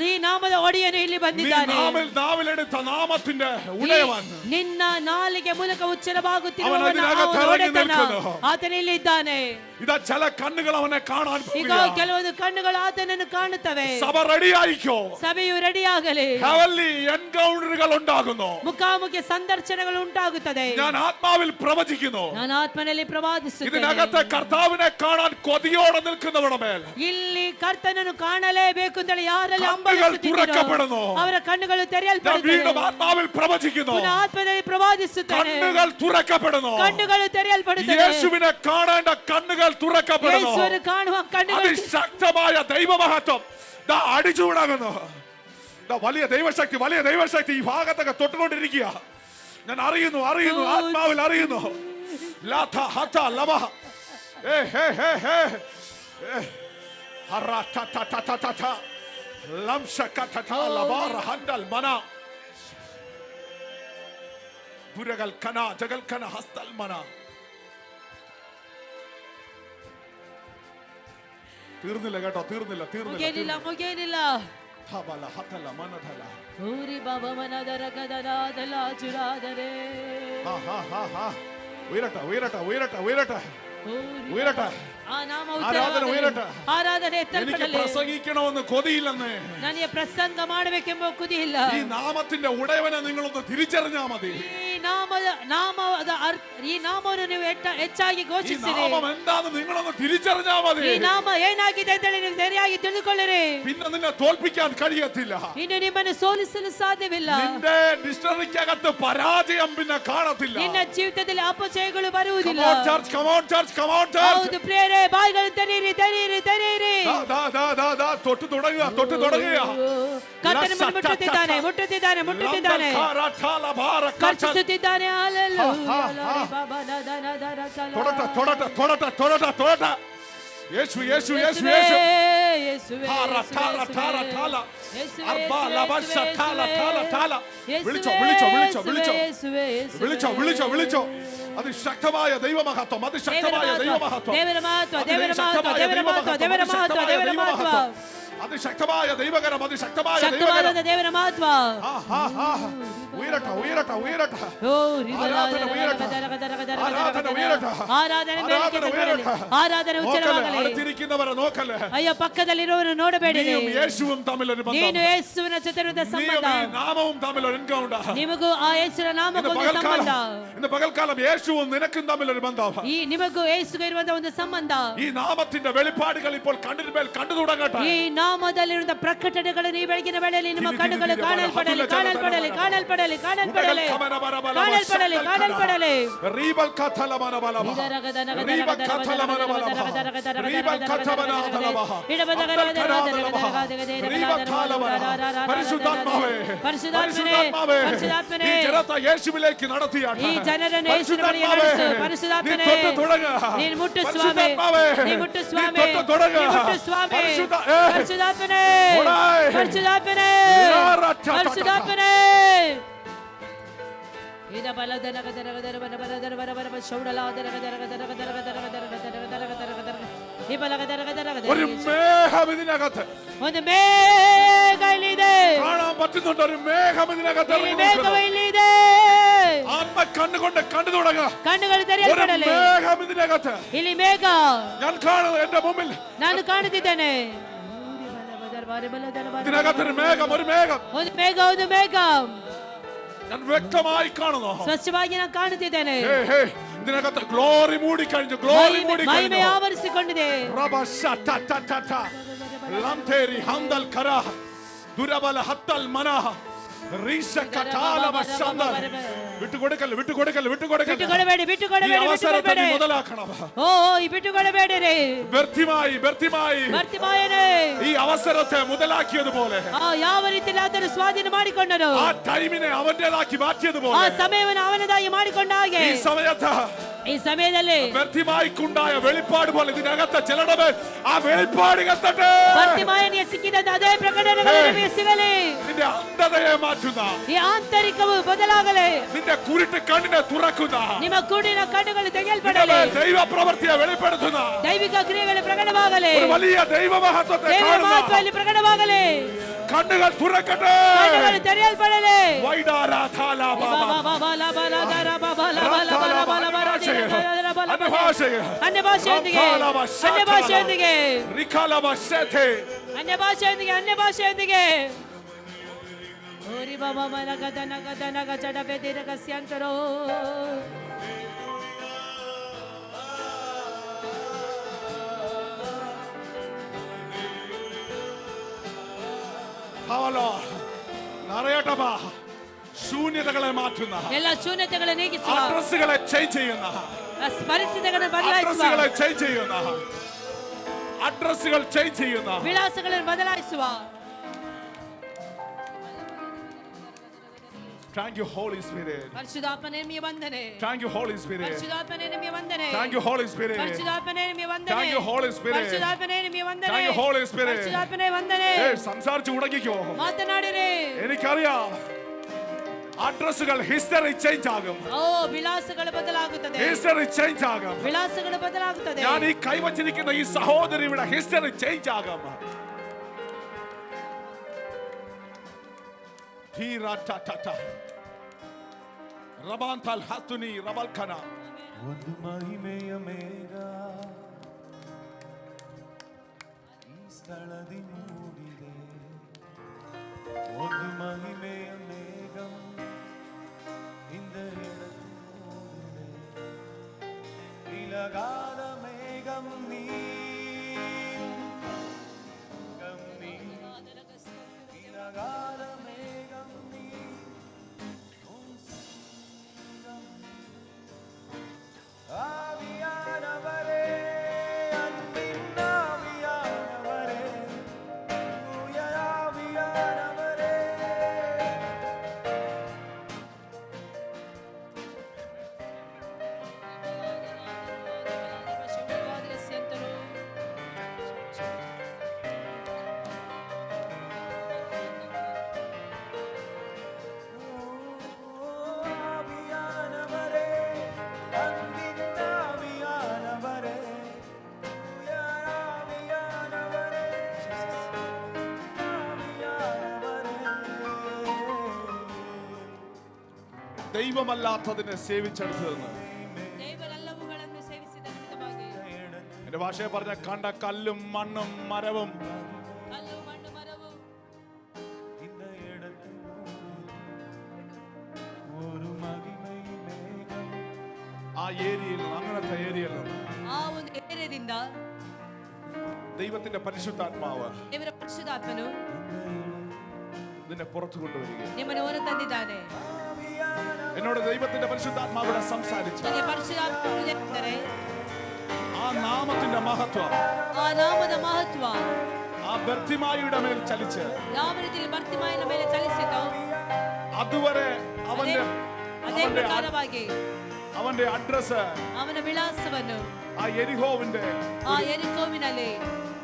ಈ ನಾಮದ ಒಡೆಯನು ಇಲ್ಲಿ ಬಂದಿದ್ದಾನೆ. നാവിലെടുത്ത നാമത്തിന്റെ ഉടയവൻ ನಿನ್ನ ನಾಲಿಗೆ ಮೂಲಕ ಉಚ್ಚರವಾಗುತ್ತಿರುವ ಅವನು അതിനകത്ത് ഇറങ്ങി നിൽക്കുന്നു. ಆತನ ಇಲ್ಲಿ ಇದ್ದಾನೆ. ഇതാ ചില കണ്ണുകൾ അവനെ കാണാൻ ಈಗ പോകുകയാണ്. ಕೆಲವೊಂದು ಕಣ್ಣುಗಳು ಆತನನ್ನು ಕಾಣುತ್ತವೆ. സഭ റെഡി ആയിക്കോ. ಸಭೆಯು ರೆಡಿಯಾಗಲಿ. ഹെവൻലി എൻകൗണ്ടറുകൾ ഉണ്ടാകുന്നു. ಮುಖಾಮುಖಿ ಸಂದರ್ಶನಗಳು ಉಂಟಾಗುತ್ತದೆ. ഞാൻ ആത്മാവിൽ പ്രവചിക്കുന്നു. ನಾನು ಆತ್ಮನಲ್ಲಿ ಪ್ರವಾದಿಸುತ್ತೇನೆ. ഇതിനകത്ത് കർത്താവിനെ കാണാൻ കൊതിയോടെ നിൽക്കുന്നവരുടെ മേൽ ಇಲ್ಲಿ ಕರ್ತನನ್ನು ಕಾಣಲೇಬೇಕು ಅಂತ ಯಾರಲ್ಲಿ കണ്ണുകൾ തുറക്കപ്പെടുന്നു. ಅವರ ಕಣ್ಣುಗಳು ഞാൻ ತೆರೆಯಲ್ಪಡುತ್ತವೆ. വീണ്ടും ആത്മാവിൽ പ്രവചിക്കുന്നു. ಪುನಃ ಆತ್ಮದಲ್ಲಿ ಪ್ರವಾದಿಸುತ್ತೇನೆ. കണ്ണുകൾ തുറക്കപ്പെടുന്നു. ಕಣ್ಣುಗಳು ತೆರೆಯಲ್ಪಡುತ್ತವೆ. യേശുവിനെ കാണേണ്ട കണ്ണുകൾ തുറക്കപ്പെടുന്നു. ಯೇಸುವನ್ನು ಕಾಣುವ ಕಣ್ಣುಗಳು അതിശക്തമായ ദൈവമഹത്വം ദാ അടിച്ചുവിടാകുന്നു. വലിയ ദൈവശക്തി, വലിയ ദൈവശക്തി ഈ ഭാഗത്തൊക്കെ തൊട്ടുകൊണ്ടിരിക്കുക. ഞാൻ അറിയുന്നു അറിയുന്നു ആത്മാവിൽ അറിയുന്നു. ലാഥ ഹത ലവ ഏ ഹേ ഹേ ഹേ ഹറ ത ത ത ത ത ത ലംശ കത ത ലബാർ ഹൻഡൽ മന ദുരഗൽ കന ജഗൽ കന ഹസ്തൽ മന. തീർന്നില്ല കേട്ടോ, തീർന്നില്ല തീർന്നില്ല. ಮುಗಿಯಲಿಲ್ಲ. ഹബല ഹതല മനധല ಊರಿ ಬಾಬಾ ಮನದರ ಗದರಾದಲ ಜುರಾದರೆ ഹാ ഹാ ഹാ ഉയരട്ടെ ഉയരട്ടെ ഉയരട്ടെ ഉയരട്ടെ ഉയരട്ടെ. ಆ ನಾಮ ആരാധന ഉയരട്ടെ. ಆರಾಧನೆ എനിക്ക് ಎತ್ತಲ್ಪಡಲಿ. പ്രസംഗിക്കണമെന്ന് കൊതിയില്ലെന്ന്. ನನಗೆ ಪ್ರಸಂಗ ಮಾಡಬೇಕೆಂಬ ಕುದಿಯಿಲ್ಲ. ഈ നാമത്തിന്റെ ഉടയവനെ നിങ്ങളൊന്ന് തിരിച്ചറിഞ്ഞാ മതി. ಈ ನಾಮವನ್ನು ನೀವು ಹೆಚ್ಚಾಗಿ ഈ ಘೋಷಿಸಿರಿ. നാമം എന്താന്ന് നിങ്ങളൊന്ന് തിരിച്ചറിഞ്ഞാ മതി. ಈ ನಾಮ ಏನಾಗಿದೆ ಅಂತ ನೀವು ಸರಿಯಾಗಿ ತಿಳಿದುಕೊಳ್ಳಿರಿ. പിന്നെ നിന്നെ തോൽപ്പിക്കാൻ കഴിയത്തില്ല. ಇನ್ನು ನಿಮ್ಮನ್ನು ಸೋಲಿಸಲು ಸಾಧ್ಯವಿಲ್ಲ. നിന്റെ ഡിക്ഷണറിക്കകത്ത് പരാജയം പിന്നെ കാണത്തില്ല. ನಿನ್ನ ಜೀವಿತದಲ್ಲಿ ಅಪಜಯಗಳು ಬರುವುದಿಲ್ಲ. Come on church, come on church, come on church. ಹೌದು ಪ್ರೇರೆ, ಬಾಯಿಗಳನ್ನು ತೆರೆಯಿರಿ ತೆರೆಯಿರಿ ತೆರೆಯಿರಿ. തൊട്ട് തുടങ്ങുക തൊട്ട് തുടങ്ങുക. ಕರ್ತನು ಮುಟ್ಟುತ್ತಿದ್ದಾನೆ ಮುಟ್ಟುತ್ತಿದ್ದಾನೆ ಮುಟ್ಟುತ್ತಿದ್ದಾನೆ ಸ್ಪರ್ಶಿಸುತ್ತಿದ್ದಾನೆ. തൊടട്ടെ തൊടട്ടെ തൊടട്ടെ തൊടട്ടെ തൊടട്ടെ. യേശു യേശു യേശു യേശുവേ, യേശു യേശുവേ, ഹാറ ടാറ ടാറ ടാല യേശുവേ, അർബ യേശുവേ, ലബശ ടാല ടാല ടാല യേശുവേ, വിളിച്ചോ വിളിച്ചോ വിളിച്ചോ വിളിച്ചോ യേശുവേ, യേശുവേ, വിളിച്ചോ വിളിച്ചോ വിളിച്ചോ അതിശക്തമായ ദൈവമഹത്വം അതിശക്തമായ ദൈവമഹത്വം ദേവന മഹത്വം, ദേവന മഹത്വം, ദേവന മഹത്വം, ദേവന മഹത്വം, ദേവന മഹത്വം, അതിശക്തമായ ദൈവകരം അതിശക്തമായ ശക്തമാകുന്ന ദേവന മഹത്വം. ഉയരട്ടെ ഉയരട്ടെ ഉയരട്ടെ ഓ, ആരാധന ഉയരട്ടെ ആരാധന ഉയരട്ടെ ಆರಾಧನೆ ಮೇಲಕ್ಕೆ ತಗೊಳ್ಳಿ. ಆರಾಧನೆ ಉಚ್ಚರವಾಗಲಿ. അടുത്തിരിക്കുന്നവരെ നോക്കല്ലേ ಅಯ್ಯೋ ಪಕ್ಕದಲ್ಲಿರುವವರು ನೋಡಬೇಡಿ. നീയും യേശുവും തമ്മിലൊരു ನೀನು ബന്ധം ಯೇಸುವಿನ ಜೊತೆಗಿರುವ ಸಂಬಂಧ. നീയും ഈ നാമവും തമ്മിലൊരു എൻകൗണ്ടർ ನಿಮಗೂ ಆ ಯೇಸುವಿನ ನಾಮಕ್ಕೂ ಒಂದು ಸಂಬಂಧ. ഇന്ന് പകൽക്കാലം യേശുവും നിനക്കും തമ്മിലൊരു ബന്ധം ಈ ನಿಮಗೂ ಯೇಸುಗೂ ಇರುವಂತ ಒಂದು ಸಂಬಂಧ. ഈ നാമത്തിന്റെ വെളിപ്പാടുകൾ ഇപ്പോൾ കണ്ണിന്മേൽ കണ്ടു തുടങ്ങട്ടെ ಈ ನಾಮದಲ್ಲಿರುವ ಪ್ರಕಟಣೆಗಳನ್ನು ಈ ಬೆಳಗಿನ ವೇಳೆಯಲ್ಲಿ ನಿಮ್ಮ ಕಣ್ಣುಗಳು ಕಾಣಲ್ಪಡಲಿ ಕಾಣಲ್ಪಡಲಿ ಕಾಣಲ್ಪಡಲಿ ಕಾಣಲ್ಪಡಲಿ ಕಾಣಲ್ಪಡಲಿ ಕಾಣಲ್ಪಡಲಿ. ರೀಬಲ್ ಕಥಲ ಮನಬಲಬ ರೀಬಲ್ ಕಥಲ ಮನಬಲಬ ರೀಬಲ್ ಕಥಮನ ಅದಲಬ പരിശുദ്ധാത്മാവേ പരിശുദ്ധാത്മാവേ ഈ ജനത്തെ യേശുവിലേക്ക് നടത്തിയാണ് ഈ ജനരനെ യേശുവിലേക്ക് നടത്തു. പരിശുദ്ധാത്മാവേ, നീ തൊട്ട് തുടങ്ങ്. നീ മുട്ടു സ്വാമി, പരിശുദ്ധാത്മാവേ, നീ മുട്ടു സ്വാമി, നീ തൊട്ട് തുടങ്ങ്. നീ മുട്ടു സ്വാമി. പരിശുദ്ധാത്മനേ, ഓടായ്. പരിശുദ്ധാത്മനേ, യാറച്ച പരിശുദ്ധാത്മനേ. ഇദ ബലദനക ദരക ദരക ബല ദര ബല ബല ശൗഡല ദരക ദരക ദരക ദരക ദരക ദരക ദരക ദരക ദരക ദരക ഈ ബലക ദരക ദരക ഒരു മേഘം ഇതിനകത്ത് ಒಂದು ಮೇಘ ಇಲ್ಲಿದೆ. കാണാൻ പറ്റുന്നുണ്ട്. ഒരു മേഘം ഇതിനകത്ത് ಈ ಮೇಘವು ಇಲ್ಲಿದೆ. ആത്മ കണ്ണുകൊണ്ട് കണ്ടു തുടങ്ങുക. ಕಣ್ಣುಗಳು ഒരു ತೆರೆಯಲ್ಪಡಲಿ. മേഘം ഇതിനകത്ത് ಇಲ್ಲಿ ಮೇಘ ഞാൻ കാണുന്നത് എന്റെ മുമ്പിൽ. ನಾನು ಕಾಣುತ್ತಿದ್ದೇನೆ. ഇതിനകത്തൊരു മേഘം ഒരു മേഘം ಒಂದು ಮೇಘ ಒಂದು ಮೇಘ ഞാൻ വ്യക്തമായി കാണുന്നു. ಸ್ವಚ್ಛವಾಗಿ ನಾನು ಕಾಣುತ್ತಿದ್ದೇನೆ. ഇതിനകത്ത് ഗ്ലോറി മൂടിക്കഴിഞ്ഞു. ഗ്ലോറി ಮಹಿಮೆ മൂടിക്കഴിഞ്ഞു. ಆವರಿಸಿಕೊಂಡಿದೆ. റബശ ട ട ട ട ലംതേരി ഹംദൽ കര ദുരബല ഹത്തൽ മന റീശ കടാല വശന്ദ വിട്ടുകൊടുക്കല്ല വിട്ടുകൊടുക്കല്ല വിട്ടുകൊടുക്കല്ല. ಬಿಟ್ಟುಕೊಡಬೇಡಿ ಬಿಟ್ಟುಕೊಡಬೇಡಿ ഈ അവസരത്തെ ಬಿಟ್ಟುಕೊಡಬೇಡಿ. നീ മുതലാക്കണം. ಓ ಈ ಬಿಟ್ಟುಕೊಡಬೇಡಿರಿ. വ്യർത്ഥമായി വ്യർത്ഥമായി ಭರ್ತಿಮಾಯನೇ ഈ അവസരത്തെ മുതലാക്കിയതുപോലെ ಯಾವ ರೀತಿ ಆತನು ಸ್ವಾಧೀನ ಮಾಡಿಕೊಂಡನು. ആ ടൈമിനെ അവന്റേതാക്കി ಆ മാറ്റിയതുപോലെ ಸಮಯವನ್ನು ಅವನದಾಗಿ ಮಾಡಿಕೊಂಡ ಹಾಗೆ ഈ സമയത്ത് ಈ ಸಮಯದಲ್ಲಿ വ്യർത്ഥമായിക്കുണ്ടായ വെളിപ്പാട് പോലെ ഇതിനകത്ത് ചിലരുടെ മേൽ ആ വെളിപ്പാട് കത്തട്ടെ. ಭರ್ತಿಮಾಯನಿಗೆ ಸಿಕ್ಕಿದಂತ ಅದೇ ಪ್ರಕಟಣೆಗಳು ನಿಮಗೆ ಸಿಗಲಿ. നിന്റെ അന്ധതയെ മാറ്റുന്ന ಈ ಆಂತರಿಕವು ಬದಲಾಗಲಿ. നിന്റെ കുരുട്ട് കണ്ണിനെ തുറക്കുന്ന ನಿಮ್ಮ ಕುಡಿನ ಕಣ್ಣುಗಳು നിന്റെ ತೆಗೆಯಲ್ಪಡಲಿ. മേൽ ദൈവ പ്രവൃത്തിയെ വെളിപ്പെടുത്തുന്ന ದೈವಿಕ ಕ್ರಿಯೆಗಳು ಪ್ರಕಟವಾಗಲಿ. ഒരു വലിയ ദൈവ മഹത്വത്തെ ದೈವ കാണുന്ന ಮಹತ್ವದಲ್ಲಿ ಪ್ರಕಟವಾಗಲಿ. കണ്ണുകൾ തുറക്കട്ടെ. ಕಣ್ಣುಗಳು ತೆರೆಯಲ್ಪಡಲಿ. വൈഡാരാധാല ബാബ ಅನ್ಯಭಾಷೆಯೊಂದಿಗೆ ಅನ್ಯಭಾಷೆಯೊಂದಿಗೆ ಅನ್ಯಭಾಷೆಯೊಂದಿಗೆ ಅನ್ಯಭಾಷೆಯೊಂದಿಗೆ ಓರಿ ಬಾಬಾ ಮನಗದ ನಗದ ನಗ ಚಡಪೆ ದಿರಗಸ್ಯಂತರೋ നിറയട്ടപ്പാ ശൂന്യതകളെ മാറ്റുന്ന ಎಲ್ಲ ಶೂನ್ಯತೆಗಳನ್ನು ನೀಗಿಸುವ അഡ്രസ്സുകളെ ചേഞ്ച് ചെയ്യുന്ന ಪರಿಸ್ಥಿತಿಗಳನ್ನು ಬದಲಾಯಿಸುವ അഡ്രസ്സുകളെ ചേഞ്ച് ചെയ്യുന്ന അഡ്രസ്സുകൾ ചേഞ്ച് ചെയ്യുന്ന ವಿಳಾಸಗಳನ್ನು ಬದಲಾಯಿಸುವ Thank you Holy Spirit. ಪರಿಶುದ್ಧಾತ್ಮನೇ ನಿಮಗೆ ವಂದನೆ. Thank you Holy Spirit. ಪರಿಶುದ್ಧಾತ್ಮನೇ ನಿಮಗೆ ವಂದನೆ. Thank you Holy Spirit. ಪರಿಶುದ್ಧಾತ್ಮನೇ ನಿಮಗೆ ವಂದನೆ. Thank you Holy Spirit. ಪರಿಶುದ್ಧಾತ್ಮನೇ ನಿಮಗೆ ವಂದನೆ. Thank you Holy Spirit. ಪರಿಶುದ್ಧಾತ್ಮನೇ ವಂದನೆ. സംസാരിച്ചു തുടങ്ങിക്കോ. ಮಾತನಾಡಿರಿ. എനിക്കറിയാം അഡ്രസ്സുകൾ ഹിസ്റ്ററി ചേഞ്ച് ആകും. ഓ വിലാസಗಳು ಬದಲಾಗುತ್ತದೆ. ഹിസ്റ്ററി ചേഞ്ച് ആകും. ವಿಳಾಸಗಳು ಬದಲಾಗುತ್ತದೆ. ഞാൻ ഈ കൈവച്ചിരിക്കുന്ന ഈ സഹോദരിയുടെ ഹിസ്റ്ററി ചേഞ്ച് ആകും. റബാന്തൽ ഹസ്തുനി റബൽഖന ಒಂದು ಮಹಿಮೆಯ ಮೇಘ ಈ ಸ್ಥಳದಿ ಮೂಡಿದೆ. ಒಂದು ಮಹಿಮೆಯ ಮೇಘಂ இந்த இடத்தில் மூடிದೆ. இலகாத மேகம் நீ இலகாத மேகம் நீ ஆவியானவரே அன்பின் ஆவியானவரே தூய ஆவியானவரே ദൈവമല്ലാത്തതിനെ സേവിച്ചെടുത്തതെന്ന്. ದೇವರೆಲ್ಲವುಗಳನ್ನು ಸೇವಿಸಿದ ನಿಮಿತ್ತವಾಗಿ എന്റെ ഭാഷയെ പറഞ്ഞ കണ്ട കല്ലും മണ്ണും മരവും ಕಲ್ಲು ಮಣ್ಣು ಮರವು இந்த இடத்தில் ஒரு மகிமை மேகம் ആ ഏരിയയിൽ നിന്ന്, അങ്ങനത്തെ ഏരിയയിൽ നിന്ന് ಆ ಒಂದು ಏರಿಯಾದಿಂದ ദൈവത്തിന്റെ പരിശുദ്ധാത്മാവ് ದೇವರ ಪರಿಶುದ್ಧಾತ್ಮನು നിന്നെ പുറത്തു കൊണ്ടുവരികയും ನಿಮ್ಮನ್ನು ಹೊರ ತಂದಿದ್ದಾನೆ. എന്നോട് ദൈവത്തിന്റെ പരിശുദ്ധാത്മാവിടെ സംസാരിച്ചു. ನನಗೆ ಪರಿಶುದ್ಧಾತ್ಮನು ಹೇಳಿದರೆ ആ നാമത്തിന്റെ മഹത്വം ಆ ನಾಮದ ಮಹತ್ವ ആ ബർത്തിമായിയുടെ മേൽ ചലിച്ച് ಯಾವ ರೀತಿಯಲ್ಲಿ ಬರ್ತಿಮಾಯನ ಮೇಲೆ ಚಲಿಸಿತೋ അതുവരെ അവന്റെ ಅದೇ ಪ್ರಕಾರವಾಗಿ അവന്റെ അഡ്രസ് ಅವನ ವಿಳಾಸವನ್ನು ആ യെരിഹോവിന്റെ ಆ ಯೆರಿಕೋವಿನಲ್ಲಿ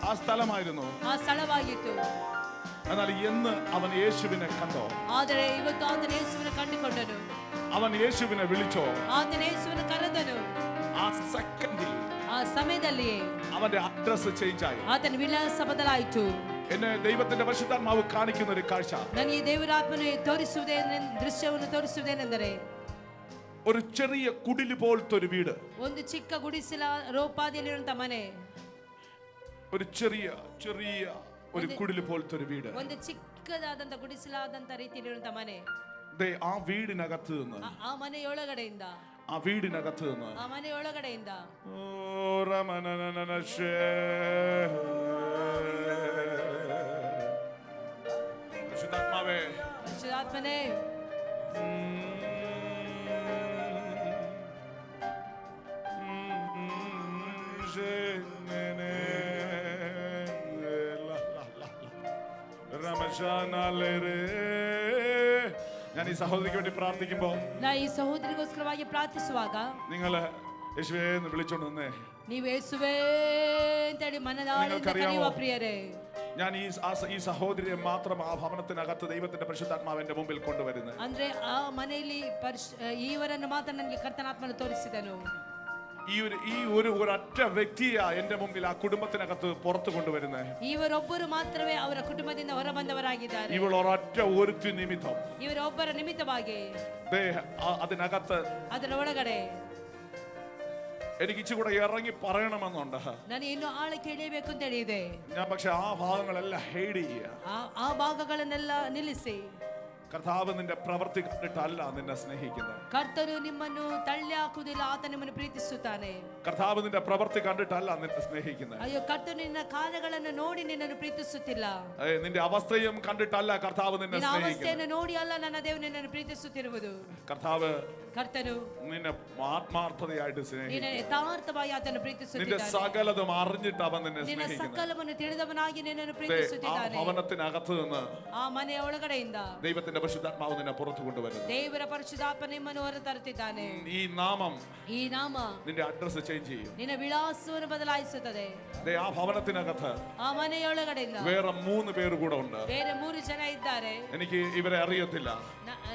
ആ സ്ഥലമായിരുന്നു. ಆ ಸ್ಥಳವಾಗಿತ್ತು. എന്നാൽ എന്ന് അവൻ യേശുവിനെ കണ്ടോ, ಆದರೆ ಇವತ್ತು ಆತನ ಯೇಸುವಿನ ಕಂಡುಕೊಂಡನು, അവൻ യേശുവിനെ വിളിച്ചോ, ಆತನ ಯೇಸುವಿನ ಕರೆದನು. ആ സെക്കൻഡിൽ ಆ ಸಮಯದಲ್ಲಿಯೇ അവന്റെ അഡ്രസ് ചേഞ്ച് ആയി. ಆತನ ವಿಳಾಸ ಬದಲಾಯಿತು. എന്നെ ദൈവത്തിന്റെ പരിശുദ്ധാത്മാവ് കാണിക്കുന്ന ഒരു കാഴ്ച, ನನಗೆ ದೇವರಾತ್ಮನು ದೃಶ್ಯವನ್ನು ತೋರಿಸುವುದೇನೆಂದರೆ ഒരു ചെറിയ കുടില് പോലത്തെ ഒരു വീട്, ಒಂದು ಚಿಕ್ಕ ಗುಡಿಸಲ ರೋಪಾದಿಯಲ್ಲಿರುವಂತ ಮನೆ, ഒരു ചെറിയ ചെറിയ ഒരു കുടില് പോലത്തെ ഒരു വീട്. ಒಂದು ಚಿಕ್ಕದಾದಂತ ಗುಡಿಸಲಾದಂತ ರೀತಿಯಲ್ಲಿರುವಂತ ಮನೆ. ദേ ആ വീടിനകത്ത് നിന്ന്, ಆ ಮನೆಯೊಳಗಡೆಯಿಂದ, ആ വീടിനകത്ത് നിന്ന് ಆ ಮನೆಯೊಳಗಡೆಯಿಂದ ഓ രമനനനനശേ. പരിശുദ്ധാത്മാവേ, ಪರಿಶುದ್ಧಾತ್ಮನೇ ഞാൻ ഈ സഹോദരിക്ക് വേണ്ടി പ്രാർത്ഥിക്കുമ്പോ ನಾ ಈ ಸಹೋದರಿಗೋಸ್ಕರವಾಗಿ ಪ್ರಾರ್ಥಿಸುವಾಗ നിങ്ങള് യേശുവേ എന്ന് വിളിച്ചോണ്ട് നിന്നേ. ನೀವು ಯೇಸುವೇ ಅಂತೇಳಿ ಮನದಾಳದಿಂದ ಕರೆಯುವ ಪ್ರಿಯರೇ, ഞാൻ ഈ സഹോദരിയെ മാത്രം ആ ഭവനത്തിനകത്ത് ദൈവത്തിന്റെ പരിശുദ്ധാത്മാവിന്റെ മുമ്പിൽ കൊണ്ടുവരുന്നത്. ಅಂದ್ರೆ ಆ ಮನೆಯಲ್ಲಿ ಇವರನ್ನು ಮಾತ್ರ ನನಗೆ ಕರ್ತನಾತ್ಮನು ತೋರಿಸಿದನು. ഈ ഒരു ഒരൊറ്റ വ്യക്തിയാ എന്റെ മുമ്പിൽ ആ കുടുംബത്തിനകത്ത് പുറത്തു കൊണ്ടുവരുന്നത്. ಇವರೊಬ್ಬರು ಮಾತ್ರವೇ ಅವರ ಕುಟುಂಬದಿಂದ ಹೊರ ಬಂದವರಾಗಿದ್ದಾರೆ. ഇവൾ ഒരൊറ്റ ഒരുത്തി നിമിത്തം ಇವರೊಬ್ಬರ ನಿಮಿತ್ತವಾಗಿ അതിനകത്ത് ಅದರ ಒಳಗಡೆ എനിക്ക് ഇച്ചിരി കൂടെ ഇറങ്ങി പറയണമെന്നുണ്ട്. ನಾನು ಇನ್ನು ಆಳಕ್ಕೆ ಇಳಿಯಬೇಕು ಅಂತ ಹೇಳಿದೆ. ഞാൻ പക്ഷെ ആ ഭാഗങ്ങളെല്ലാം ഹൈഡ് ചെയ്യുക. ಆ ಭಾಗಗಳನ್ನೆಲ್ಲ ನಿಲ್ಲಿಸಿ, കർത്താവ് നിന്റെ പ്രവൃത്തി കണ്ടിട്ടല്ല നിന്നെ സ്നേഹിക്കുന്നത്. ಕರ್ತನು ನಿಮ್ಮನ್ನು ತಳ್ಳಿ ಹಾಕುವುದಿಲ್ಲ, ಆತ ನಿಮ್ಮನ್ನು ಪ್ರೀತಿಸುತ್ತಾನೆ. കർത്താവ് നിന്റെ പ്രവൃത്തി കണ്ടിട്ടല്ല നിന്നെ സ്നേഹിക്കുന്നത്. ಅಯ್ಯೋ, ಕರ್ತನು ನಿನ್ನ ಕಾರ್ಯಗಳನ್ನು ನೋಡಿ ನಿನ್ನನ್ನು ಪ್ರೀತಿಸುತ್ತಿಲ್ಲ. നിന്റെ അവസ്ഥയും കണ്ടിട്ടല്ല കർത്താവ് നിന്നെ ನಿನ್ನ സ്നേഹിക്കുന്നത്. ಅವಸ್ಥೆಯನ್ನು ನೋಡಿ ಅಲ್ಲ ನನ್ನ ದೇವರು ನಿನ್ನನ್ನು ಪ್ರೀತಿಸುತ್ತಿರುವುದು. കർത്താവ് ಕರ್ತನು നിന്നെ ആത്മാർത്ഥതയായിട്ട് ನಿನ್ನ സ്നേഹിക്കുന്നു. ಯಥಾರ್ಥವಾಗಿ ಆತನು നിന്റെ ಪ್ರೀತಿಸುತ್ತಿದ್ದಾನೆ. സകലതും അറിഞ്ഞിട്ട് അവൻ നിന്നെ ನಿನ್ನ സ്നേഹിക്കുന്നു. ಸಕಲವನ್ನು ತಿಳಿದವನಾಗಿ ನಿನ್ನನ್ನು ആ ಪ್ರೀತಿಸುತ್ತಿದ್ದಾನೆ. ഭവനത്തിനകത്ത് നിന്ന് ಆ ಮನೆಯ ಒಳಗಡೆಯಿಂದ ദൈവത്തിന്റെ പരിശുദ്ധാത്മാവ് നിന്നെ പുറത്തു കൊണ്ടുവരുന്നു. ದೇವರ ಪರಿಶುದ್ಧಾತ್ಮ ನಿಮ್ಮನ್ನು ಹೊರ ತರುತ್ತಿದ್ದಾನೆ. ഈ നാമം ಈ ನಾಮ നിന്റെ അഡ്രസ് ചേഞ്ച് ചെയ്യും. ನಿನ್ನ ವಿಳಾಸವನ್ನು ಬದಲಾಯಿಸುತ್ತದೆ. ആ ഭവനത്തിനകത്ത് ಆ ಮನೆಯೊಳಗಡೆಯಿಂದ വേറെ 3 പേര് കൂടെ ഉണ്ട്. ಬೇರೆ 3 ಜನ ಇದ್ದಾರೆ. എനിക്ക് ഇവരെ അറിയത്തില്ല,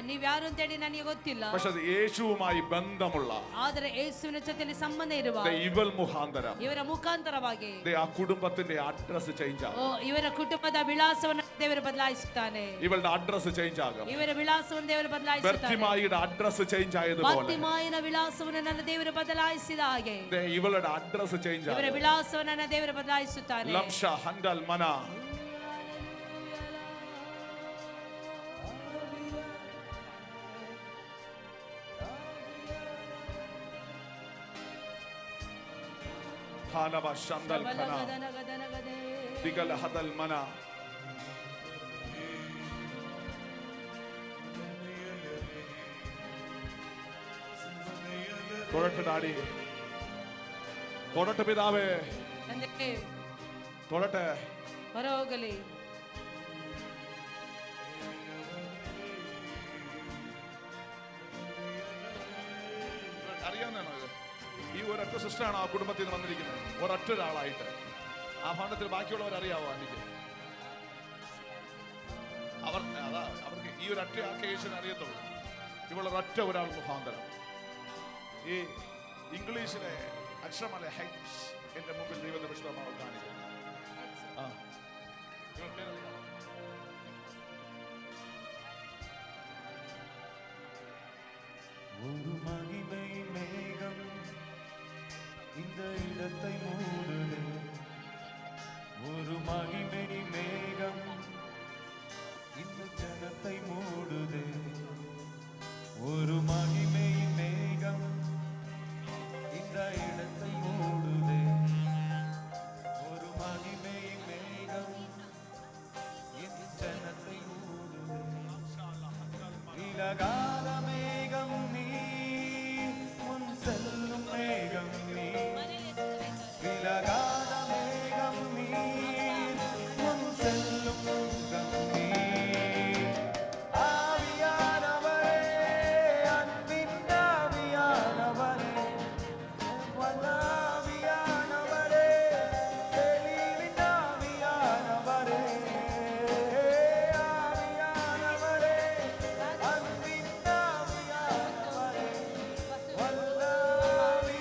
ನೀವ್ಯಾರು ಅಂತೇಳಿ ನನಗೆ ಗೊತ್ತಿಲ್ಲ. പക്ഷെ അത് യേശുവുമായി ബന്ധമുള്ള ಆದರೆ ಯೇಸುವಿನ ಜೊತೆಯಲ್ಲಿ ಸಂಬಂಧ ಇರುವ ഇവൾ മുഖാന്തരം ಇವರ ಮುಖಾಂತರವಾಗಿ ആ കുടുംബത്തിന്റെ അഡ്രസ് ചേഞ്ച് ആകും. ಇವರ ಕುಟುಂಬದ ವಿಳಾಸವನ್ನು ದೇವರು ಬದಲಾಯಿಸುತ್ತಾನೆ. ഇവളുടെ അഡ്രസ് ചേഞ്ച് ആകും. ಇವರ ವಿಳಾಸವನ್ನು ದೇವರು ಬದಲಾಯಿಸುತ್ತಾನೆ. ബർത്തിമായിയുടെ അഡ്രസ് ചേഞ്ച് ആയതുപോലെ ಬರ್ತಿಮಾಯನ ವಿಳಾಸವನ್ನು ನನ್ನ ದೇವರು ಬದಲಾಯಿಸಿದ ಹಾಗೆ ഇവളുടെ അഡ്രസ് ചേഞ്ച് ಇವರ ആകും. ವಿಳಾಸವನ್ನು ನನ್ನ ದೇವರು ಬದಲಾಯಿಸುತ್ತಾನೆ. ലംഷ ഹൻഡൽ മന ഹാലബ ശംദൽ ഖന ദിഗൽ ഹദൽ മന തൊഴട്ട് ഡാഡി, തൊഴട്ട് പിതാവേ, ತಂದೆ തൊഴട്ടെ. ಹೊರ ಹೋಗಲಿ. അറിയാവുന്നതാണോ ഇത്? ഈ ഒരൊറ്റ സിസ്റ്ററാണ് ആ കുടുംബത്തിൽ നിന്ന് വന്നിരിക്കുന്നത്, ഒരൊറ്റ ഒരാളായിട്ട്. ആ ഭവനത്തിൽ ബാക്കിയുള്ളവർ അറിയാവോ? എനിക്ക് അവർക്ക് ഈ ഒരൊറ്റ ആൾക്ക് യേശുവിനെ അറിയത്തുള്ളൂ. ഇവളൊരൊറ്റ ഒരാൾ മുഖാന്തരം ഈ ഇംഗ്ലീഷിലെ അക്ഷരമല ഹെഡ്സ് എന്റെ മുമ്പിൽ ദൈവത്തെ വിശുദ്ധമായി കാണിക്കുന്നു. ആ ഇവൾ പേരെന്താ? ஒரு மகிமை மேகம் இந்த இடத்தை மூடுதே. ஒரு மகிமை மேகம் என் ஜனத்தை மூடுதே. விலகாத மேகம் நீ, முன் செல்லும் மேகம் நீ. விலகாத மேகம் நீ, முன் செல்லும் மேகம் நீ. ஆவியானவரே, அன்பின் ஆவியானவரே, வல்லாவியானவரே, தெளிவின் ஆவியானவரே. ஆவியானவரே, அன்பின் ஆவியானவரே, வல்லாவியானவரே,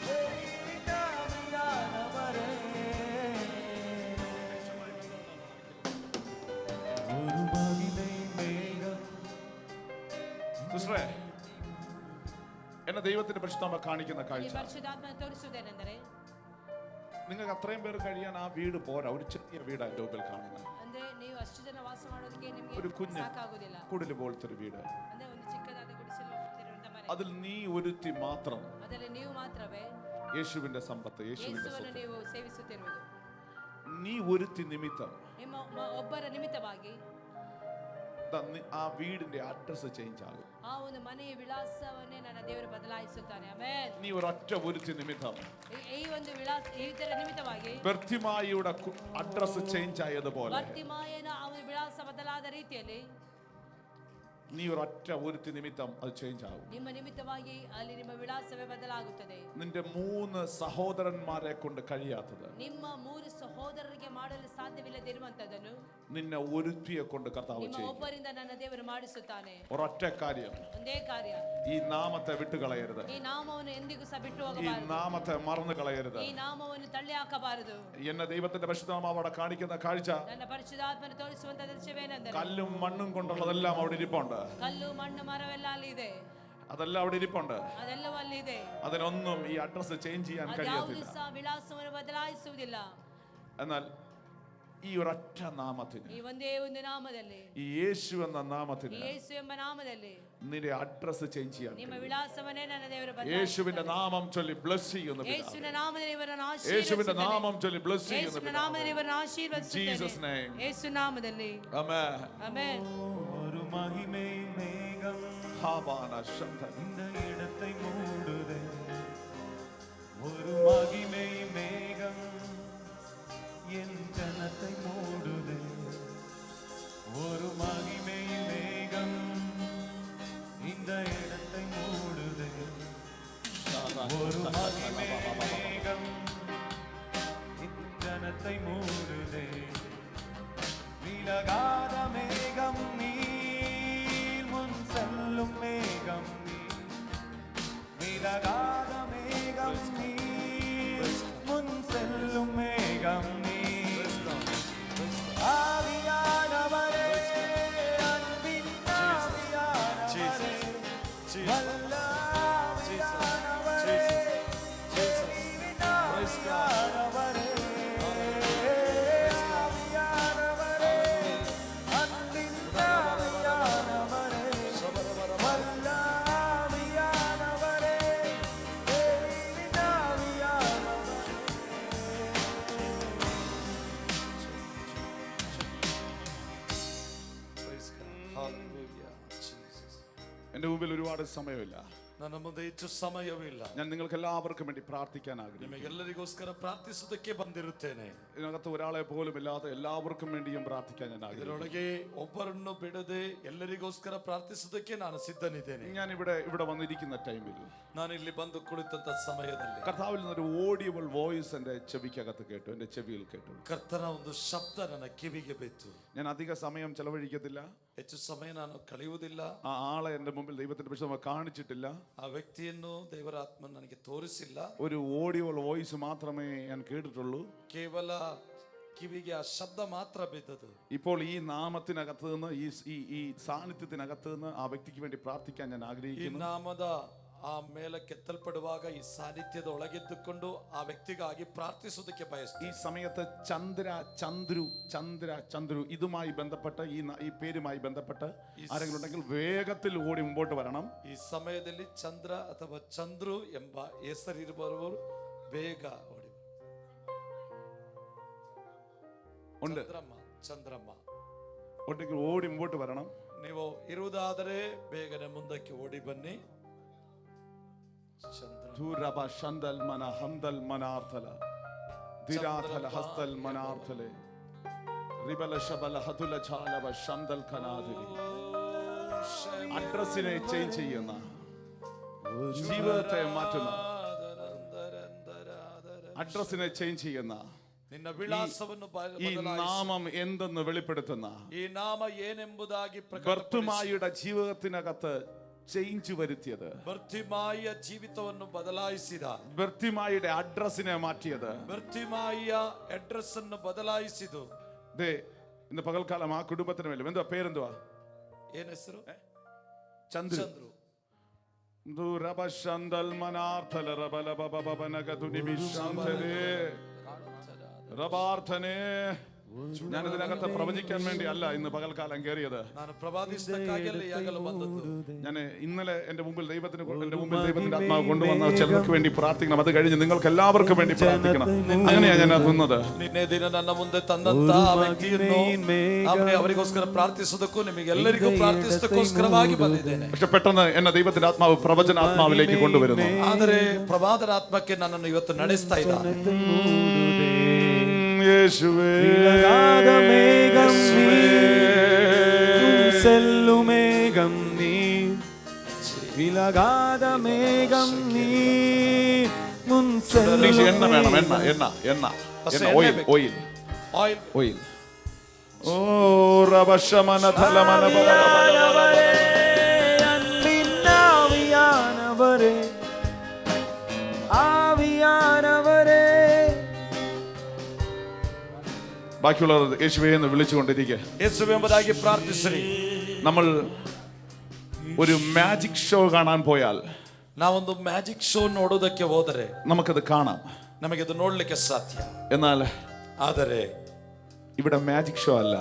தெளிவின் ஆவியானவரே. ஒரு மகிமை மேகம். സിസ്റ്ററെ, എന്നെ ദൈവത്തിന്റെ പരിശുദ്ധമ കാണിക്കുന്ന ಈ കാഴ്ച, ಪರಿಶುದ್ಧಾತ್ಮ ತೋರಿಸುವುದೇನೆಂದರೆ, നിങ്ങൾക്ക് അത്രയും പേർ കഴിയാൻ ആ വീട് പോരാ. ഒരു ചെറിയ വീട് എൻ്റെ മുമ്പിൽ കാണുന്നത്, ಅಂದ್ರೆ ನೀವು ಅಷ್ಟು ಜನ ವಾಸ ಮಾಡೋದಕ್ಕೆ ഒരു ನಿಮಗೆ കുഞ്ഞ് ಸಾಕಾಗುದಿಲ್ಲ. കുടില് പോലത്തെ ഒരു വീട്. ಅಂದ್ರೆ ಒಂದು ಚಿಕ್ಕದಾದ ಗುಡಿಸಲು ಇರುವಂತ ಮನೆ. അതിൽ നീ ഒരുത്തി മാത്രം ಅದರಲ್ಲಿ ನೀವು ಮಾತ್ರವೇ യേശുവിന്റെ സമ്പത്ത്, യേശുവിന്റെ ಯೇಸುವನ್ನು സ്വത്ത്. ನೀವು ಸೇವಿಸುತ್ತಿರುವುದು. നീ ഒരുത്തി നിമിത്തം ನಿಮ್ಮ ಒಬ್ಬರ ನಿಮಿತ್ತವಾಗಿ ആ വീടിന്റെ അഡ്രസ് ചേഞ്ച് ആകും. ಆ ಒಂದು ಮನೆಯ ವಿಳಾಸವನ್ನೇ ನನ್ನ ದೇವರು ಬದಲಾಯಿಸುತ್ತಾನೆ. ಆಮೆನ್. നീ ഒരൊറ്റ ഒരുത്തി നിമിത്തം ಈ ಒಂದು ವಿಳಾಸ ಇದರ ನಿಮಿತ್ತವಾಗಿ ബർത്തിമായിയുടെ അഡ്രസ് ചേഞ്ച് ആയതുപോലെ ಬರ್ತಿಮಾಯನ ಆ ಒಂದು ವಿಳಾಸ ಬದಲಾದ ರೀತಿಯಲ್ಲಿ നീ ഒരൊറ്റ ഒരുത്തി നിമിത്തം അത് ചേഞ്ച് ആകും. ನಿಮ್ಮ ನಿಮಿತ್ತವಾಗಿ ಅಲ್ಲಿ ನಿಮ್ಮ ವಿಳಾಸವೇ ಬದಲಾಗುತ್ತದೆ. നിന്റെ 3 സഹോദരന്മാരെ കൊണ്ട് കഴിയാത്തത് ನಿಮ್ಮ 3 ಸಹೋದರರಿಗೆ ಮಾಡಲು ಸಾಧ್ಯವಿಲ್ಲದಿರುವಂತದನ್ನು നിന്നെ ഒരുത്തിയെ കൊണ്ട് കർത്താവ് ನಿಮ್ಮ ചെയ്യും. ಒಬ್ಬರಿಂದ ನನ್ನ ದೇವರು ಮಾಡಿಸುತ್ತಾನೆ. ഒരൊറ്റ കാര്യം, ಒಂದೇ ಕಾರ್ಯ, ഈ നാമത്തെ വിട്ടുകളയരുത്. ಈ നാಮವನ್ನು ಎಂದಿಗೂ ಸಹ ಬಿಟ್ಟು ഈ ಹೋಗಬಾರದು. നാമത്തെ മറന്നു കളയരുത്. ಈ ನಾಮವನ್ನು ತಳ್ಳಿ ಹಾಕಬಾರದು. എന്നെ ദൈവത്തിന്റെ പരിശുദ്ധനാമം അവിടെ കാണിക്കുന്ന കാഴ്ച, ನನ್ನ ಪರಿಶುದ್ಧಾತ್ಮನ ತೋರಿಸುವಂತ ದೃಶ್ಯವೇನೆಂದರೆ, കല്ലും മണ്ണും കൊണ്ടുള്ളതെല്ലാം അവിടെ ഇരിപ്പുണ്ട്. ಕಲ್ಲು ಮಣ್ಣು ಮರವೆಲ್ಲ ಅಲ್ಲಿ ಇದೆ. അതെല്ലാം അവിടെ ഇരിപ്പുണ്ട്. ಅದೆಲ್ಲವೂ ಅಲ್ಲಿ ಇದೆ. അതിനൊന്നും ഈ അഡ്രസ് ചേഞ്ച് ചെയ്യാൻ ಅದ್ಯಾವುದು കഴിയത്തില്ല. ಸಹ ವಿಳಾಸವನ್ನು ಬದಲಾಯಿಸುವುದಿಲ್ಲ. എന്നാൽ ഈ ഒരൊറ്റ നാമത്തിന്, ಈ ಒಂದೇ ಒಂದು ನಾಮದಲ್ಲಿ, ഈ യേശു എന്ന ಈ നാമത്തിന് ಯೇಸು ಎಂಬ ನಾಮದಲ್ಲಿ നിന്റെ അഡ്രസ് ചേഞ്ച് ചെയ്യാൻ ನಿಮ್ಮ കഴിയും. ವಿಳಾಸವನ್ನೇ ನನ್ನ ದೇವರು യേശുവിന്റെ ಬದಲಾಯಿಸುತ್ತಾನೆ. നാമം ചൊല്ലി ബ്ലസ് ചെയ്യുന്നു. ಯೇಸುವಿನ ನಾಮದಲ್ಲಿ ಇವರನ್ನು യേശുവിന്റെ ಆಶೀರ್ವದಿಸುತ್ತಾನೆ. നാമം ചൊല്ലി ബ്ലസ് ಯೇಸುವಿನ ചെയ്യുന്നു. ನಾಮದಲ್ಲಿ ಇವರನ್ನು Jesus' ಆಶೀರ್ವದಿಸುತ್ತಾನೆ. name. ಯೇಸು ನಾಮದಲ್ಲಿ. ആമേൻ. ಆಮೆನ್. ஒரு மகிமை மேகம் ഹാബാന ശബ്ദം. இந்த இடத்தை மூடுதே. ஒரு மகிமை மேகம் என் ஜனத்தை மூடுதே. ஒரு மகிமை மேகம் இந்த இடத்தை மூடுதே. ஒரு மகிமை மேகம் என் ஜனத்தை மூடுதே. விலகாத மேகம் நீர், முன் செல்லும் மேகம் நீர். விலகாத மேகம் நீர், முன் செல்லும் மேகம் நீர். ஆவியானவரே, அன்பின் ஆவியானவரே, வல்லாவியானவரே, தெளிவின் ஆவியானவரே. ஆவியானவரே, அன்பின் ஆவியானவரே, வல்லாவியானவரே, தெளிவின் ஆவியானவரே. എന്റെ മുമ്പിൽ ഒരുപാട് സമയമില്ല. ನನ್ನ ಮುಂದೆ ಹೆಚ್ಚು ಸಮಯವಿಲ್ಲ. ഞാൻ നിങ്ങൾക്ക് എല്ലാവർക്കും വേണ്ടി പ്രാർത്ഥിക്കാൻ ആഗ്രഹിക്കുന്നു. ನಿಮಗೆಲ್ಲರಿಗೋಸ್ಕರ ಪ್ರಾರ್ಥಿಸುವುದಕ್ಕೆ ಬಂದಿರುತ್ತೇನೆ. ഇതിനകത്ത് ഒരാളെ പോലും ഇല്ലാതെ എല്ലാവർക്കും വേണ്ടിയും പ്രാർത്ഥിക്കാൻ ഞാൻ ആഗ്രഹിക്കുന്നു. ಇದರೊಳಗೆ ಒಬ್ಬರನ್ನು ಬಿಡದೆ ಎಲ್ಲರಿಗೋಸ್ಕರ ಪ್ರಾರ್ಥಿಸುವುದಕ್ಕೆ ನಾನು ಸಿದ್ಧನಿದ್ದೇನೆ. ഞാൻ ഇവിടെ വന്നിരിക്കുന്ന ടൈമിൽ ನಾನು ಇಲ್ಲಿ ಬಂದು ಕುಳಿತಂತ ಸಮಯದಲ್ಲಿ കർത്താവിൽ നിന്നൊരു ഓഡിയബിൾ വോയിസ് എന്റെ ചെവിക്കകത്ത് കേട്ടു, എന്റെ ചെവിയിൽ കേട്ടു. ಕರ್ತನ ಒಂದು ಶಬ್ದ ನನ್ನ ಕಿವಿಗೆ ಬಿತ್ತು. ഞാൻ അധിക സമയം ചെലവഴിക്കത്തില്ല. ಹೆಚ್ಚು ಸಮಯ ನಾನು ಕಳೆಯುವುದಿಲ್ಲ. ആ ആളെ എന്റെ മുമ്പിൽ ദൈവത്തിന്റെ വിഷയം കാണിച്ചിട്ടില്ല. ಆ ವ್ಯಕ್ತಿಯನ್ನು ದೇವರ ಆತ್ಮ ನನಗೆ ತೋರಿಸಿಲ್ಲ. ഒരു ഓഡിയബിൾ വോയിസ് മാത്രമേ ഞാൻ കേട്ടിട്ടുള്ളൂ. ಕೇವಲ ಕಿವಿಗೆ ಆ ಶಬ್ದ ಮಾತ್ರ ಬಿದ್ದದು. ഇപ്പോൾ ഈ നാമത്തിനകത്ത് നിന്ന് ഈ സാന്നിധ്യത്തിനകത്ത് നിന്ന് ആ വ്യക്തിക്ക് വേണ്ടി പ്രാർത്ഥിക്കാൻ ഞാൻ ಈ ആഗ്രഹിക്കുന്നു. ನಾಮದ ಆ ಮೇಲಕ್ಕೆ ಎತ್ತಲ್ಪಡುವಾಗ ಈ ಸಾನ್ನಿಧ್ಯದ ಒಳಗಿದ್ದುಕೊಂಡು ಆ ವ್ಯಕ್ತಿಗಾಗಿ ಪ್ರಾರ್ಥಿಸುವುದಕ್ಕೆ ഈ ಬಯಸ್ತೀನಿ. സമയത്ത് ചന്ദ്രു ഇതുമായി ബന്ധപ്പെട്ട് ഈ പേരുമായി ബന്ധപ്പെട്ട് ആരെങ്കിലും ഉണ്ടെങ്കിൽ വേഗത്തിൽ ഓടി മുമ്പോട്ട് വരണം. ಈ ಸಮಯದಲ್ಲಿ ಚಂದ್ರ ಅಥವಾ ಚಂದ್ರು ಎಂಬ ಹೆಸರಿರುವವರು ಬೇಗ ಓಡಿ. ഉണ്ട് ಚಂದ್ರಮ್ಮ ഉണ്ടെങ്കിൽ ഓടി മുമ്പോട്ട് വരണം. ನೀವು ಇರುವುದಾದರೆ ಬೇಗನೆ ಮುಂದಕ್ಕೆ ಓಡಿ ಬನ್ನಿ. ധൂരബ ശന്തൽ മന ഹന്തൽ മനാർത്ഥല ദിരാഥല ഹസ്തൽ മനാർത്ഥലെ റിബല ശബല ഹതുല ഛാലവ ശന്തൽ ഖനാദിരി. അഡ്രസ്സിനെ ചേഞ്ച് ചെയ്യുന്ന, ജീവിതത്തെ മാറ്റുന്ന, അഡ്രസ്സിനെ ചേഞ്ച് ചെയ്യുന്ന, ನಿನ್ನ ವಿಳಾಸವನ್ನು ഈ നാമം എന്തെന്ന് വെളിപ്പെടുത്തുന്ന, ಈ ನಾಮ ಏನೆಂಬುದಾಗಿ ബർത്തുമായിയുടെ ജീവിതത്തിനകത്ത് ചേഞ്ച് വരുത്തിയത്, ಬರ್ತಿಮಾಯಿಯ ಜೀವಿತವನ್ನು ಬದಲಾಯಿಸಿದ, ബർത്തിമായിയുടെ അഡ്രസ്സിനെ മാറ്റിയത്, ಬರ್ತಿಮಾಯಿಯ ಅಡ್ರೆಸ್ ಅನ್ನು ಬದಲಾಯಿಸಿದು. ദേ ഇന്ന് പകൽക്കാലം ആ കുടുംബത്തിന് വേണ്ടി എന്തുവാ പേരെന്തുവാ? ಏನ್ ಹೆಸರು? ചന്ദ്രു. ಚಂದ್ರು. ദൂരബ ശന്തൽ മനാർത്ഥല റബല ബബബനഗതുനി മിശാന്തരേ റബാർത്ഥനേ. ഞാൻ ഇതിനകത്ത് പ്രവചിക്കാൻ വേണ്ടി അല്ല ഇന്ന് പകൽക്കാലം കയറിയത്. ನಾನು ಪ್ರವಾದಿಸಕ್ಕಾಗಿಯಲ್ಲ ಯಾಗಲು ಬಂದದ್ದು. ഞാൻ ഇന്നലെ എന്റെ മുമ്പിൽ ദൈവത്തിന്റെ ആത്മാവ് കൊണ്ടുവന്ന ചിലർക്ക് വേണ്ടി പ്രാർത്ഥിക്കണം. അത് കഴിഞ്ഞ് നിങ്ങൾക്ക് എല്ലാവർക്കും വേണ്ടി പ്രാർത്ഥിക്കണം. അങ്ങനെയാ ഞാൻ നിന്നത്. ನಿನ್ನೆ ದಿನ ನನ್ನ ಮುಂದೆ ತಂದಂತ ಆ ವ್ಯಕ್ತಿಯನ್ನು ಅವರಿಗೋಸ್ಕರ ಪ್ರಾರ್ಥಿಸೋದಕ್ಕೂ ನಿಮಗೆಲ್ಲರಿಗೂ ಪ್ರಾರ್ಥಿಸೋದಕ್ಕೋಸ್ಕರವಾಗಿ ಬಂದಿದ್ದೇನೆ. പക്ഷെ പെട്ടെന്ന് എന്നെ ദൈവത്തിന്റെ ആത്മാവ് പ്രവചനാത്മാവിലേക്ക് കൊണ്ടുവരുന്നു. ಆದರೆ ಪ್ರವಾದನಾತ್ಮಕ್ಕೆ ನನ್ನನ್ನು ಇವತ್ತು ನಡೆಸ್ತಾ ಇದ್ದಾನೆ. യേശുവേ മേഘം സെല്ലുമേഘം നീ വിലകാത മേഘം നീ പ്ലീസ് എണ്ണ വേണം. എണ്ണ ഓയിൽ. ഓ റബശമന ധലമന ആവിയാനവരേ ആവിയാനവരേ. ബാക്കിയുള്ളവർ യേശുവേ എന്ന് വിളിച്ചുകൊണ്ടിരിക്കുക. യേശുവേ ಎಂಬುದಾಗಿ ಪ್ರಾರ್ಥಿಸಿರಿ. നമ്മൾ ഒരു മാജിക് ഷോ കാണാൻ പോയാൽ, ನಾವೊಂದು ಮ್ಯಾಜಿಕ್ ಶೋ ನೋಡೋದಕ್ಕೆ ಹೋದರೆ നമുക്കത് കാണാം. ನಮಗೆ ಅದು ನೋಡ್ಲಿಕ್ಕೆ ಸಾಧ್ಯ. എന്നാൽ ಆದರೆ ഇവിടെ മാജിക് ഷോ അല്ല.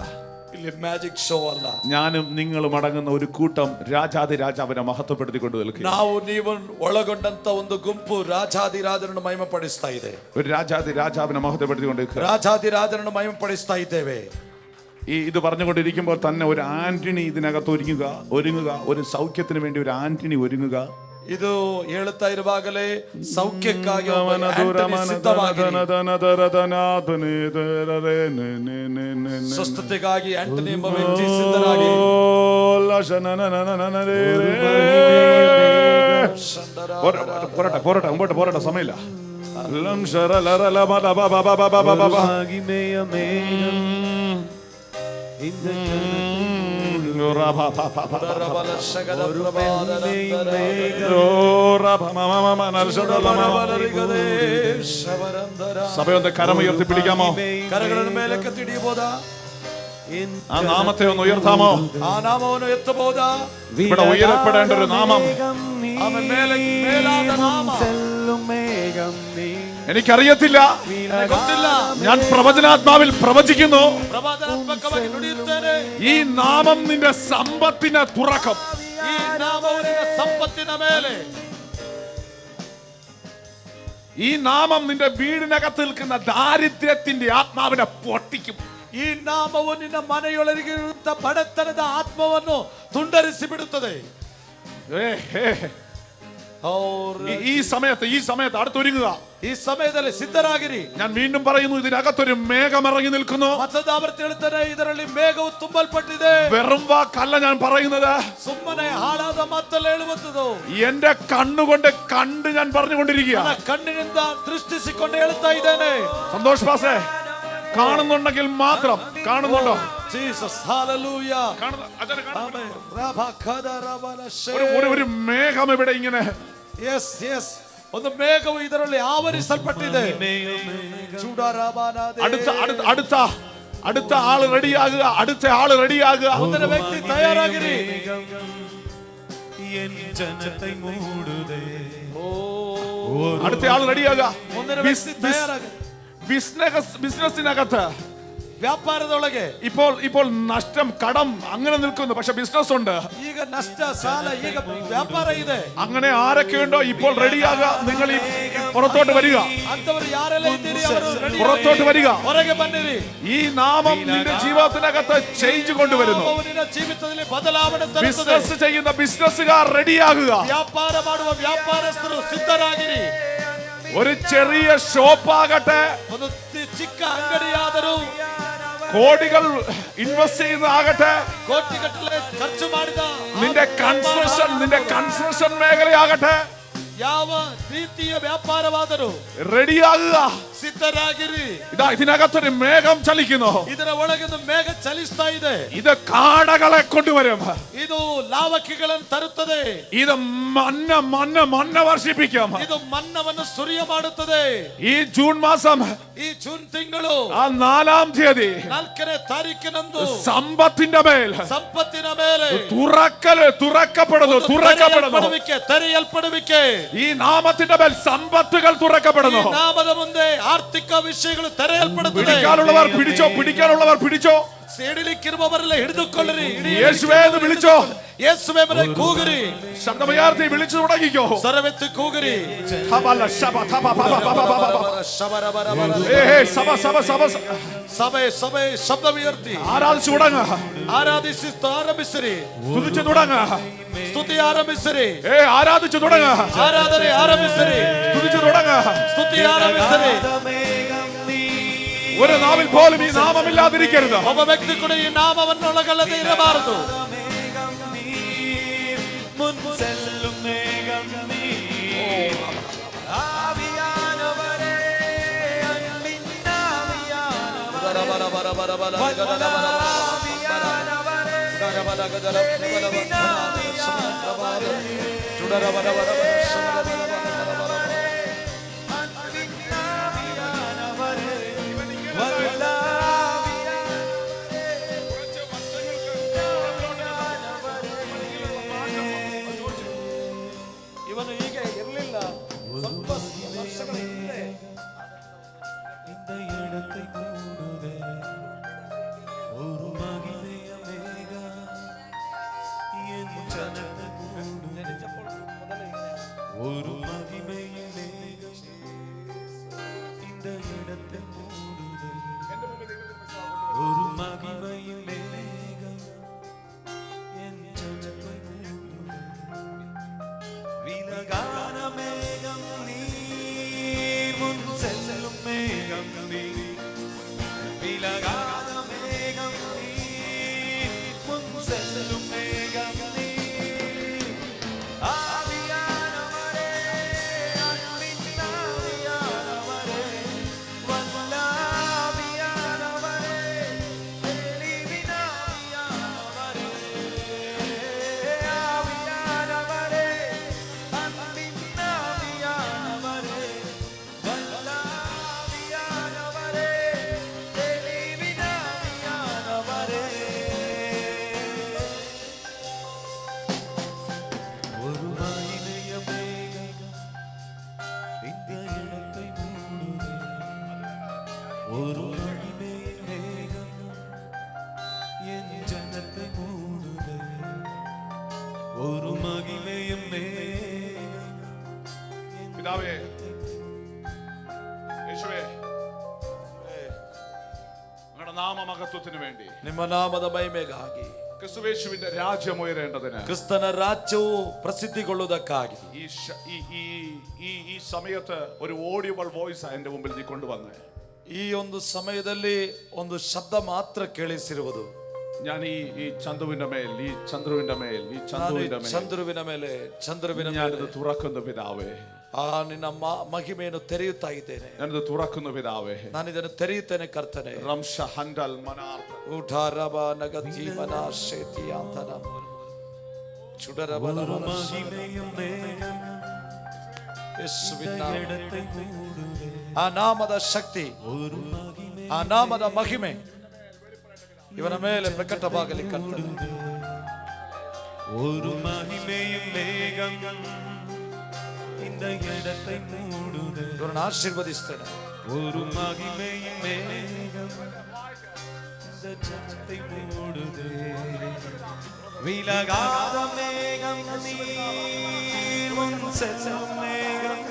ಇಲ್ಲಿ ಮ್ಯಾಜಿಕ್ ಶೋ ಅಲ್ಲ. ഞാനും നിങ്ങളും അടങ്ങുന്ന ഒരു കൂട്ടം രാജാതിരാജാവിനെ മഹത്വപ്പെടുത്തിക്കൊണ്ട് നിൽക്കുക. ನಾವು ನೀವು ಒಳಗೊಂಡಂತ ಒಂದು ಗುಂಪು ರಾಜಾದಿರಾಜನನ್ನು ಮಹಿಮೆಪಡಿಸ್ತಾ ಇದೆ. ഒരു രാജാതിരാജാവിനെ മഹത്വപ്പെടുത്തിക്കൊണ്ട് നിൽക്കുക. ರಾಜಾದಿರಾಜನನ್ನು ಮಹಿಮೆಪಡಿಸ್ತಾ ಇದ್ದೇವೆ. ഇത് പറഞ്ഞുകൊണ്ടിരിക്കുമ്പോൾ തന്നെ ഒരു ആന്റണി ഇതിനകത്ത് ഒരുങ്ങുക. ഒരു സൗഖ്യത്തിന് വേണ്ടി ഒരു ആന്റണി ഒരുങ്ങുക. ಇದು ಹೇಳುತ್ತಾ ಇರುವಾಗಲೇ ಸೌಖ್ಯಕ್ಕಾಗಿ ಒಬ್ಬ ಆಂಟನಿ ಸಿದ್ಧವಾಗಿರಿ. ಸ್ವಸ್ಥತೆಗಾಗಿ ಆಂಟನಿ ಎಂಬ ವ್ಯಕ್ತಿ ಸಿದ್ಧರಾಗಿ. പോരട്ടെ മുമ്പോട്ട് പോരട്ടെ, സമയമില്ല. സഭയൊന്ന് കരമുയർത്തി പിടിക്കാമോ? ಕರಗಳನ್ನು ಮೇಲಕ್ಕೆ ಹಿಡಿಯಬಹುದಾ? ആ നാമത്തെ ഒന്ന് ഉയർത്താമോ? ಆ ನಾಮವನ್ನು ಎತ್ತಬಹುದಾ? ഇവിടെ ഉയരപ്പെടേണ്ട ഒരു നാമം, ಆಮೇಲೆ ಮೇಲಾದ ನಾಮ. എനിക്കറിയത്തില്ല, ಗೊತ್ತಿಲ್ಲ. ഞാൻ പ്രവചനാത്മാവിൽ പ്രവചിക്കുന്നു. ಪ್ರವಾದನಾತ್ಮಕವಾಗಿ ನುಡಿಯುತ್ತೇನೆ. ഈ നാമം നിന്റെ സമ്പത്തിനെ തുറക്കും. ಈ ನಾಮವು ನಿನ್ನ ಸಂಪತ್ತಿನ ಮೇಲೆ, ഈ നാമം നിന്റെ വീടിനകത്ത് നിൽക്കുന്ന ദാരിദ്ര്യത്തിന്റെ ആത്മാവിനെ പൊട്ടിക്കും. ಈ ನಾಮವು ನಿನ್ನ ಮನೆಯೊಳಗಿರುವಂತ ಬಡತನದ ಆತ್ಮವನ್ನು ತುಂಡರಿಸಿ ಬಿಡುತ್ತದೆ. ഈ സമയത്ത് അടുത്തൊരുങ്ങുക. ಈ ಸಮಯದಲ್ಲಿ ಸಿದ್ಧರಾಗಿರಿ. ഞാൻ വീണ്ടും പറയുന്നു, ഇതിനകത്തൊരു മേഘം ഇറങ്ങി നിൽക്കുന്നു. ಮತ್ತೊಂದು ಆವರ್ತಿ ಹೇಳ್ತಾರೆ, ಇದರಲ್ಲಿ ಮೇಘವು ತುಂಬಲ್ಪಟ್ಟಿದೆ. വെറും വാക്കല്ല ഞാൻ പറയുന്നത്, ಸುಮ್ಮನೆ ಹಾಳಾದ ಮಾತಲ್ಲ ಹೇಳುವಂತದ್ದು. എന്റെ കണ്ണുകൊണ്ട് കണ്ട് ഞാൻ പറഞ്ഞുകൊണ്ടിരിക്കുക. ನನ್ನ ಕಣ್ಣಿನಿಂದ ದೃಷ್ಟಿಸಿಕೊಂಡು ಹೇಳ್ತಾ ಇದ್ದೇನೆ. സന്തോഷ് പാസേ, കാണുന്നുണ്ടെങ്കിൽ മാത്രം. കാണുന്നുണ്ടോ? Jesus hallelujah. ഒരു മേഘം ഇവിടെ ഇങ്ങനെ. യെസ് യെസ്, ಒಂದು ಮೇಘವು ಇದರಲ್ಲಿ ಆವರಿಸಲ್ಪಟ್ಟಿದೆ. അടുത്ത ആള് റെഡിയാകുക. ಮುಂದಿನ ವ್ಯಕ್ತಿ ತಯಾರಾಗಿರಿ. എൻ ജനത്തെ മൂടുതേ. അടുത്ത ആൾ റെഡിയാകുക. ಮುಂದಿನ ವ್ಯಕ್ತಿ ತಯಾರಾಗ. ബിസിനസിനകത്ത് ವ್ಯಾಪಾರದೊಳಗೆ ഇപ്പോൾ നഷ്ടം, കടം അങ്ങനെ നിൽക്കുന്നു. പക്ഷെ ബിസിനസ് ഉണ്ട്. ಈಗ ನಷ್ಟ, ಸಾಲ, ಈಗ ವ್ಯಾಪಾರ ಇದೆ. അങ്ങനെ ആരൊക്കെയുണ്ടോ ഇപ്പോൾ റെഡിയാകുക. നിങ്ങൾ ഈ പുറത്തോട്ട് വരിക. ಅಂತವರು ಯಾರೆಲ್ಲ ಇದ್ದೀರಿ ಅವರು ready ಆಗಿ പുറത്തോട്ട് വരിക. ಹೊರಗೆ ಬನ್ನಿರಿ. ഈ നാമം നിന്റെ ജീവിതത്തിനകത്ത് ചേഞ്ച് കൊണ്ടുവരുന്നു. ನಿನ್ನ ಜೀವಿತದಲ್ಲಿ ಬದಲಾವಣೆ ತರುತ್ತದೆ. ബിസിനസ് ചെയ്യുന്ന ബിസിനസ്സുകാർ റെഡിയാകുക. ವ್ಯಾಪಾರ ಮಾಡುವ ವ್ಯಾಪಾರಸ್ಥರು ಸಿದ್ಧರಾಗಿರಿ. ഒരു ചെറിയ ഷോപ്പ് ആകട്ടെ, ಒಂದು ಚಿಕ್ಕ ಅಂಗಡಿಯಾದರೂ, കോടികൾ ഇൻവെസ്റ്റ് ചെയ്യുന്നതാകട്ടെ, ಕೋಟಿಗಟ್ಟಲೆ ಖರ್ಚು ಮಾಡಿದ നിന്റെ കൺസ്ട്രക്ഷൻ മേഖലയാകട്ടെ, ಯಾವ ರೀತಿಯ ವ್ಯಾಪಾರವಾದರೂ റെഡിയാകുക. ಸಿದ್ಧರಾಗಿರಿ. ഇതിനകത്തൊരു മേഘം ചലിക്കുന്നു. ಇದರ ಒಳಗೊಂದು ಮೇಘ ಚಲಿಸ್ತಾ ಇದೆ. ഇത് കാടകളെ കൊണ്ടുവരും. ಇದು ಲಾವಕಿಗಳನ್ನು ತರುತ್ತದೆ. ഇത് മന്ന വർഷിപ്പിക്കും. ಇದು ಮನ್ನವನ್ನು ಸುರಿಯ ಮಾಡುತ್ತದೆ. ഈ ജൂൺ മാസം, ಈ ಜೂನ್ ತಿಂಗಳು ആ 4-ാം തീയതി 4ನೇ ತಾರೀಕಿನಂದು സമ്പത്തിന്റെ മേൽ ಸಂಪತ್ತಿನ ಮೇಲೆ തുറക്കപ്പെടുന്നു. ತೆರೆಯಲ್ಪಡುವಿಕೆ. ഈ നാമത്തിന്റെ മേൽ സമ്പത്തുകൾ തുറക്കപ്പെടുന്നു. ಈ ನಾಮದ ಮುಂದೆ ಆರ್ಥಿಕ ವಿಷಯಗಳು ತೆರೆಯಲ್ಪಡುತ್ತದೆ. പിടിക്കാനുള്ളവർ പിടിച്ചോ. ಸೇಡಿಲಿಕ್ಕಿರುವವರೆಲ್ಲ ಹಿಡಿದುಕೊಳ್ಳಿರಿ. യേശുവേ എന്ന് വിളിച്ചോ. ಯೇಸುವೇ ಎಂಬ ಕೂಗಿರಿ. ശബ്ദമുയർത്തി വിളിച്ചു തുടങ്ങിക്കോ. ಸ್ವರವೆತ್ತಿ ಕೂಗಿರಿ. ಸಭೆ ಶಬ್ದವುಯರ್ತಿ ആരാധിച്ചു തുടങ്ങുക. ಆರಂಭಿಸಿರಿ. സ്തുതിച്ചു തുടങ്ങുക. ಸ್ತುತಿ ಆರಂಭಿಸಿರಿ. ആരാധിച്ചു തുടങ്ങുക. ಆರಾಧನೆ ಆರಂಭಿಸಿರಿ. സ്തുതിച്ചു തുടങ്ങുക. ಸ್ತುತಿ ಆರಂಭಿಸಿರಿ. ഒരു നാവിൽ പോലും ഈ നാമമില്ലാതിരിക്കരുത്. ಒಬ್ಬ ವ್ಯಕ್ತಿ ಕೂಡ ಈ ನಾಮವನ್ನೊಳಗಲ್ಲದೆ ಇರಬಾರದು. മുൻസെല്ലും മേഘം നീ. ആവിയാനവരേ, അൻപിന്നാവിയാനവരേ, ಇವನು ಈಗ ಇರಲಿಲ್ಲ. ಸ್ವಲ್ಪ ವರ್ಷಗಳ ಹಿಂದೆ இந்த இடத்தை மூடுதே ஒரு மகிமைய மேகம் என் ஜனத்தை மூடுதே ஒரு மகிமைய மேகம் இந்த இடத்தை மூடுதே ஒரு மகிமைய மேகம் என் ஜனத்தை மூடுதே விலகான மேகம் நீர் முன் செல்லும் மேகம் நீர் விலகான மேகம் நீர் முன் செல்லும் மேகம் நீர் ஆவியானவரே அன்பின் ஆவியானவரே வல்லாவியானவரே தெளிவின் ஆவியானவரே ஆவியானவரே அன்பின் ஆவியானவரே வல்லாவியானவரே தெளிவின் ஆவியானவரே ஒரு மகிமைய மேகம் இந்த இடத்தை மூடுதே ஒரு மகிமைய மேகம் என் ஜனத்தை மூடுதே ஒரு மகிமைய மேகம் പിതാവേ, യേശുവേ, നിങ്ങളുടെ നാമമഹത്വത്തിന് വേണ്ടി, ನಿಮ್ಮ ನಾಮದ ಮಹಿಮೆಗಾಗಿ, ക്രിസ്തുവേശുവിന്റെ രാജ്യം ഉയരേണ്ടതിന്, ಕ್ರಿಸ್ತನ ರಾಜ್ಯವು ಪ್ರಸಿದ್ಧಿಗೊಳ್ಳುವುದಕ್ಕಾಗಿ ഈ സമയത്ത് ഒരു ഓഡിയബിൾ വോയിസ് എന്റെ മുമ്പിൽ നീ കൊണ്ടുവന്നേ. ಈ ಒಂದು ಸಮಯದಲ್ಲಿ ಒಂದು ಶಬ್ದ ಮಾತ್ರ ಕೇಳಿಸಿರುವುದು. ഞാൻ ഈ ചന്ദ്രുവിന്റെ മേൽ ಚಂದ್ರುವಿನ ഞാനിത് ಮೇಲೆ തുറക്കുന്നു പിതാവേ. ಆ ನಿನ್ನ ಮಹಿಮೆಯನ್ನು ತೆರೆಯುತ್ತಾ ಇದ್ದೇನೆ. ഞാനിത് തുറക്കുന്നു പിതാവേ. ನಾನು ಇದನ್ನು ತೆರೆಯುತ್ತೇನೆ ಕರ್ತನೆ. റംഷ ഹൻഡൽ മനാർത്ത ಊಠಾರಬ ನಗತಿ ಮನಾಶೇತಿ ಅಂತನ ಚುಡರಬ மகிமைய மேகம் ಯೇಸುವಿನ ನಾಮ. இடத்தை மூடுதே ಆ ನಾಮದ ಶಕ್ತಿ, ஒரு மகிமை ಆ ನಾಮದ ಮಹಿಮೆ ಇವನ ಮೇಲೆ ಪ್ರಕಟವಾಗಲಿ ಕರ್ತನೆ. ஒரு மகிமையும் மேகம் இந்த இடத்தை மூடுதே. இவரನ್ನು ஆசீர்வதிஸ்தார். ஒரு மகிமையும் மேகம் இந்த ஜனத்தை மூடுதே. விலகாத மேகம் நீர் முன் செல்லும் மேகம்.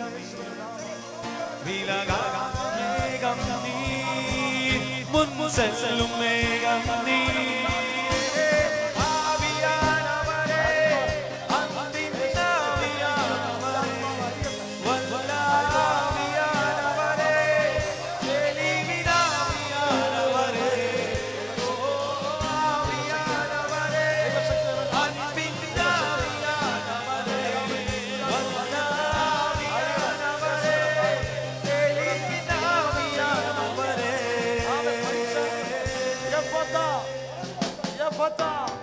விலகாத மேகம் நீர் முன் செல்லும் மேகம் நீர்.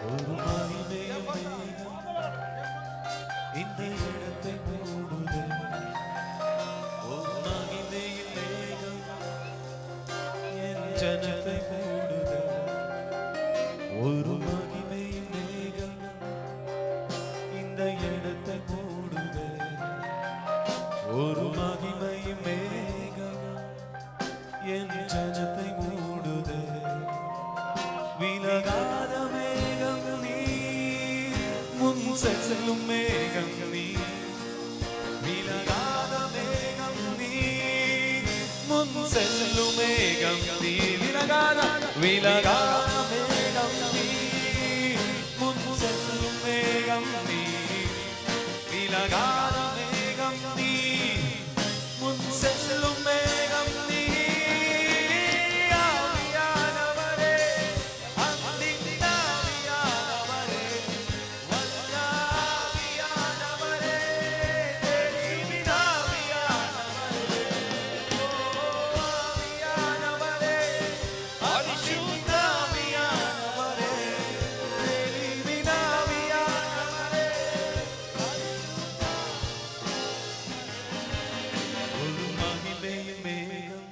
ஒரு மகிமையும் மேகம் இந்த இடத்தை மூடுதே. ஒரு மகிமையும் மேகம் என் ஜனத்தை மூடுதே. ஒரு மகிமையும் மேகம் இந்த இடத்தை மூடுதே. ஒரு மகிமையும் மேகம் என் ஜனத்தை மூடுதே. விலகாத மேகம் நீ முன் செல்லும் மேகம் நீ. விலகாத மேகம் நீ முன் செல்லும் மேகம் நீ. விலகாத மேகம் நீ முன் செல்லும் மேகம் நீ. விலகாத மேகம் நீ முன் செல்லும் மேகம் நீ. ஒரு மகிமையும் மேகம்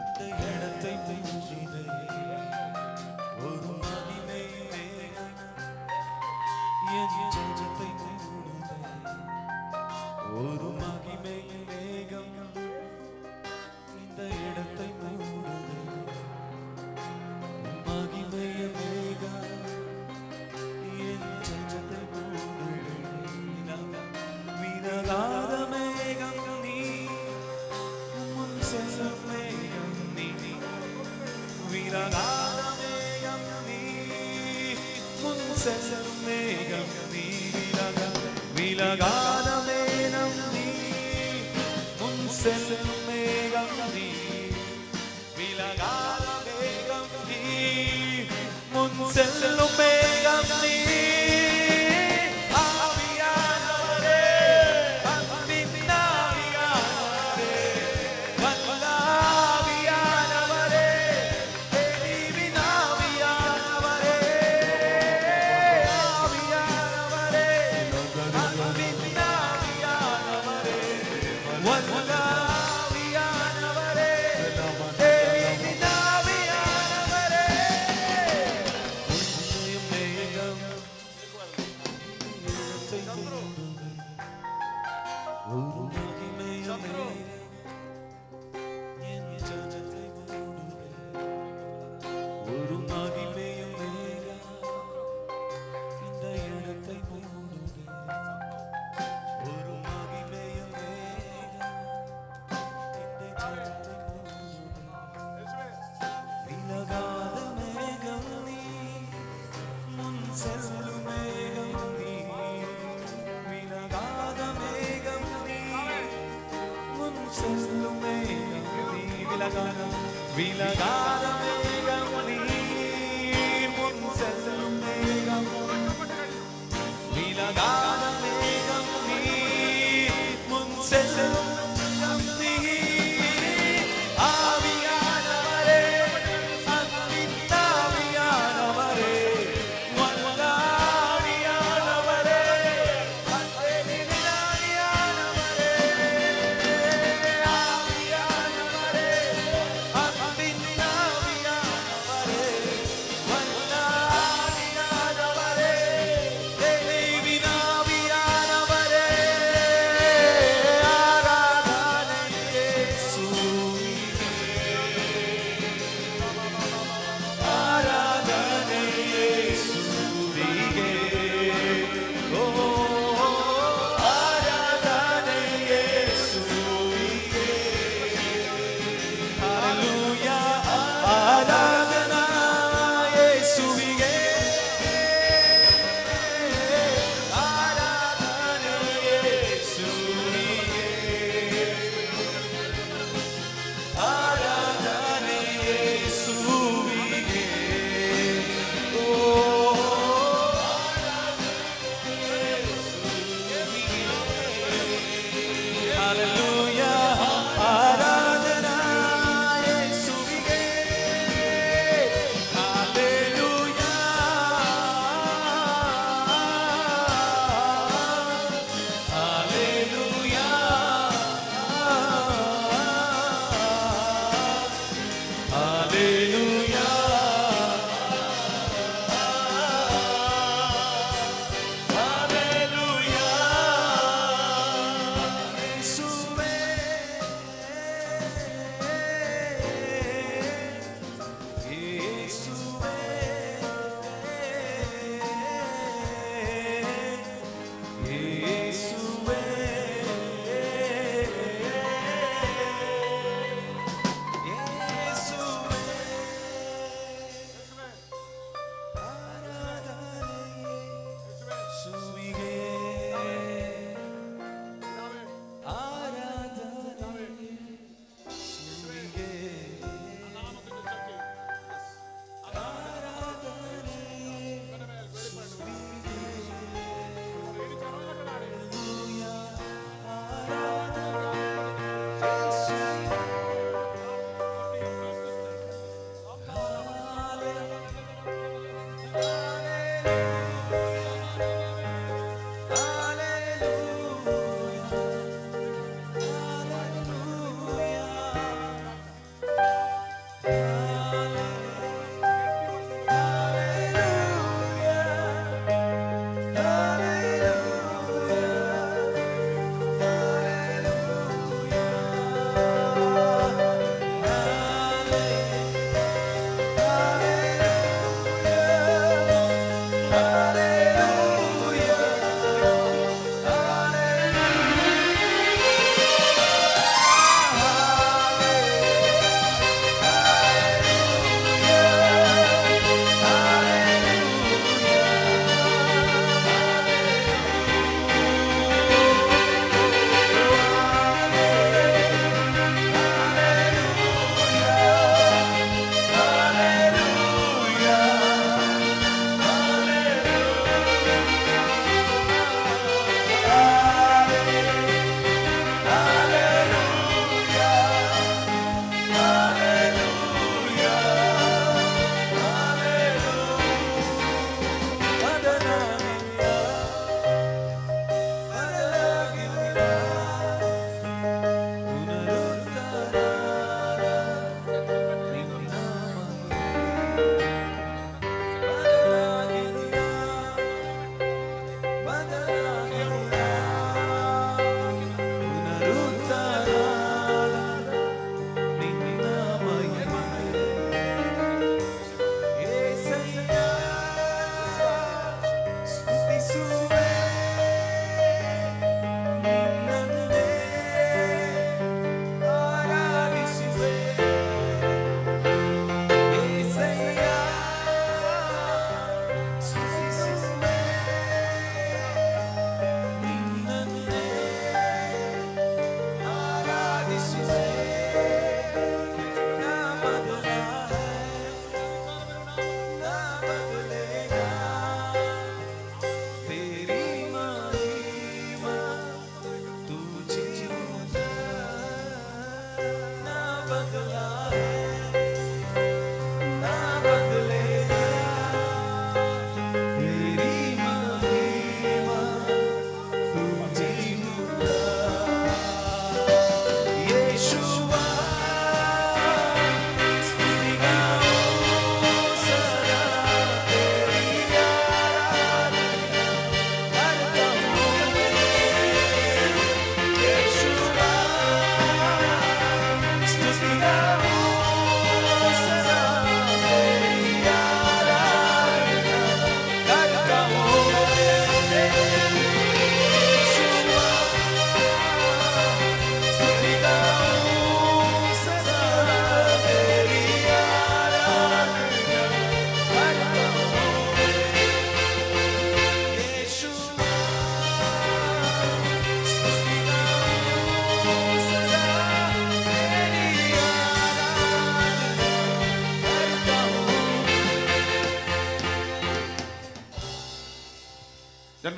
இந்த இடத்தை மூடுதே. ஒரு மகிமையும் மேகம் என் ஜனத்தை மூடுதே. ஒரு மகிமையும் மேகம் இந்த இடத்தை மூடுதே. மகிமையும் மேகம் என் ஜனத்தை மூடுதே. விலகாத மேகம் நீ முன் செல்லும் மேகம் நீ. விலகாத மேகம் நீ முன் செல்லும் மேகம் நீ. விலகாத மேகம் நீ முன் செல்லும் மேகம் நீ. விலகாத மேகம் நீ முன் செல்லும் மேகம் நீ. ஒரு மகிமையும் என் ஜனத்தை மூடுதே. ஒரு மகிமையும் இந்த இடத்தை மூடுதே. ஒரு மகிமையும் இந்த ஜனத்தை மூடுதே. விலகாத மேகம் நீ முன் செல்லும் மேகம் நீ. விலகாத மேகம் நீ முன் செல்லும் மேகம் நீ. விலகாத மேகம் நீ முன் செல்லும் மேகம். விலகாத மேகம் நீ முன் செல்லும் மேகம் நீ. ஆவியானவரே அன்பின் ஆவியானவரே வல்லாவியானவரே அன்பின் ஆவியானவரே. ஆவியானவரே அன்பின் ஆவியானவரே வல்லாவியானவரே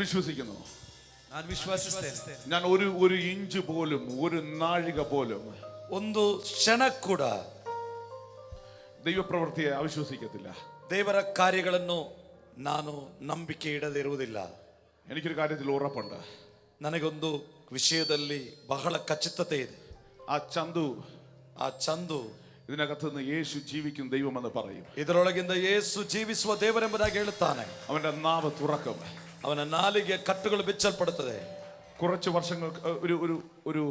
വിശ്വസിക്കുന്നു. ನಾನು ವಿಶ್ವಾಸಿಸ್ತೇನೆ. ഞാൻ ഒരു ഇഞ്ച് പോലും, ഒരു നാഴിക പോലും ಒಂದು ಕ್ಷಣ ಕೂಡ ദൈവപ്രവൃത്തിയെ അവിശ്വസിക്കത്തില്ല. ದೇವರ ಕಾರ್ಯಗಳನ್ನು ನಾನು ನಂಬಿಕೆ ಇಡದಿರುವುದಿಲ್ಲ. എനിക്കൊരു കാര്യത്തിൽ ഉറപ്പുണ്ട്. ನನಗೊಂದು ವಿಷಯದಲ್ಲಿ ಬಹಳ ಖಚಿತತೆ ಇದೆ. ആ ചന്തു ഇതിനകത്ത് നിന്ന് യേശു ജീവിക്കുന്ന ദൈവമെന്ന് പറയും. ಇದರೊಳಗಿಂದ ಯೇಸು ಜೀವಿಸುವ ದೇವರೆಂಬುದಾಗಿ ಹೇಳುತ್ತಾನೆ. അവന്റെ നാവ് തുറക്കും. ಅವನ ನಾಲಿಗೆ ಕಟ್ಟುಗಳು ಬಿಚ್ಚಲ್ಪಡುತ್ತದೆ. കുറച്ച് വർഷങ്ങൾക്ക് ഒരു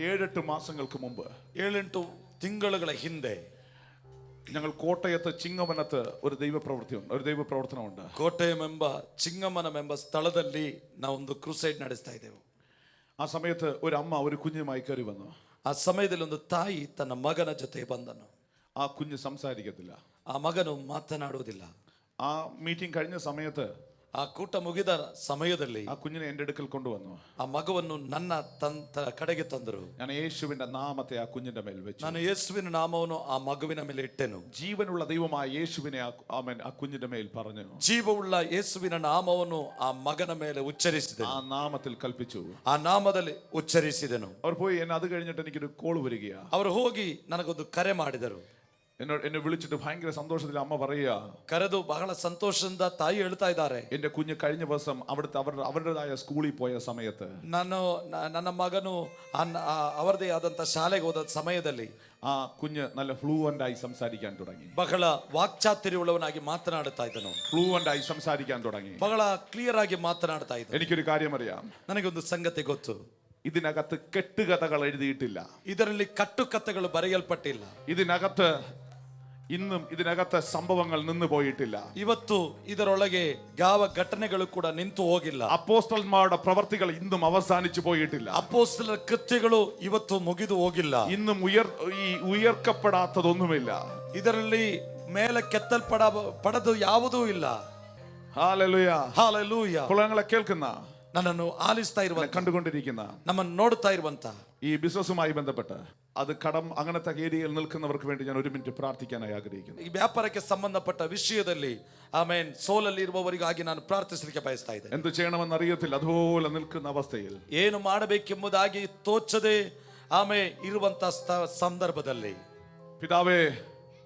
7-8 മാസങ്ങൾക്ക് മുമ്പ്, 7-8 ತಿಂಗಳುಗಳ ಹಿಂದೆ ഞങ്ങൾ കോട്ടയത്ത് ചിങ്ങവനത്ത് ഒരു ദൈവപ്രവർത്തനമുണ്ട്. ಕೋಟೆಯಂ ಎಂಬ ಚಿಂಗಮನಂ ಎಂಬ ಸ್ಥಳದಲ್ಲಿ ನಾವೊಂದು ಕ್ರೂಸೈಡ್ ನಡೆಸ್ತಾ ಇದ್ದೆವು. ആ സമയത്ത് ഒരു അമ്മ ഒരു കുഞ്ഞുമായി കയറി വന്നു. ಆ ಸಮಯದಲ್ಲಿ ಒಂದು ತಾಯಿ ತನ್ನ ಮಗನ ಜೊತೆ ಬಂದನು. ആ കുഞ്ഞ് സംസാരിക്കത്തില്ല. ಆ ಮಗನು ಮಾತನಾಡುವುದಿಲ್ಲ. ആ മീറ്റിംഗ് കഴിഞ്ഞ സമയത്ത്, ಆ ಕೂಟ ಮುಗಿದ ಸಮಯದಲ್ಲಿ ആ കുഞ്ഞിനെ എൻ്റെ അടുക്കൽ കൊണ്ടുവന്നു. ಆ ಮಗುವನ್ನು ನನ್ನ ಕಡೆಗೆ ತಂದರು. ഞാൻ യേശുവിന്റെ നാമത്തെ ആ കുഞ്ഞിന്റെ മേൽ വെച്ചു. ನಾನು ಯೇಸುವಿನ ನಾಮವನ್ನು ಆ ಮಗುವಿನ ಮೇಲೆ ಇಟ್ಟೆನು. ജീവനുള്ള ദൈവമായ യേശുവിനെ ആ കുഞ്ഞിന്റെ മേൽ പറഞ്ഞു. ಜೀವವುಳ್ಳ ಯೇಸುವಿನ ನಾಮವನ್ನು ಆ ಮಗನ ಮೇಲೆ ಉಚ್ಚರಿಸಿದೆನು. ആ നാമത്തിൽ കൽപ്പിച്ചു. ಆ ನಾಮದಲ್ಲಿ ಉಚ್ಚರಿಸಿದೆನು. അവർ പോയി. അത് കഴിഞ്ഞിട്ട് എനിക്കൊരു കോൾ വരികയാ. ಅವರು ಹೋಗಿ ನನಗೊಂದು ಕರೆ ಮಾಡಿದರು. എന്നെ വിളിച്ചിട്ട് ഭയങ്കര സന്തോഷത്തിൽ അമ്മ പറയുക, ಕರೆದು ಬಹಳ ಸಂತೋಷದಿಂದ ತಾಯಿ ಹೇಳ್ತಾ ಇದ್ದಾರೆ, എന്റെ കുഞ്ഞ് കഴിഞ്ഞ ദിവസം അവരുടേതായ സ്കൂളിൽ പോയ സമയത്ത് ನನ್ನ ಮಗನು ಅವರದೇ ಆದಂತ ಶಾಲೆಗೆ ಹೋದ ಸಮಯದಲ್ಲಿ ആ കുഞ്ഞ് നല്ല ഫ്ലൂവന്റ് ആയി സംസാരിക്കാൻ തുടങ്ങി. ಬಹಳ ವಾಕ್ಚಾತುರ್ಯವುಳ್ಳವನಾಗಿ ಮಾತನಾಡುತ್ತಾ ಇದ್ದನು. ഫ്ലൂവന്റ് ആയി സംസാരിക്കാൻ തുടങ്ങി. ಬಹಳ ಕ್ಲಿಯರ್ ಆಗಿ ಮಾತನಾಡ್ತಾ ಇದ್ದನು. എനിക്കൊരു കാര്യം അറിയാം. ನನಗೊಂದು ಸಂಗತಿ ಗೊತ್ತು. ഇതിനകത്ത് കെട്ടുകഥകൾ എഴുതിയിട്ടില്ല. ಇದರಲ್ಲಿ ಕಟ್ಟುಕಥೆಗಳು ಬರೆಯಲ್ಪಟ್ಟಿಲ್ಲ. ഇതിനകത്ത് സംഭവങ്ങൾ നിന്നു പോയിട്ടില്ല. ಇವತ್ತು ಇದರೊಳಗೆ ಯಾವ ಘಟನೆಗಳು ಕೂಡ ನಿಂತು ಹೋಗಿಲ್ಲ. അപ്പോസ്തലന്മാരുടെ പ്രവർത്തികൾ ഇന്നും അവസാനിച്ചു പോയിട്ടില്ല. ಅಪೊಸ್ತಲರ ಕೃತ್ಯಗಳು ಇವತ್ತು ಮುಗಿದು ಹೋಗಿಲ್ಲ. ഇന്നും ഉയർക്കപ്പെടാത്തതൊന്നുമില്ല. ಇದರಲ್ಲಿ ಮೇಲೆ ಕೆತ್ತಲ್ಪಡದು ಯಾವುದೂ ಇಲ್ಲ. Hallelujah, hallelujah. കുളങ്ങളെ കേൾക്കുന്ന, ನನ್ನನ್ನು ಆಲಿಸ್ತಾ ಇರುವಂತ, കണ്ടുകൊണ്ടിരിക്കുന്ന, ನಮ್ಮನ್ನು ನೋಡುತ್ತಾ ಇರುವಂತ ഈ ബിസിനസ്സുമായി ബന്ധപ്പെട്ട് അത് അങ്ങനത്തെ ഏരിയയിൽ നിൽക്കുന്നവർക്ക് വേണ്ടി ഞാൻ 1 മിനിറ്റ് പ്രാർത്ഥിക്കാനായി ആഗ്രഹിക്കുന്നു. ಈ ವ್ಯಾಪಾರಕ್ಕೆ ಸಂಬಂಧಪಟ್ಟ ವಿಷಯದಲ್ಲಿ ಆಮೇನ್ ಸೋಲಲ್ಲಿ ಇರುವವರಿಗಾಗಿ ನಾನು ಪ್ರಾರ್ಥಿಸಲಿಕ್ಕೆ ಬಯಸ್ತಾ ಇದ್ದೇನೆ. എന്ത് ചെയ്യണമെന്ന് അറിയത്തില്ല, അതുപോലെ നിൽക്കുന്ന അവസ്ഥയിൽ ಏನು ಮಾಡಬೇಕೆಂಬುದಾಗಿ ತೋಚದೆ ಆಮೇ ಇರುವಂತ ಸಂದರ್ಭದಲ್ಲಿ, പിതാവേ,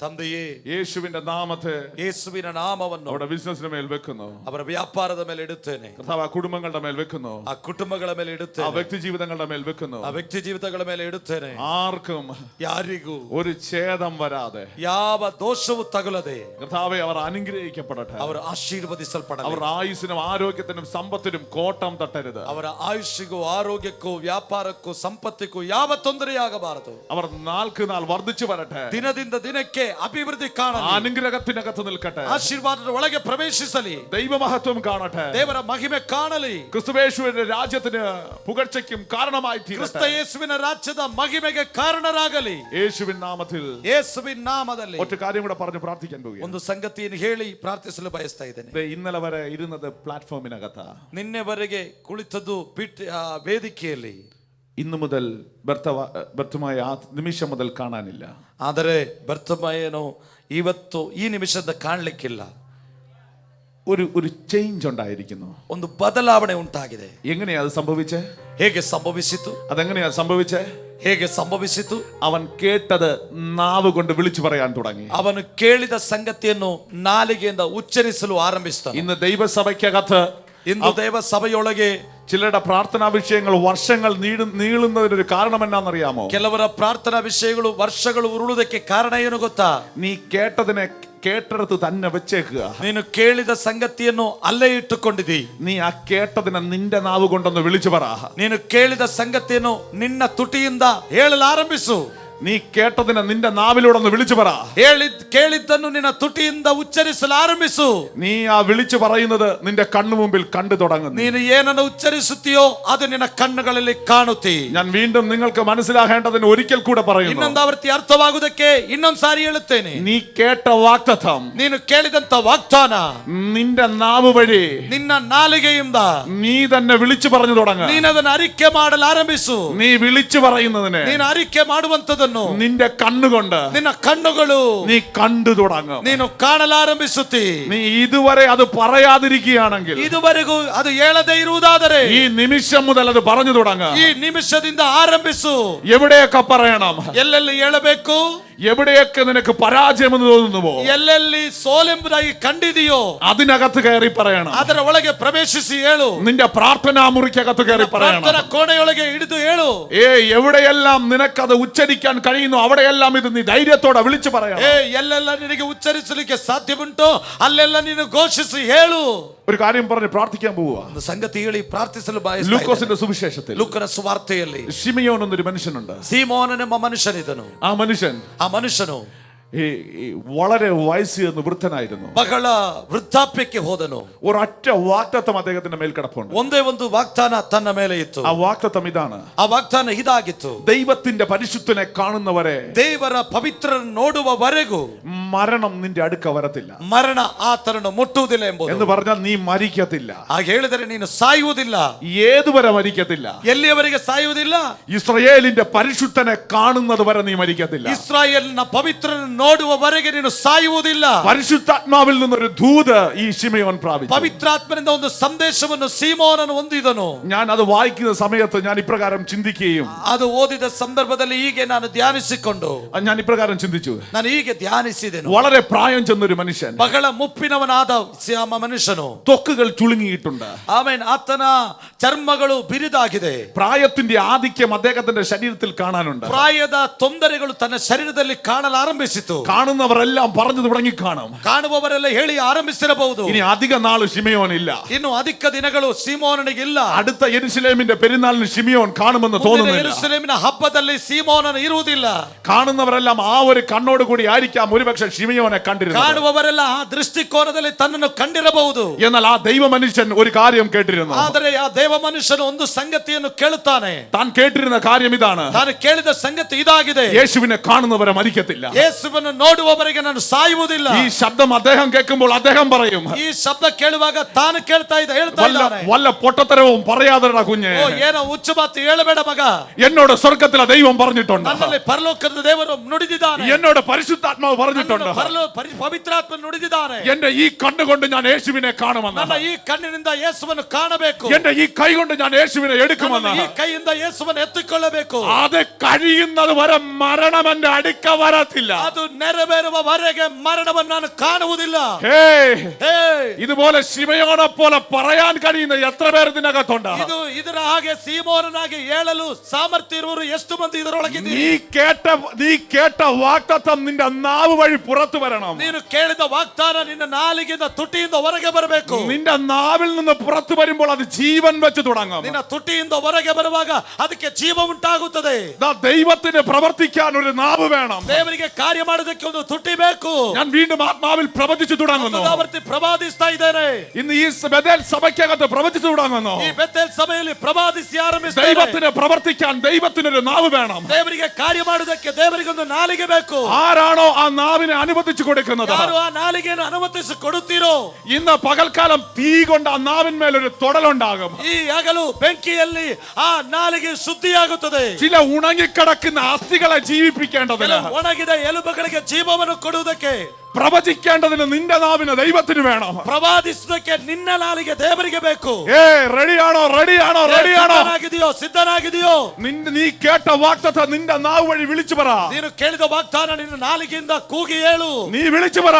ತಂದೆಯೇ, യേശുവിന്റെ നാമത്തെ ಯೇಸುವಿನ ನಾಮವನ್ನು അവരുടെ ബിസിനസിന്റെ മേൽ വെക്കുന്നു. ಅವರ ವ್ಯಾಪಾರದ ಮೇಲೆ ಇಡುತ್ತೇನೆ. കർത്താവ് കുടുംബങ്ങളുടെ മേൽ വെക്കുന്നു. ಆ ಕುಟುಂಬಗಳ ಮೇಲೆ ആ ಇಡುತ್ತೇನೆ. വ്യക്തി ജീവിതങ്ങളുടെ മേൽ വെക്കുന്നു. ಆ ವ್ಯಕ್ತಿ ಜೀವಿತಗಳ ಮೇಲೆ ಇಡುತ್ತೇನೆ. ആർക്കും ಯಾರಿಗೂ ഒരു ഛേദം വരാതെ ಯಾವ ದೋಷವೂ ತಗುಲದೆ കർത്താവേ അവർ അനുഗ്രഹിക്കപ്പെടട്ടെ. ಅವರು ಆಶೀರ್ವದಿಸಲ್ಪಡಲಿ. അവർ ആയുസ്സിനും ആരോഗ്യത്തിനും സമ്പത്തിനും കോട്ടം തട്ടരുത്. ಅವರ ಆಯುಷ್ಯಗೂ ಆರೋಗ್ಯಕ್ಕೂ ವ್ಯಾಪಾರಕ್ಕೂ ಸಂಪತ್ತಿಗೂ ಯಾವ ತೊಂದರೆಯಾಗಬಾರದು. അവർ നാൾ വർദ്ധിച്ചു വരട്ടെ. ದಿನದಿಂದ ದಿನಕ್ಕೆ ಅಭಿವೃದ್ಧಿ ಕಾಣಲಿ. അനുഗ്രഹത്തിനകത്ത് നിൽക്കട്ടെ. ಆಶೀರ್ವಾದದ ಒಳಗೆ ಪ್ರವೇಶಿಸಲಿ. ദൈവമഹത്വം കാണട്ടെ. ದೇವರ ಮಹಿಮೆ ಕಾಣಲಿ. ക്രിസ്തുയേശുവിന്റെ രാജ്യത്തിന് പുകഴ്ചയ്ക്കും കാരണമായി ಕ್ರಿಸ್ತ ಯೇಸುವಿನ ರಾಜ್ಯದ ಮಹಿಮೆಗೆ ಕಾರಣರಾಗಲಿ. യേശുവിൻ നാമത്തിൽ, ಯೇಸುವಿನ ನಾಮದಲ್ಲಿ ഒറ്റ കാര്യം കൂടെ പറഞ്ഞു പ്രാർത്ഥിക്കാൻ പോകുകയാണ്. ಒಂದು ಸಂಗತಿಯನ್ನು ಹೇಳಿ ಪ್ರಾರ್ಥಿಸಲು ಬಯಸ್ತಾ ಇದ್ದೇನೆ. ഇന്നലെ വരെ ഇരുന്നത് പ്ലാറ്റ്ഫോമിനകത്താ. ನಿನ್ನೆವರೆಗೆ ಕುಳಿತದ್ದು ವೇದಿಕೆಯಲ್ಲಿ. ഇന്നു മുതൽ വ്യർത്ഥമായ ആ നിമിഷം മുതൽ കാണാനില്ല. ಆದರೆ ಭರ್ತಮಯನು ಇವತ್ತು ಈ ನಿಮಿಷದ ಕಾಣಲಿಕ್ಕಿಲ್ಲ. ഒരു ചേഞ്ച് ഉണ്ടായിരിക്കുന്നു. ಒಂದು ಬದಲಾವಣೆ ಉಂಟಾಗಿದೆ. എങ്ങനെയാ അത് സംഭവിച്ചേ? ಹೇಗೆ ಸಂಭವಿಸಿತು? അതെങ്ങനെയാ സംഭവിച്ചേ? ಹೇಗೆ ಸಂಭವಿಸಿತು? അവൻ കേട്ടത് നാവ് കൊണ്ട് വിളിച്ചു പറയാൻ തുടങ്ങി. ಅವನು ಕೇಳಿದ ಸಂಗತಿಯನ್ನು ನಾಲಿಗೆಯಿಂದ ಉಚ್ಚರಿಸಲು ಆರಂಭಿಸಿದನು. ഇന്ന് ദൈവസഭയ്ക്കകത്ത്, ಇಂದು ದೇವ ಸಭೆಯೊಳಗೆ ചിലരുടെ പ്രാർത്ഥനാ വിഷയങ്ങൾ വർഷങ്ങൾ നീളുന്നതിനൊരു കാരണം എന്നാണെന്നറിയാമോ? ಕೆಲವರ ಪ್ರಾರ್ಥನಾ ವಿಷಯಗಳು ವರ್ಷಗಳು ಉರುಳುವುದಕ್ಕೆ ಕಾರಣ ಏನು ಗೊತ್ತಾ? നീ കേട്ടടുത്ത് തന്നെ വെച്ചേക്കുക. ನೀನು ಕೇಳಿದ ಸಂಗತಿಯನ್ನು ಅಲ್ಲೇ ಇಟ್ಟುಕೊಂಡಿದ್ದೀ. നീ ಆ ಕೇട്ടതിനെ ನಿന്റെ നാവ് കൊണ്ടൊന്ന് വിളിച്ചു പറ. ನೀನು ಕೇಳಿದ ಸಂಗತಿಯನ್ನು ನಿನ್ನ ತುಟಿಯಿಂದ ಹೇಳಲು ಆರಂಭಿಸು. നീ കേട്ടതിനെ നിന്റെ നാവിലൂടെ ഒന്ന് വിളിച്ചു പറ. ಕೇಳಿದ್ದನ್ನು ನಿನ್ನ ತುಟಿಯಿಂದ ಉಚ್ಚರಿಸಲು ಆರಂಭಿಸು. നീ ആ വിളിച്ചു പറയുന്നത് നിന്റെ കണ്ണു മുമ്പിൽ കണ്ടു തുടങ്ങുന്നു. ನೀನು ಏನನ್ನು ಉಚ್ಚರಿಸುತ್ತೀಯೋ ಅದು ನಿನ್ನ ಕಣ್ಣುಗಳಲ್ಲಿ ಕಾಣುತ್ತೀ. ഞാൻ വീണ്ടും നിങ്ങൾക്ക് മനസ്സിലാകേണ്ടതിന് ഒരിക്കൽ കൂടെ പറയുന്നു. ಇನ್ನೊಂದು ಆವೃತ್ತಿ ಅರ್ಥವಾಗುವುದಕ್ಕೆ ಇನ್ನೊಂದು ಸಾರಿ ಹೇಳುತ್ತೇನೆ. നീ കേട്ട വാഗ്ദത്തം, ನೀನು ಕೇಳಿದಂತ ವಾಗ್ದಾನ നിന്റെ നാവ് വഴി, ನಿನ್ನ ನಾಲಿಗೆಯಿಂದ നീ തന്നെ വിളിച്ചു പറഞ്ഞു തുടങ്ങ. ನೀನು ಅದನ್ನು ಅರಿಕೆ ಮಾಡಲು ಆರಂಭಿಸು. നീ വിളിച്ചു പറയുന്നതിന്, ನೀನು ಅರಿಕೆ ಮಾಡುವಂತದನ್ನು ಸಂಗತಿಯನ್ನು നിന്റെ കണ്ണുകൊണ്ട് ನಿನ್ನ ಕಣ್ಣುಗಳು നീ കണ്ടു തുടങ്ങും. ನೀನು ಕಾಣಲಾರಂಭಿಸುತ್ತಿ. നീ ഇതുവരെ അത് പറയാതിരിക്കുകയാണെങ്കിൽ ಇದುವರೆಗೂ ಅದು ಹೇಳದೇ ಇರುವುದಾದರೆ ഈ നിമിഷം മുതൽ അത് പറഞ്ഞു തുടങ്ങുക. ಈ ನಿಮಿಷದಿಂದ ಆರಂಭಿಸು. എവിടെയൊക്കെ പറയണം, ಎಲ್ಲೆಲ್ಲಿ ಹೇಳಬೇಕು, എവിടെയൊക്കെ നിനക്ക് പരാജയമെന്ന് തോന്നുന്നുവോ ಎಲ್ಲೆಲ್ಲಿ ಸೋಲೆಂಬುದಾಗಿ ಕಂಡಿದೆಯೋ അതിനകത്ത് കയറി പറയണം. ಅದರ ಒಳಗೆ ಪ್ರವೇಶಿಸಿ ಹೇಳು. നിന്റെ പ്രാർത്ഥനാ മുറിക്കകത്ത് കയറി പറയണം. ಪ್ರಾರ್ಥನಾ ಕೋಣೆಯೊಳಗೆ ಹಿಡಿದು ಹೇಳು. എവിടെയെല്ലാം നിനക്കത് ഉച്ചരിക്കാൻ കഴിയുന്നു അവിടെയെല്ലാം ഇത് നീ ധൈര്യത്തോടെ വിളിച്ചു പറയണം. ಎಲ್ಲೆಲ್ಲ ನಿನಗೆ ಉಚ್ಚರಿಸಲಿಕ್ಕೆ ಸಾಧ್ಯವುಂಟು ಅಲ್ಲೆಲ್ಲ ನೀನು ಘೋಷಿಸಿ ಹೇಳು. ഒരു കാര്യം പറഞ്ഞ് പ്രാർത്ഥിക്കാൻ പോവുക. ಒಂದು ಸಂಗತಿ ಹೇಳಿ ಪ್ರಾರ್ಥಿಸಲು ಬಯಸುತ್ತೇನೆ. ലൂക്കോസിന്റെ സുവിശേഷത്തിൽ ಲೂಕನ ಸುವಾರ್ತೆಯಲ್ಲಿ ശിമിയോൻ എന്നൊരു മനുഷ്യനുണ്ട്. ಸೀಮೋನನೆಂಬ ಮನುಷ್ಯನಿದ್ದನು. ആ ಮನುಷ್ಯನು വളരെ വയസ്സ് എന്ന് വൃദ്ധനായിരുന്നു. ಬಹಳ ವೃದ್ಧಾಪ್ಯಕ್ಕೆ ಹೋದನು. ഒരൊറ്റ വാഗ്ദത്തം അദ്ദേഹത്തിന്റെ മേൽ കിടപ്പുണ്ട്. ಒಂದೇ ಒಂದು ವಾಗ್ದಾನ ತನ್ನ ಮೇಲೆ ಇತ್ತು. ആ വാഗ്ദത്തം ഇതാണ്. ಆ ವಾಗ್ದಾನ ಇದಾಗಿತ್ತು. ദൈവത്തിന്റെ പരിശുദ്ധനെ കാണുന്നവരെ, ದೇವರ ಪವಿತ್ರರನ್ನು ನೋಡುವವರೆಗೂ മരണം നിന്റെ അടുക്ക വരത്തില്ല. ಮರಣ ಆತನನ್ನು ಮುಟ್ಟುವುದಿಲ್ಲ ಎಂಬುದು. എന്ന് പറഞ്ഞാൽ നീ മരിക്കത്തില്ല. ಹಾಗೆ ಹೇಳಿದರೆ ನೀನು ಸಾಯುವುದಿಲ್ಲ. ഏതുവരെ മരിക്കത്തില്ല? ಎಲ್ಲಿಯವರೆಗೆ ಸಾಯುವುದಿಲ್ಲ? ഇസ്രായേലിന്റെ പരിശുദ്ധനെ കാണുന്നത് വരെ നീ മരിക്കത്തില്ല. ಇಸ್ರಾಯೇಲಿನ ಪವಿತ್ರರನ್ನು ನೋಡುವವರೆಗೆ ನೀನು ಸಾಯುವುದಿಲ್ಲ. പരിശുദ്ധാത്മാവിൽ നിന്നൊരു ദൂത് ഈ ശിമയോൻ പ്രാപിച്ചു. ಪವಿತ್ರಾತ್ಮನಿಂದ ಒಂದು ಸಂದೇಶವನ್ನು ಸೀಮೋನನು ಹೊಂದಿದನು. ഞാൻ അത് വായിക്കുന്ന സമയത്ത് ഞാൻ ഇപ്രകാരം ചിന്തിക്കുകയും ಅದು ಓದಿದ ಸಂದರ್ಭದಲ್ಲಿ ಹೀಗೆ ನಾನು ಧ್ಯಾನಿಸಿಕೊಂಡು ഞാൻ ഇപ്രകാരം ചിന്തിച്ചു. ನಾನು ಹೀಗೆ ಧ್ಯಾನಿಸಿದೆನು. വളരെ പ്രായം ചെന്നൊരു മനുഷ്യൻ, ಬಹಳ ಮುಪ್ಪಿನವನಾದ ಮನುಷ್ಯನು, ത്വക്കുകൾ ചുളുങ്ങിയിട്ടുണ്ട്. ಆಮೇಲೆ ಆತನ ಚರ್ಮಗಳು ಬಿರಿದಾಗಿದೆ. പ്രായത്തിന്റെ ആധിക്യം അദ്ദേഹത്തിന്റെ ശരീരത്തിൽ കാണാനുണ്ട്. ಪ್ರಾಯದ ತೊಂದರೆಗಳು ತನ್ನ ಶರೀರದಲ್ಲಿ ಕಾಣಲಾರಂಭಿಸಿತು. കാണുന്നവരെല്ലാം പറഞ്ഞു തുടങ്ങി കാണും. ಕಾಣುವವರೆಲ್ಲ ಹೇಳಿ ಆರಂಭಿಸಿರಬಹುದು. ഇനി അധിക നാള് ശിമയോൻ ഇല്ല. ಇನ್ನು ಅಧಿಕ ದಿನಗಳು ಸೀಮೋನನಿಗಿಲ್ಲ. അടുത്ത യെരുശലേമിന്റെ പെരുന്നാളിന് ശിമയോൻ കാണുമെന്ന് തോന്നുന്നില്ല. ಯೆರೂಸಲೇಮಿನ ಹಬ್ಬದಲ್ಲಿ ಸೀಮೋನನು ಇರುವುದಿಲ್ಲ. കാണുന്നവരെല്ലാം ആ ഒരു കണ്ണോട് കൂടി ആയിരിക്കാം ഒരുപക്ഷെ ശിമയോനെ കണ്ടിരുന്നത്. ಕಾಣುವವರೆಲ್ಲ ಆ ದೃಷ್ಟಿಕೋನದಲ್ಲಿ ತನ್ನನ್ನು ಕಂಡಿರಬಹುದು. എന്നാൽ ആ ദൈവ മനുഷ്യൻ ഒരു കാര്യം കേട്ടിരുന്നു. ಆದರೆ ಆ ದೇವ ಮನುಷ್ಯನು ಒಂದು ಸಂಗತಿಯನ್ನು ಕೇಳುತ್ತಾನೆ. താൻ കേട്ടിരുന്ന കാര്യം ഇതാണ്. ತಾನು ಕೇಳಿದ ಸಂಗತಿ ಇದಾಗಿದೆ. യേശുവിനെ കാണുന്നവരെ മരിക്കത്തില്ല. ಯೇಸುವನ್ನು ನೋಡುವವರೆಗೆ ನಾನು ಸಾಯುವುದಿಲ್ಲ. ഈ ശബ്ദം അദ്ദേഹം കേൾക്കുമ്പോൾ അദ്ദേഹം പറയും, ಈ ಶಬ್ದ ಕೇಳುವಾಗ ತಾನು ಹೇಳ್ತಾ ಇದ್ದಾನೆ, വല്ല പൊട്ടത്തരവും പറയാതെടാ കുഞ്ഞെ, ಓ ಏನೋ ಹುಚ್ಚು ಮಾತು ಹೇಳಬೇಡ ಮಗ. എന്നോട് സ്വർഗത്തിലെ ദൈവം പറഞ്ഞിട്ടുണ്ട്, ನನ್ನಲ್ಲಿ ಪರಲೋಕದ ದೇವರು ನುಡಿದಿದ್ದಾನೆ, എന്നോട് പരിശുദ്ധാത്മാവ് പറഞ്ഞിട്ടുണ്ട്, ಪವಿತ್ರಾತ್ಮ ನುಡಿದಿದ್ದಾನೆ. എന്റെ ഈ കണ്ണുകൊണ്ട് ഞാൻ യേശുവിനെ കാണുമെന്ന്, ನನ್ನ ಈ ಕಣ್ಣಿನಿಂದ ಯೇಸುವನ್ನು ಕಾಣಬೇಕು, എന്റെ ഈ കൈ കൊണ്ട് ഞാൻ യേശുവിനെ എടുക്കുമെന്ന്, ಈ ಕೈಯಿಂದ ಯೇಸುವನ್ನು ಎತ್ತಿಕೊಳ್ಳಬೇಕು. അത് കഴിയുന്നത് വരെ മരണം എന്റെ അടുക്ക വരത്തില്ല. ಅದು ನೆರವೇರುವವರೆಗೆ ಮರಣವನ್ನು ನಾನು ಕಾಣುವುದಿಲ್ಲ. ഇതുപോലെ ശിമയോനെ പോലെ പറയാൻ കഴിയുന്ന എത്ര പേർ ഇതിനകത്തുണ്ട്? ಇದರ ಹಾಗೆ ಸೀಮೋನನಾಗಿ ಹೇಳಲು ಸಾಮರ್ಥ್ಯ ಇರುವವರು ಎಷ್ಟು ಮಂದಿ ಇದರೊಳಗಿದ್ದೀರಿ? നീ കേട്ട വാഗ്ദത്തം നിന്റെ നാവ് വഴി പുറത്തു വരണം. ನೀನು ಕೇಳಿದ ವಾಗ್ದಾನ ನಿನ್ನ ನಾಲಿಗೆಯಿಂದ ತುಟಿಯಿಂದ ಹೊರಗೆ ಬರಬೇಕು. നിന്റെ നാവിൽ നിന്ന് പുറത്തു വരുമ്പോൾ അത് ജീവൻ വെച്ച് തുടങ്ങും. ನಿನ್ನ ತುಟಿಯಿಂದ ಹೊರಗೆ ಬರುವಾಗ ಅದಕ್ಕೆ ಜೀವ ಉಂಟಾಗುತ್ತದೆ. ദൈവത്തിന് പ്രവർത്തിക്കാൻ ഒരു നാവ് വേണം. ದೇವರಿಗೆ ಕಾರ್ಯ ಮಾಡೋದಕ್ಕೆ ಒಂದು ತುಟಿ ಬೇಕು. ഞാൻ വീണ്ടും ആത്മാവിൽ പ്രവചിച്ചു തുടങ്ങുന്നു. ಪ್ರವಾದಿಸ್ತಾ ಇದ್ದೇನೆ. ഇന്ന് ഈ ബെഥേൽ സഭയ്ക്കകത്ത് പ്രവചിച്ചു തുടങ്ങുന്നു. ಈ ಬೆಥೆಲ್ ಸಭೆಯಲ್ಲಿ ಪ್ರವಾದಿಸಿ ಆರಂಭಿಸ್ತೇನೆ. ദൈവത്തിന് പ്രവർത്തിക്കാൻ ദൈവത്തിനൊരു നാവ് വേണം. ದೇವರಿಗೆ ಕಾರ್ಯ ಮಾಡೋದಕ್ಕೆ ದೇವರಿಗೊಂದು ನಾಲಿಗೆ ಬೇಕು. ആരാണോ ആ നാവിനെ അനുവദിച്ചു കൊടുക്കുന്നത്, ಯಾರು ಆ ನಾಲಿಗೆಯನ್ನು ಅನುಮತಿಸಿ ಕೊಡುತ್ತೀರೋ, ഇന്ന് പകൽക്കാലം തീ കൊണ്ട് ആ നാവിന്മേൽ ഒരു തൊടലുണ്ടാകും. ಈ ಹಗಲು ಬೆಂಕಿಯಲ್ಲಿ ಆ ನಾಲಿಗೆ ಶುದ್ಧಿಯಾಗುತ್ತದೆ. ചില ഉണങ്ങിക്കിടക്കുന്ന അസ്ഥികളെ ജീവിപ്പിക്കേണ്ടതിന്, ಒಣಗಿದ ಎಲುಬುಗಳಿಗೆ ಜೀವವನ್ನು ಕೊಡುವುದಕ್ಕೆ, പ്രവചിക്കേണ്ടതിന് നിന്റെ നാവിന് ദൈവത്തിന് വേണം. ಪ್ರವಾದಿಸುವುದಕ್ಕೆ ನಿನ್ನ ನಾಲಿಗೆ ದೇವರಿಗೆ ಬೇಕು. റെഡിയാണോ? ಸಿದ್ಧನಾಗಿದೆಯೋ? നീ കേട്ട വാഗ്ദത്തം നിന്റെ നാവ് വഴി വിളിച്ചു പറ. ನೀನು ಕೇಳಿದ ವಾಗ್ದಾನ ನಿನ್ನ ನಾಲಿಗೆಯಿಂದ ಕೂಗಿ ಹೇಳು. നീ വിളിച്ചു പറ.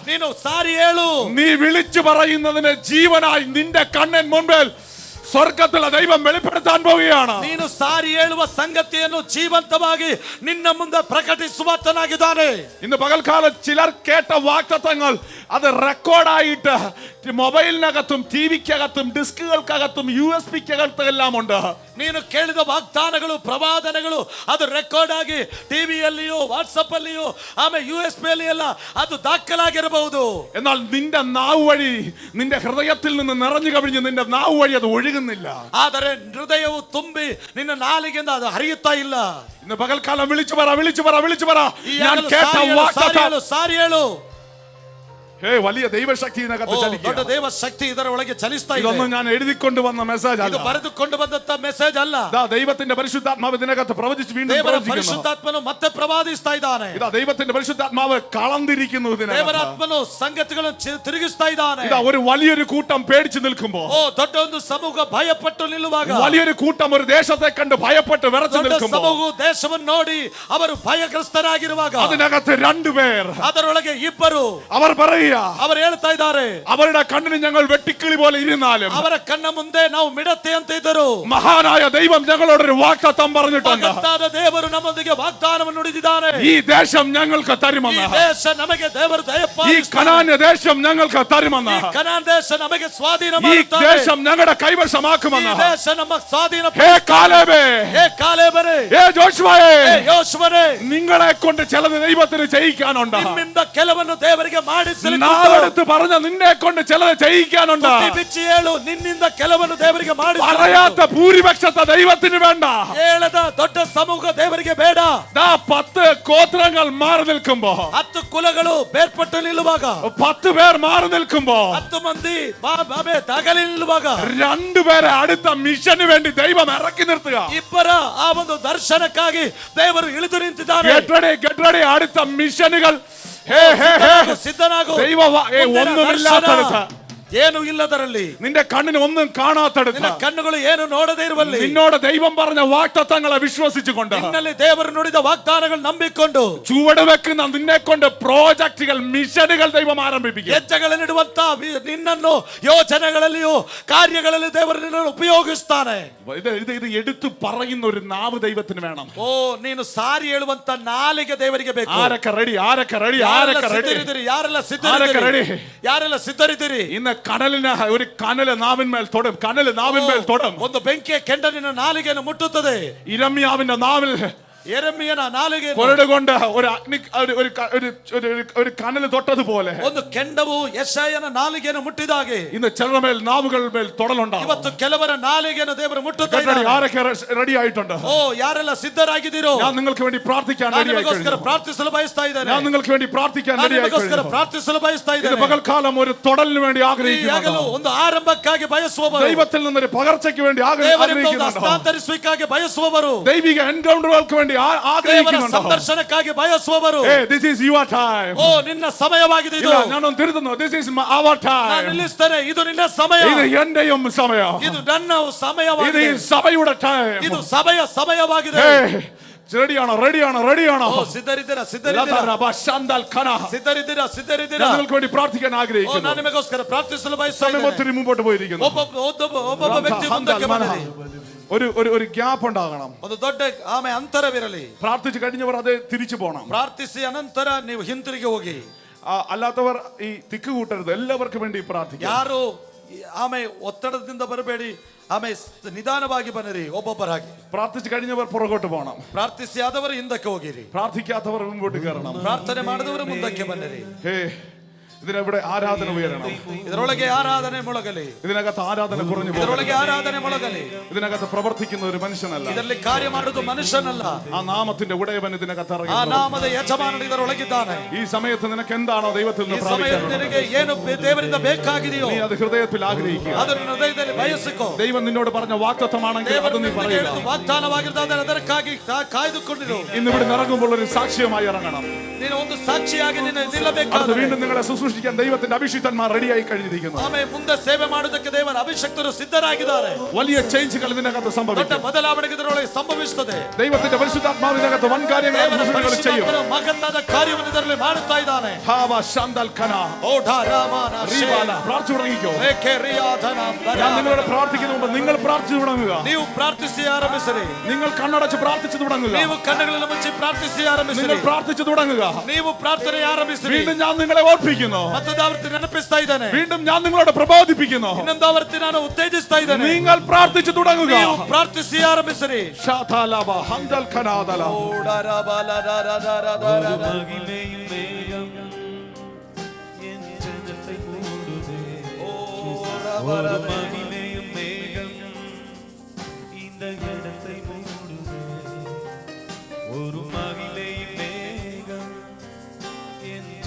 ನೀನು ಸಾರಿ ಹೇಳು. നീ വിളിച്ചു പറയുന്നതിന് ജീവനായി നിന്റെ കണ്ണൻ മുൻപിൽ സ്വർഗത്തിലെ ദൈവം വെളിപ്പെടുത്താൻ പോവുകയാണ്. ನೀನು ಸಾರಿ ಹೇಳುವ ಸಂಗತಿಯನ್ನು ಜೀವಂತವಾಗಿ ನಿನ್ನ ಮುಂದೆ ಪ್ರಕಟಿಸುವಾತನಾಗಿದ್ದಾನೆ. ഇന്ന് പകൽക്കാലം ചിലർ കേട്ട വാഗ്ദത്തങ്ങൾ അത് റെക്കോർഡായിട്ട് മൊബൈലിനകത്തും ടിവിക്കകത്തും ഡിസ്കുകൾക്കകത്തും USB-ക്കകത്തും എല്ലാം ഉണ്ട്. ನೀನು ಕೇಳಿದ ವಾಗ್ದಾನಗಳು ಪ್ರವಾದನೆಗಳು ಅದು ರೆಕಾರ್ಡ್ ಆಗಿ ಟಿವಿಯಲ್ಲಿಯೋ ವಾಟ್ಸಪ್ ಅಲ್ಲಿಯೋ ಆಮೇಲೆ USB ಅಲ್ಲಿ ಎಲ್ಲ ಅದು ದಾಖಲಾಗಿರಬಹುದು. എന്നാൽ നിന്റെ നാവ് വഴി, നിന്റെ ഹൃദയത്തിൽ നിന്ന് നിറഞ്ഞു കവിഞ്ഞ് നിന്റെ നാവ് വഴി അത് ഒഴുകുന്നില്ല. ಆದರೆ ಹೃದಯವು ತುಂಬಿ ನಿನ್ನ ನಾಲಿಗೆಯಿಂದ ಅದು ಹರಿಯುತ್ತಾ ಇಲ್ಲ. ഇന്ന് പകൽക്കാലം വിളിച്ചു പറ. ഞാൻ കേട്ട വാഗ്ദത്തം, ಸಾರಿ ಹೇಳು. വലിയ ദൈവശക്തി ഇതിനകത്ത് ದೊಡ್ಡ ചലിക്കുക. ದೇವ ಶಕ್ತಿ ಇದರ ಒಳಗೆ ಚಲಿಸ್ತಾ ಇದೆ. ഇതൊന്നും ഞാൻ എഴുതിക്കൊണ്ട് വന്ന മെസ്സേജ് ಇದು അല്ല. ಬರೆದುಕೊಂಡು ಬಂದಂತ ಮೆಸೇಜ್ ಅಲ್ಲ. ദൈവത്തിന്റെ പരിശുദ്ധാത്മാവ് ഇതിനകത്ത് പ്രവചിച്ച് വീണ്ടും ದೇವರ പ്രവചിക്കുന്നു. ಪರಿಶುದ್ಧಾತ್ಮನು ಮತ್ತೆ ಪ್ರವಾದಿಸ್ತಾ ಇದ್ದಾನೆ. ദൈവത്തിന്റെ പരിശുദ്ധാത്മാവ് കളന്തിരിക്കുന്നു ഇതിനകത്ത്. ದೇವರಾತ್ಮನು ಸಂಗತಿಗಳನ್ನು ತಿರುಗಿಸ್ತಾ ಇದ್ದಾನೆ. ഒരു വലിയൊരു കൂട്ടം പേടിച്ചു നിൽക്കുമ്പോൾ, ದೊಡ್ಡ ಒಂದು ಸಮೂಹ ಭಯಪಟ್ಟು ನಿಲ್ಲುವಾಗ, വലിയൊരു കൂട്ടം ഒരു ദേശത്തെ കണ്ട് ഭയപ്പെട്ട് വിറച്ചു ದೊಡ್ಡ നിൽക്കുമ്പോൾ, ಸಮೂಹ ದೇಶವನ್ನು ನೋಡಿ ಅವರು ಭಯಗ್ರಸ್ತರಾಗಿರುವಾಗ, അതിനകത്ത് രണ്ടുപേർ, ಅದರೊಳಗೆ ಇಬ್ಬರು അവർ പറയുക, ಅವರು ಹೇಳ್ತಾ ಇದ್ದಾರೆ, അവരുടെ കണ്ണിന് ഞങ്ങൾ വെട്ടിക്കിളി പോലെ ഇരുന്നാലും ಅವರ ಕಣ್ಣ ಮುಂದೆ ನಾವು ಮಿಡತೆ ಅಂತ ಇದ್ದರು, മഹാനായ ദൈവം ഞങ്ങളോടൊരു വാഗ്ദത്തം പറഞ്ഞിട്ടുണ്ട്. ಮಗತ್ತಾದ ದೇವರು ನಮ್ಮೊಂದಿಗೆ ವಾಗ್ದಾನವನ್ನು ನುಡಿದಿದ್ದಾನೆ. ഈ ദേശം ഞങ്ങൾക്ക് തരുമെന്ന്, ಈ ದೇಶ ನಮಗೆ ದೇವರು ഈ ದಯಪಾಲಿಸುತ್ತಾನೆ. കനാന്യ ദേശം ഞങ്ങൾക്ക് തരുമെന്ന്, ಈ ಕನಾನ್ ದೇಶ ನಮಗೆ ಸ್ವಾಧೀನ ഈ ಮಾಡುತ್ತಾನೆ. ദേശം ഞങ്ങളുടെ ಈ കൈവശമാക്കുമെന്ന്. ದೇಶ ನಮ್ಮ ಸ್ವಾಧೀನ. ഹേ കാലേബേ, ಹೇ ಕಾಲೇಬರೇ, ഹേ ജോഷുവേ, ಹೇ ಯೋಶುವನೇ, നിങ്ങളെ കൊണ്ട് ചിലത് ദൈവത്തിന് ചെയ്യിക്കാനുണ്ട്. ನಿಮ್ಮಿಂದ ಕೆಲವನ್ನು ದೇವರಿಗೆ ಮಾಡಿಸಲಿಕ್ಕೆ നാളെടുത്ത് പറഞ്ഞ നിന്നെ കൊണ്ട് ചിലത് ചെയ്യിക്കാനുണ്ട്. ಬಿಚ್ಚಿ ಹೇಳು, ನಿನ್ನಿಂದ ಕೆಲವನ್ನು ದೇವರಿಗೆ പറയാത്ത ഭൂരിപക്ഷത്തെ ദൈവത്തിന് വേണ്ട. ಹೇಳದ ದೊಡ್ಡ ಸಮೂಹ ದೇವರಿಗೆ ಬೇಡ. 10 ഗോത്രങ്ങൾ മാറി നിൽക്കുമ്പോ, 10 ಕುಲಗಳು ಬೇರ್ಪಟ್ಟು ನಿಲ್ಲುವಾಗ, 10 പേർ മാറി നിൽക്കുമ്പോ, 10 ಮಂದಿ ತಗಲಿ ನಿಲ್ಲುವಾಗ, 2 പേരെ അടുത്ത മിഷന് വേണ്ടി ദൈവം ഇറക്കി നിർത്തുക. ಇಬ್ಬರ ಆ ಒಂದು ದರ್ಶನಕ್ಕಾಗಿ ದೇವರು ಇಳಿದು ನಿಂತಿದ್ದಾರೆ. Get ready, അടുത്ത മിഷനുകൾ. ಸಿದ್ಧನಾಗು. ഒന്നുമില്ലാത്തടുത്ത, ಏನು ಇಲ್ಲದರಲ್ಲಿ, നിന്റെ കണ്ണിന് ഒന്നും കാണാത്തടുത്ത, ನಿನ್ನ ಕಣ್ಣುಗಳು ಏನು ನೋಡದೇ ಇರುವಲ್ಲಿ, നിന്നോട് ദൈവം പറഞ്ഞ വാഗ്ദത്തങ്ങളെ വിശ്വസിച്ചുകൊണ്ട്, ನಿನ್ನಲ್ಲಿ ದೇವರು ನುಡಿದ ವಾಗ್ದಾನಗಳು ನಂಬಿಕೊಂಡು, ചുവട് വെക്കുന്ന നിന്നെ കൊണ്ട് പ്രോജക്റ്റുകൾ, മിഷനുകൾ ദൈവം ആരംഭിപ്പിക്കും. ಹೆಜ್ಜೆಗಳನ್ನಿಡುವಂತ ನಿನ್ನನ್ನು ಯೋಜನೆಗಳಲ್ಲಿಯೂ ಕಾರ್ಯಗಳಲ್ಲಿ ದೇವರು ನಿನ್ನನ್ನು ಉಪಯೋಗಿಸ್ತಾನೆ. ഇത് എടുത്തു പറയുന്ന ഒരു നാവ് ദൈവത്തിന് വേണം. ನೀನು ಸಾರಿ ಹೇಳುವಂತ ನಾಲಿಗೆ ದೇವರಿಗೆ ಬೇಕು. ആരൊക്കെ റെഡി? ಯಾರೆಲ್ಲ ಸಿದ್ಧರಿದ್ದೀರಿ? ഇന്ന് കനലിന് ഒരു കനല് നാവിന്മേൽ തൊടും. ಒಂದು ಬೆಂಕಿಯ ಕೆಂಡ ನಿನ್ನ ನಾಲಿಗೆಯನ್ನು ಮುಟ್ಟುತ್ತದೆ. ഇരമ്യാവിന്റെ നാവിൽ ಯೆರೆಮೀಯನ ನಾಲಿಗೆ കൊണ്ട് ഒരു അഗ്നി ഒരു കനൽ തൊട്ടതുപോലെ ಒಂದು ಕೆಂಡವು ಯೆಶಾಯನ ನಾಲಿಗೆಯನ್ನು ಮುಟ್ಟಿದಾಗೆ ഇന്ന് ചിലരുടെ മേൽ നാവുകൾ മേൽ തൊടലുണ്ടാകും. ಇವತ್ತು ಕೆಲವರ ನಾಲಿಗೆಯನ್ನು ದೇವರು ಮುಟ್ಟುತ್ತಾರೆ. ആരൊക്കെ റെഡി ആയിട്ടുണ്ട്? ಯಾರೆಲ್ಲ ಸಿದ್ಧರಾಗಿದ್ದೀರೋ? ഞാൻ നിങ്ങൾക്ക് വേണ്ടി പ്രാർത്ഥിക്കാൻ ನಿಮಗೋಸ್ಕರ ಪ್ರಾರ್ಥಿಸಲು ಬಯಸ್ತಾ ಇದ್ದೇನೆ. ഞാൻ നിങ്ങൾക്ക് വേണ്ടി പ്രാർത്ഥിക്കാൻ ನಿಮಗೋಸ್ಕರ ಪ್ರಾರ್ಥಿಸಲು ಬಯಸ್ತಾ ಇದ್ದೇನೆ. പകൽക്കാലം ഒരു തൊടലിന് വേണ്ടി ആഗ്രഹിക്കുന്നു. ಒಂದು ಆರಂಭಕ್ಕಾಗಿ ಬಯಸುವವರು, ദൈവത്തിൽ നിന്നൊരു പകർച്ചയ്ക്ക് വേണ്ടി ആഗ്രഹിക്കുന്നു. ಹಸ್ತಾಂತರಿಸುವಿಕೆಗಾಗಿ ಬಯಸುವವರು, ദൈവിക എൻകൗണ്ടറുകൾക്ക് വേണ്ടി ആഗ്രഹിക്കുന്നുണ്ട്. ಸಂದರ್ಶನಕ್ಕಾಗಿ ಬಯಸುವವರು. This is your time. ನಿನ್ನ ಸಮಯವಾಗಿದೆ ಇದು. ഞാനൊന്ന് തിരുത്തുന്നു. This is our time. ನಾನು ನಿಲ್ಲಿಸ್ತೇನೆ. ಇದು ನಿನ್ನ ಸಮಯ. ഇത് എന്റെയും സമയം. ಇದು ನನ್ನ ಸಮಯವಾಗಿದೆ. ഇത് സഭയുടെ ടൈം. ಇದು ಸಭೆಯ ಸಮಯವಾಗಿದೆ. റെഡിയാണോ? ಸಿದ್ಧರಿದ್ದೀರಾ? നിങ്ങൾക്ക് വേണ്ടി പ്രാർത്ഥിക്കാൻ ആഗ്രഹിക്കുന്നു. ನಾನು ನಿಮಗೋಸ್ಕರ ಪ್ರಾರ್ಥಿಸಲು ಬಯಸ್ತಾ ಇದ್ದೇನೆ. ഒത്തിരി മുമ്പോട്ട് പോയിരിക്കുന്നു. ಒಬ್ಬ ವ್ಯಕ್ತಿ ಮುಂದಕ್ಕೆ ಬರಲಿ. ഒരു ഗ്യാപ്പ് ഉണ്ടാകണം. ಒಂದು ದೊಡ್ಡ ಅಂತರವಿರಲಿ. പ്രാർത്ഥിച്ചു കഴിഞ്ഞവർ അത് തിരിച്ചു പോകണം. ಪ್ರಾರ್ಥಿಸಿ ಅನಂತರ ನೀವು ಹಿಂತಿರುಗಿ ಹೋಗಿ. അല്ലാത്തവർ ഈ തിക്ക് കൂട്ടരുത്. എല്ലാവർക്കും വേണ്ടി പ്രാർത്ഥിക്കുക. ಯಾರು ಒತ್ತಡದಿಂದ ಬರಬೇಡಿ. ನಿಧಾನವಾಗಿ ಬನ್ನಿರಿ, ಒಬ್ಬೊಬ್ಬರಾಗಿ. പ്രാർത്ഥിച്ചു കഴിഞ്ഞവർ പുറകോട്ട് പോകണം. ಪ್ರಾರ್ಥಿಸಿ ಆದವರು ಹಿಂದಕ್ಕೆ ಹೋಗಿರಿ. പ്രാർത്ഥിക്കാത്തവർ മുമ്പോട്ട് കയറണം. ಪ್ರಾರ್ಥನೆ ಮಾಡಿದವರು ಮುಂದಕ್ಕೆ ಬನ್ನಿರಿ. ഇതിനെവിടെ ആരാധന ഉയരണം. ಇದರೊಳಗೆ ಆರಾಧನೆ ಮೊಳಗಲಿ. ഇതിനകത്ത് ആരാധന കുറഞ്ഞു പോകും. ಇದರೊಳಗೆ ಆರಾಧನೆ ಮೊಳಗಲಿ. ഇതിനകത്ത് പ്രവർത്തിക്കുന്ന ഒരു മനുഷ്യനല്ല. ಇದರಲ್ಲಿ ಕಾರ್ಯ ಮಾಡುವುದು ಮನುಷ್ಯನಲ್ಲ. ആ നാമത്തിന്റെ ഉടയവൻ ഇതിനകത്ത് ഇറങ്ങി. ಆ ನಾಮದ ಯಜಮಾನನು ಇದರೊಳಗಿದ್ದಾನೆ. ഈ സമയത്ത് നിനക്ക് എന്താണോ ദൈവത്തിൽ നിന്ന് പ്രാപിക്കുന്നത്, ನಿನಗೆ ಏನು ದೇವರಿಂದ ಬೇಕಾಗಿದೆಯೋ നീ അത് ഹൃദയത്തിൽ ആഗ്രഹിക്കുക. ಅದನ್ನು ಹೃದಯದಲ್ಲಿ ಬಯಸಿಕೋ. ദൈവം നിന്നോട് പറഞ്ഞ വാഗ്ദത്തമാണെങ്കിൽ അത് നീ പറയുക. ವಾಗ್ದಾನವಾಗಿರುತ್ತದೆ, ಅದಕ್ಕಾಗಿ ಕಾಯ್ದುಕೊಂಡಿರು. ഇന്ന് ഇവിടെ ഇറങ്ങുമ്പോൾ ഒരു സാക്ഷ്യമായി ഇറങ്ങണം. ನೀನು ಒಂದು ಸಾಕ್ಷಿಯಾಗಿ ನಿಲ್ಲಬೇಕು. അത് വീണ്ടും നിങ്ങളെ ശുശ്രൂഷിക്കാൻ ദൈവത്തിന്റെ അഭിഷിക്തന്മാർ റെഡിയായി കഴിഞ്ഞിരിക്കുന്നു. ಮುಂದೆ ಸೇವೆ ಮಾಡುವುದಕ್ಕೆ ದೇವರ ಅಭಿಷಕ್ತರು ಸಿದ್ಧರಾಗಿದ್ದಾರೆ. വലിയ ചേഞ്ചുകൾ ഇതിനകത്ത് സംഭവിക്കും. ದೊಡ್ಡ ಬದಲಾವಣೆ ಇದರೊಳಗೆ ಸಂಭವಿಸುತ್ತದೆ. ദൈവത്തിന്റെ പരിശുദ്ധാത്മാവിനകത്ത് വൻ കാര്യങ്ങൾ ചെയ്യും. ಮಹತ್ತಾದ ಕಾರ್ಯವನ್ನು ಇದರಲ್ಲಿ ಮಾಡುತ್ತಾ ಇದ್ದಾನೆ. പ്രാർത്ഥിച്ചു തുടങ്ങിക്കോ. ഞാൻ നിങ്ങളോട് പ്രാർത്ഥിക്കുന്നുണ്ട്. നിങ്ങൾ പ്രാർത്ഥിച്ചു തുടങ്ങുക. ನೀವು ಪ್ರಾರ್ಥಿಸಿ ಆರಂಭಿಸಿರಿ. നിങ്ങൾ കണ്ണടച്ച് പ്രാർത്ഥിച്ചു തുടങ്ങുക. ನೀವು ಕಣ್ಣುಗಳನ್ನು ಮುಚ್ಚಿ ಪ್ರಾರ್ಥಿಸಿ ಆರಂಭಿಸಿರಿ. നിങ്ങൾ പ്രാർത്ഥിച്ചു തുടങ്ങുക. ನೀವು ಪ್ರಾರ್ಥನೆ ಆರಂಭಿಸಿರಿ. വീണ്ടും ഞാൻ നിങ്ങളെ ഓർപ്പിക്കുന്നു. ಮತ್ತೊಂದಾವರ್ತಿ ನೆನಪಿಸ್ತಾ ಇದ್ದಾನೆ. വീണ്ടും ഞാൻ നിങ്ങളോട് പ്രബോധിപ്പിക്കുന്നു. ಇನ್ನೊಂದಾವರ್ತಿ ನಾನು ಉತ್ತೇಜಿಸ್ತಾ ಇದ್ದೇನೆ. നിങ്ങൾ പ്രാർത്ഥിച്ചു തുടങ്ങുക. ನೀವು ಪ್ರಾರ್ಥಿಸಿ ಆರಂಭಿಸಿರಿ.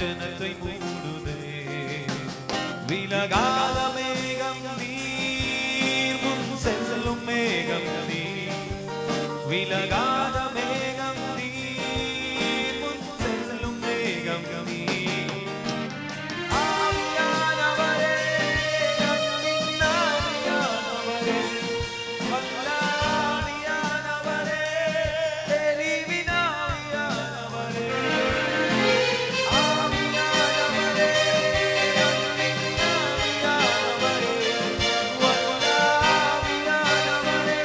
ജനത്തെ മൂടുതേ. விலகாத மேகம் நீ முன் செல்லும் மேகம் நீ ஆவியானவரே அன்பின் ஆவியானவரே வல்லாவியானவரே தெளிவின் ஆவியானவரே ஆவியானவரே அன்பின் ஆவியானவரே வல்லாவியானவரே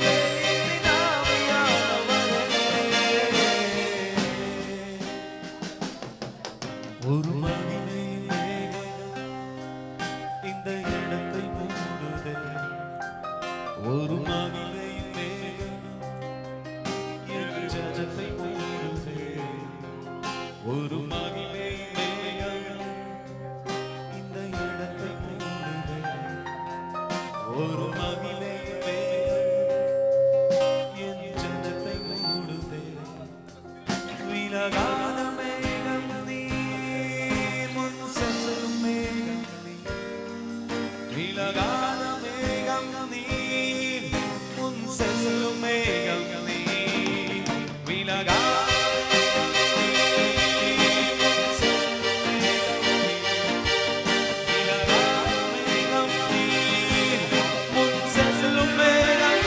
தெளிவின் ஆவியானவரே ஒரு மகிமை மேகம் இந்த இடத்தை மூடுதே ஒரு மகிமை மேகம் என் ஜனத்தை மூடுதே ஒரு மகிமை மேகம் இந்த இடத்தை மூடுதே ஒரு மகிமை மேகம் என் ஜனத்தை மூடுதே விலகாத மேகம் நீர் முன் செல்லும் மேகம் நீர் விலகாத மேகம் நீர் முன் செல்லும் மேகம் நீர் விலகாத மேகம் நீர் முன் செல்லும் மேகம்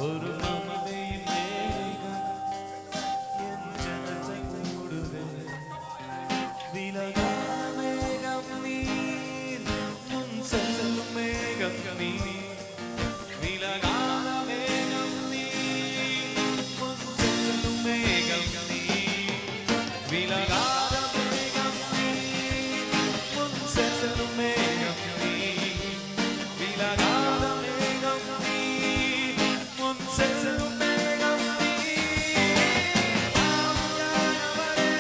ஒரு மகிமையின் மேகம் என் ஜனத்தை மூடுதே விலகாத மேகம் நீர் முன் செல்லும் மேகம் நீர் விலகாத மேகம் நீர் முன் செல்லும் மேகம் நீர் விலகாத மேகம் நீர் முன் செல்லும் மேகம் நீர் விலகாத மேகம் நீர் முன் செல்லும் மேகம் நீர் ஆவியானவரே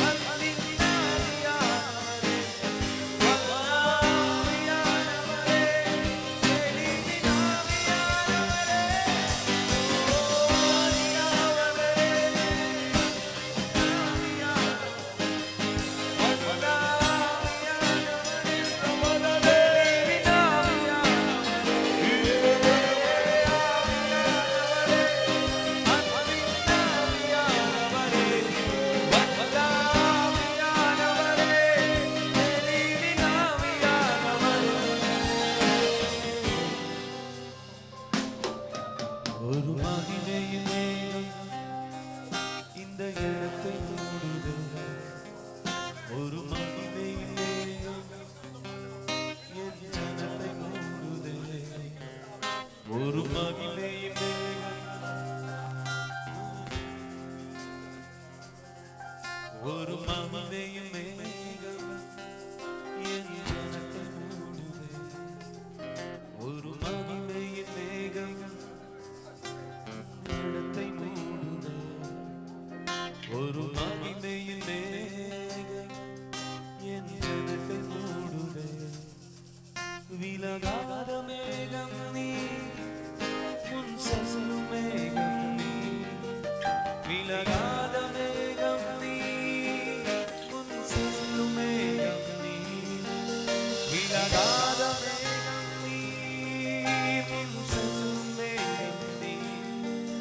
அன்பின் ஆவியானவரே வல்லாவியானவரே தெளிவின் ஆவியானவரே ஒரு மகிமையின் மேகம் இந்த இடத்தை மூடுதே ஒரு மகிமையின் மேகம் என் ஜனத்தை மூடுதே ஒரு மகிமையின் மேகம் ஒரு மகிமையின் மேகம் என் ஜனத்தை மூடுதே ஒரு மகிமையின் மேகம் இடத்தை மூடுதே ஒரு மகிமையின் மேகம் என் ஜனத்தை மூடுதே விலகாத மேகம் நீர் முன் செல்லும் மேகம் நீர் விலகாத மேகம் நீர் முன் செல்லும் மேகம் நீர் விலகாத மேகம் நீர் முன் செல்லும் மேகம் நீர்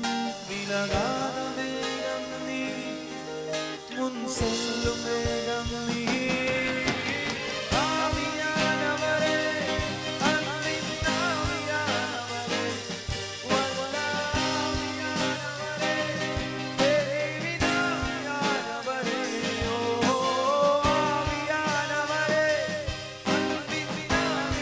விலகாத மேகம் நீர் முன் செல்லும் மேகம் நீர் ஆவியானவரே அன்பின் ஆவியானவரே வல்லாவியானவரே தெளிவின் ஆவியானவரே ஓ ஆவியானவரே அன்பின் ஆவியானவரே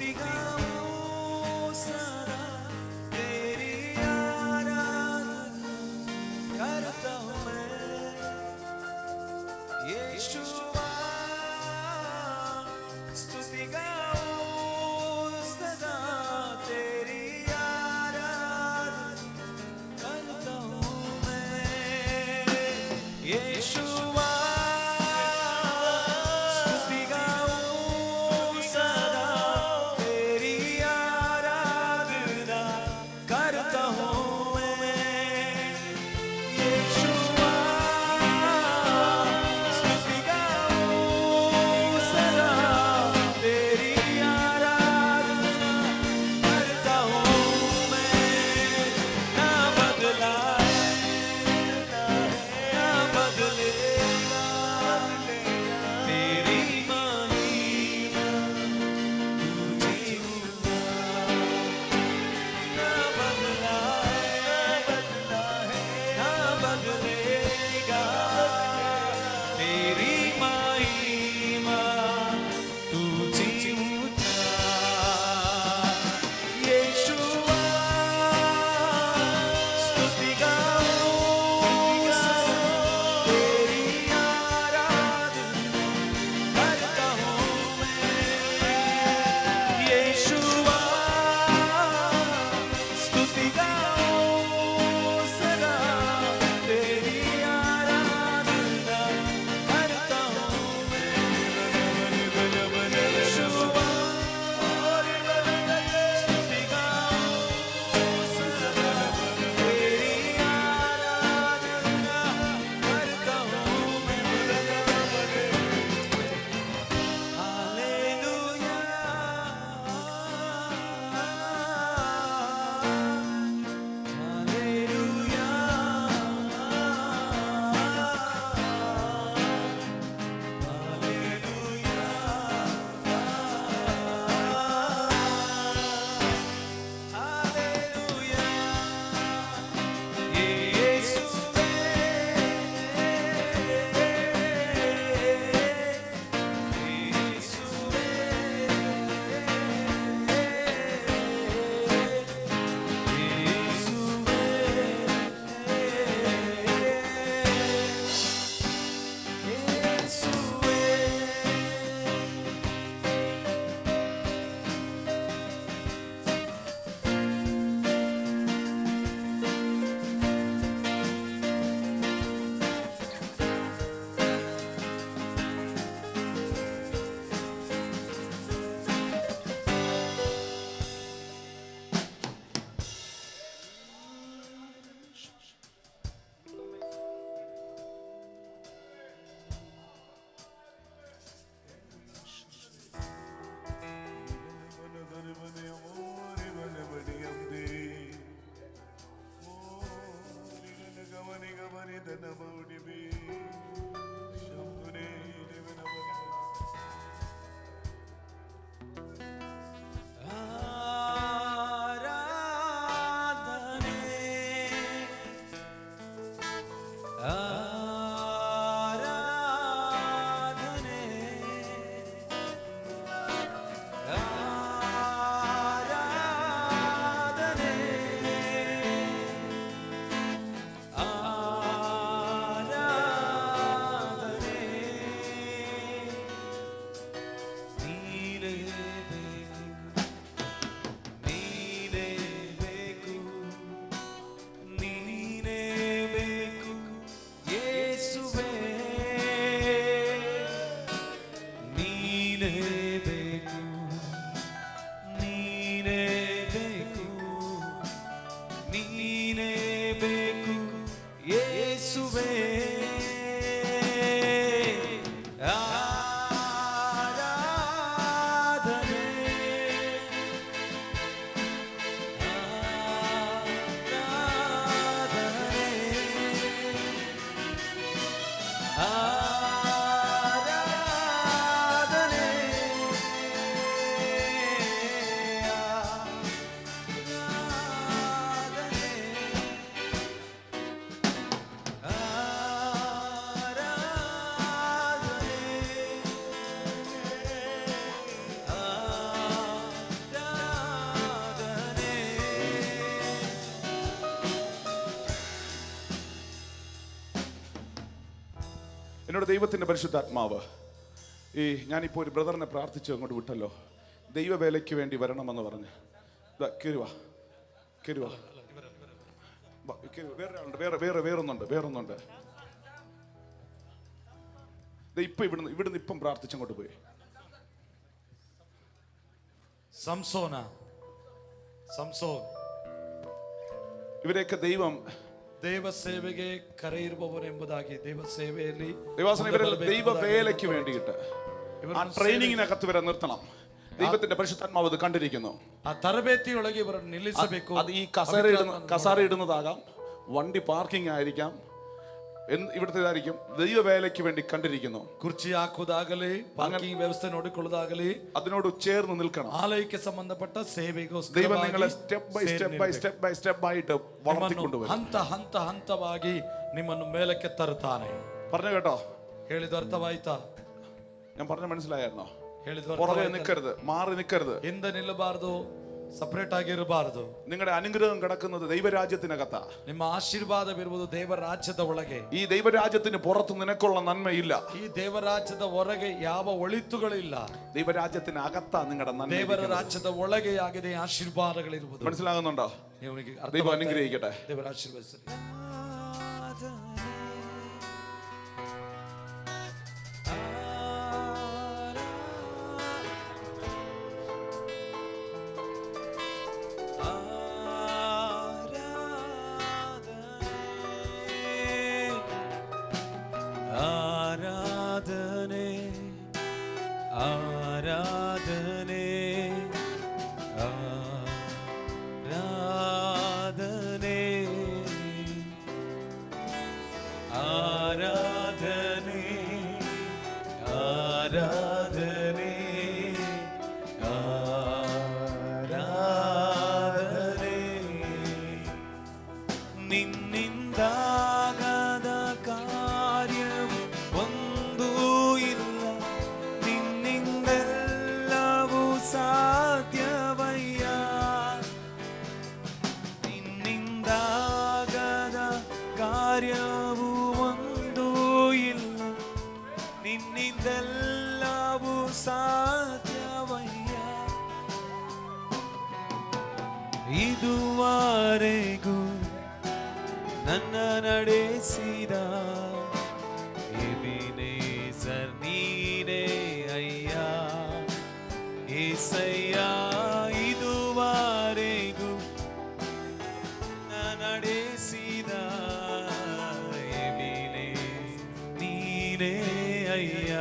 स्तुति गाऊं सदा तेरी आराधना करता हूँ मैं यीशुआ स्तुति गाऊं सदा तेरी आराधना करता हूँ मैं यीशुआ स्तुति गाऊं सदा तेरी आराधना करता हूँ मैं यीशुआ स्तुति गाऊं सदा तेरी आराधना करता हूँ मैं ना बदला है ना बदले എന്നോട് ദൈവത്തിൻ്റെ പരിശുദ്ധാത്മാവ് ഞാനിപ്പോൾ ഒരു ബ്രദറിനെ പ്രാർത്ഥിച്ച് അങ്ങോട്ട് വിട്ടല്ലോ, ദൈവവേലയ്ക്ക് വേണ്ടി വരണമെന്ന് പറഞ്ഞ്. കയറുവാ വേറൊന്നുണ്ട്. ഇപ്പൊ ഇവിടുന്ന് ഇപ്പം പ്രാർത്ഥിച്ചങ്ങോട്ട് പോയി. സംസോൻ ಇವರೇಕ ದೈವಂ ದೇವ ಸೇವೆಗೆ ಕರೆಯಿರುವವರು ಎಂಬುದಾಗಿ ದೇವ ಸೇವೆಯಲ್ಲಿ ಇವರೆಲ್ಲ ದೈವ വേലയ്ക്ക് വേണ്ടിയിട്ട് ആ ട്രെയിനിങ്ങിനകത്ത് ഇവരെ നിർത്തണം. ദൈവത്തിന്റെ പരിശുദ്ധാത്മാവ് അത് കണ്ടിരിക്കുന്നു. ആ തരಬೇತಿಯೊಳಗೆ ഇവരെ ನಿಲ್ಲಿಸಬೇಕು. അത് ഈ കസേര ഇടുന്നതാകാം, വണ്ടി പാർക്കിംഗ് ആയിരിക്കാം, ഇവിടുത്തേതായിരിക്കും, ദൈവവേലയ്ക്ക് വേണ്ടി കണ്ടിരിക്കുന്നു. കുർച്ചി ಹಾಕುವುದಾಗಲಿ, ಪಾರ್ಕಿಂಗ್ ವ್ಯವಸ್ಥೆ ನೋಡಿಕೊಳ್ಳುವುದಾಗಲಿ അതിനോട് ചേർന്ന് നിൽക്കണം. ಆಲಯಕ್ಕೆ ಸಂಬಂಧಪಟ್ಟ ಸೇವೆಗೋಸ್ಕರ ദൈവം നിങ്ങളെ സ്റ്റെപ്പ് ബൈ സ്റ്റെപ്പ് ആയിട്ട് വളർത്തിക്കൊണ്ടുവരും. ಹಂತವಾಗಿ ನಿಮ್ಮನ್ನು ಮೇಲಕ್ಕೆ ತರುತ್ತಾನೆ. പറഞ്ഞു കേട്ടോ? ಹೇಳಿದ ಅರ್ಥವಾಯ್ತಾ? ഞാൻ പറഞ്ഞ മനസ്സിലായിരുന്നോ? ಹೇಳಿದ പുറകെ നിൽക്കരുത്, മാറി നിൽക്കരുത്, ಹಿಂದೆ ನಿಲ್ಲಬಾರದು, ಸಪರೇಟ್ ಆಗಿರಬಾರದು. നിങ്ങളുടെ അനുഗ്രഹം കിടക്കുന്നത് ദൈവരാജ്യത്തിനകത്താ. ನಿಮ್ಮ ಆಶೀರ್ವಾದವಿರುವುದು ದೇವರಾಜ್ಯದ ಒಳಗೆ. ഈ ദൈവരാജ്യത്തിന് പുറത്ത് നിനക്കുള്ള നന്മയില്ല. ಈ ದೇವರಾಜ್ಯದ ಹೊರಗೆ ಯಾವ ಒಳಿತುಗಳಿಲ್ಲ. ദൈവരാജ്യത്തിനകത്താ നിങ്ങളുടെ നന്മ. ದೇವರ ರಾಜ್ಯದ ಒಳಗೆ ಆಗಿದೆ ಆಶೀರ್ವಾದಗಳಿರುವುದು. മനസ്സിലാകുന്നുണ്ടോ? ദൈവം അനുഗ്രഹിക്കട്ടെ. ದೇವರ ಆಶೀರ್ವದಿಸಲಿ. ನಿನ್ನಿಂದಾಗದ ಕಾರ್ಯವು ಒಂದೂ ಇಲ್ಲ, ನಿನ್ನಿಂದೆಲ್ಲವೂ ಸಾಧ್ಯವಯ್ಯ. ನಿನ್ನಿಂದಾಗದ ಕಾರ್ಯವು ಒಂದೂ ಇಲ್ಲ, ನಿನ್ನಿಂದೆಲ್ಲವೂ ಸಾಧ್ಯವಯ್ಯ. ಇದುವರೆಗೂ ನನ್ನ ನಡೆಸಿದ ಎಬಿನೇಜರ್ ನೀನೇ ಅಯ್ಯ, ಏಸಯ್ಯ. ಇದುವರೆಗೂ ನನ್ನ ನಡೆಸಿದ ಎಬಿನೇಜರ್ ನೀನೇ ಅಯ್ಯ.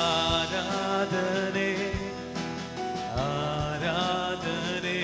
ಆರಾಧನೆ ಆರಾಧನೆ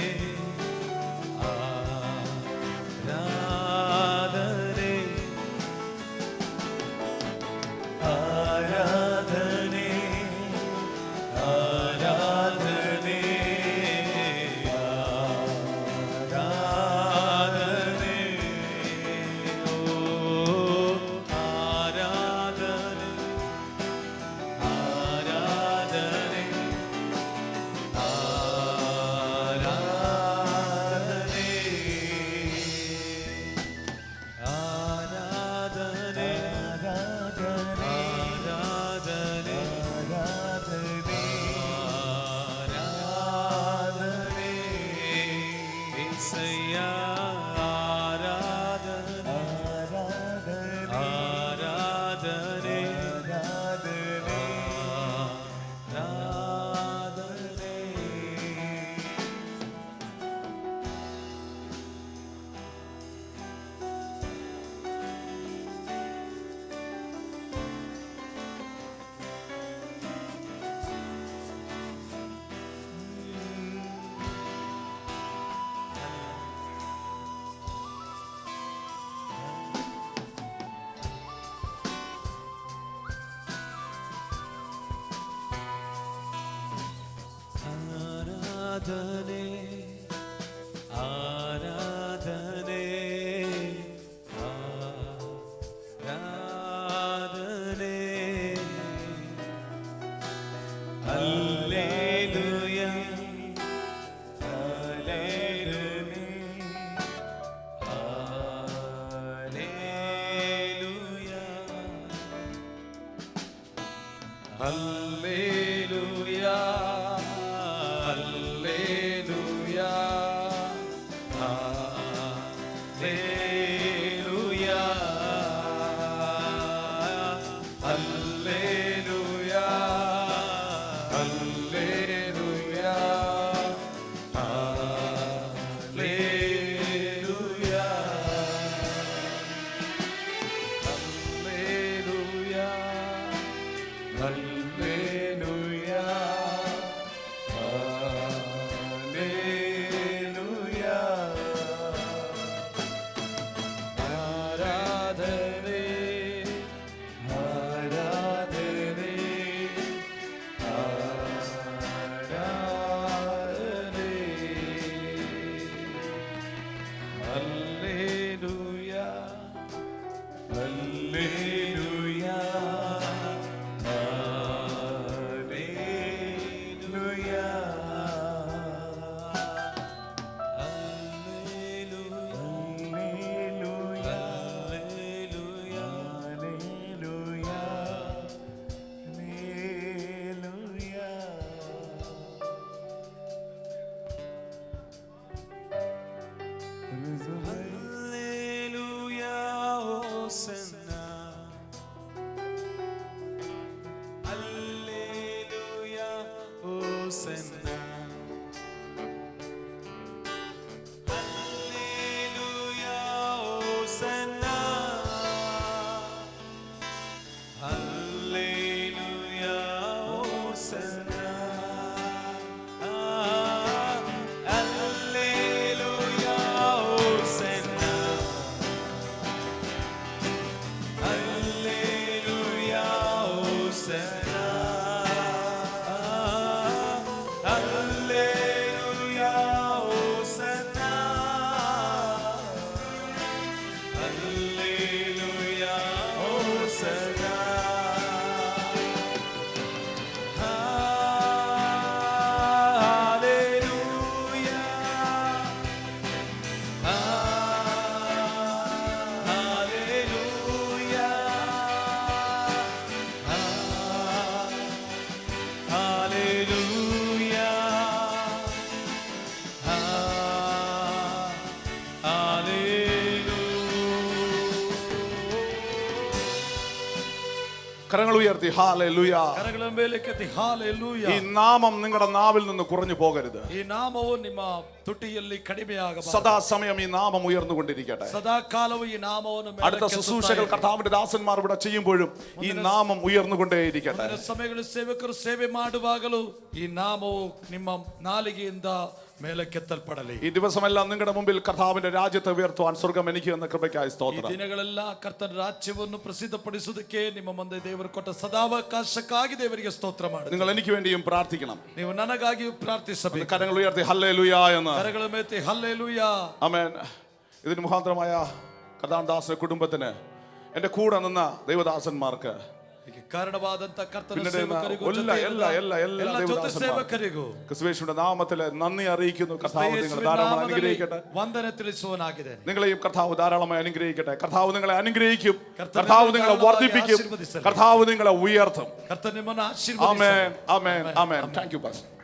ಆರಾಧನೆ ಆರಾಧನೆ ಹಲ್ಲೆಲೂಯ ಹಲ್ಲೆಲೂಯ ಹಲ್ಲೆಲೂಯ കരങ്ങൾ ഉയർത്തി ഹല്ലേലൂയ. ಕರಗಳ ಮೇಲಕ್ಕೆತ್ತಿ ಹಾಲೆಲೂಯ. ഈ നാമം നിങ്ങളുടെ നാവിൽ നിന്ന് കുറഞ്ഞു പോകരുത്. ಈ ನಾಮವು ನಿಮ್ಮ ತುಟಿಯಲ್ಲಿ ಕಡಿಮೆಯಾಗಬಾರದು. സദാസമയം ഈ നാമം ഉയർന്നുകൊണ്ടിരിക്കട്ടെ. ಸದಾ ಕಾಲವು ಈ ನಾಮವನ್ನು അടുത്ത ശുശ്രൂഷകൾ കർത്താവിന്റെ ദാസന്മാർ ഇവിടെ ചെയ്യുമ്പോഴും ഈ നാമം ഉയർന്നുകൊണ്ടേയിരിക്കട്ടെ. ಸಮಯಗಳು ಸೇವಕರು ಸೇವೆ ಮಾಡುವಾಗಲೂ ಈ ನಾಮವು ನಿಮ್ಮ ನಾಲಿಗೆಯಿಂದ ಮೇಲಕ್ಕೆತ್ತಲ್ಪಡಲಿ. ഈ ദിവസമെല്ലാം നിങ്ങളുടെ മുമ്പിൽ കർത്താവിന്റെ രാജ്യത്തെ ഉയർത്തുവാൻ സ്വർഗം എനിക്ക് എന്ന കൃപയ്ക്കായി സ്തോത്രം. ದಿನಗಳೆಲ್ಲ ಕರ್ತನ ರಾಜ್ಯವನ್ನು ಪ್ರಸಿದ್ಧಪಡಿಸುವುದಕ್ಕೆ ನಿಮ್ಮ ಮುಂದೆ ದೇವರು ಕೊಟ್ಟ ಸದಾವಕಾಶಕ್ಕಾಗಿ ದೇವರಿಗೆ ಸ್ತೋತ್ರ ಮಾಡಿ. നിങ്ങൾ എനിക്ക് വേണ്ടിയും പ്രാർത്ഥിക്കണം. ನೀವು ನನಗಾಗಿ ಪ್ರಾರ್ಥಿಸಬೇಕು. കരങ്ങൾ ഉയർത്തി ഹല്ലേലൂയ എന്ന്. കരಗಳ മേത്തി ഹല്ലേലൂയ. ആമേൻ. ഇതിന് മുഖാന്തരമായ കർത്താവിന്റെ കുടുംബത്തിന് എന്റെ കൂടെ നിന്ന ദൈവദാസന്മാർക്ക് കാരണവാದಂತ ಕರ್ತನ പിന്നീട് ಸೇವಕರಿಗೂ എല്ലാ ಸೇವಕರಿಗೂ ക്രിസ്തുവേശുവിന്റെ നാമത്തിൽ നന്ദി അറിയിക്കുന്നു. കർത്താവ് നിങ്ങളെ ധാരാളമായി അനുഗ്രഹിക്കട്ടെ. ವಂದನೆ ತಿಳಿಸುವನಾಗಿದ್ದೇನೆ. നിങ്ങളെയും കർത്താവ് ധാരാളമായി അനുഗ്രഹിക്കട്ടെ. കർത്താവ് നിങ്ങളെ അനുഗ്രഹിക്കും. കർത്താവ് നിങ്ങളെ വർദ്ധിപ്പിക്കും. കർത്താവ് നിങ്ങളെ ഉയർത്തും. ಕರ್ತನ ನಿಮ್ಮನ್ನು ಆಶೀರ್ವದಿಸಲಿ. Amen amen amen. Thank you pastor.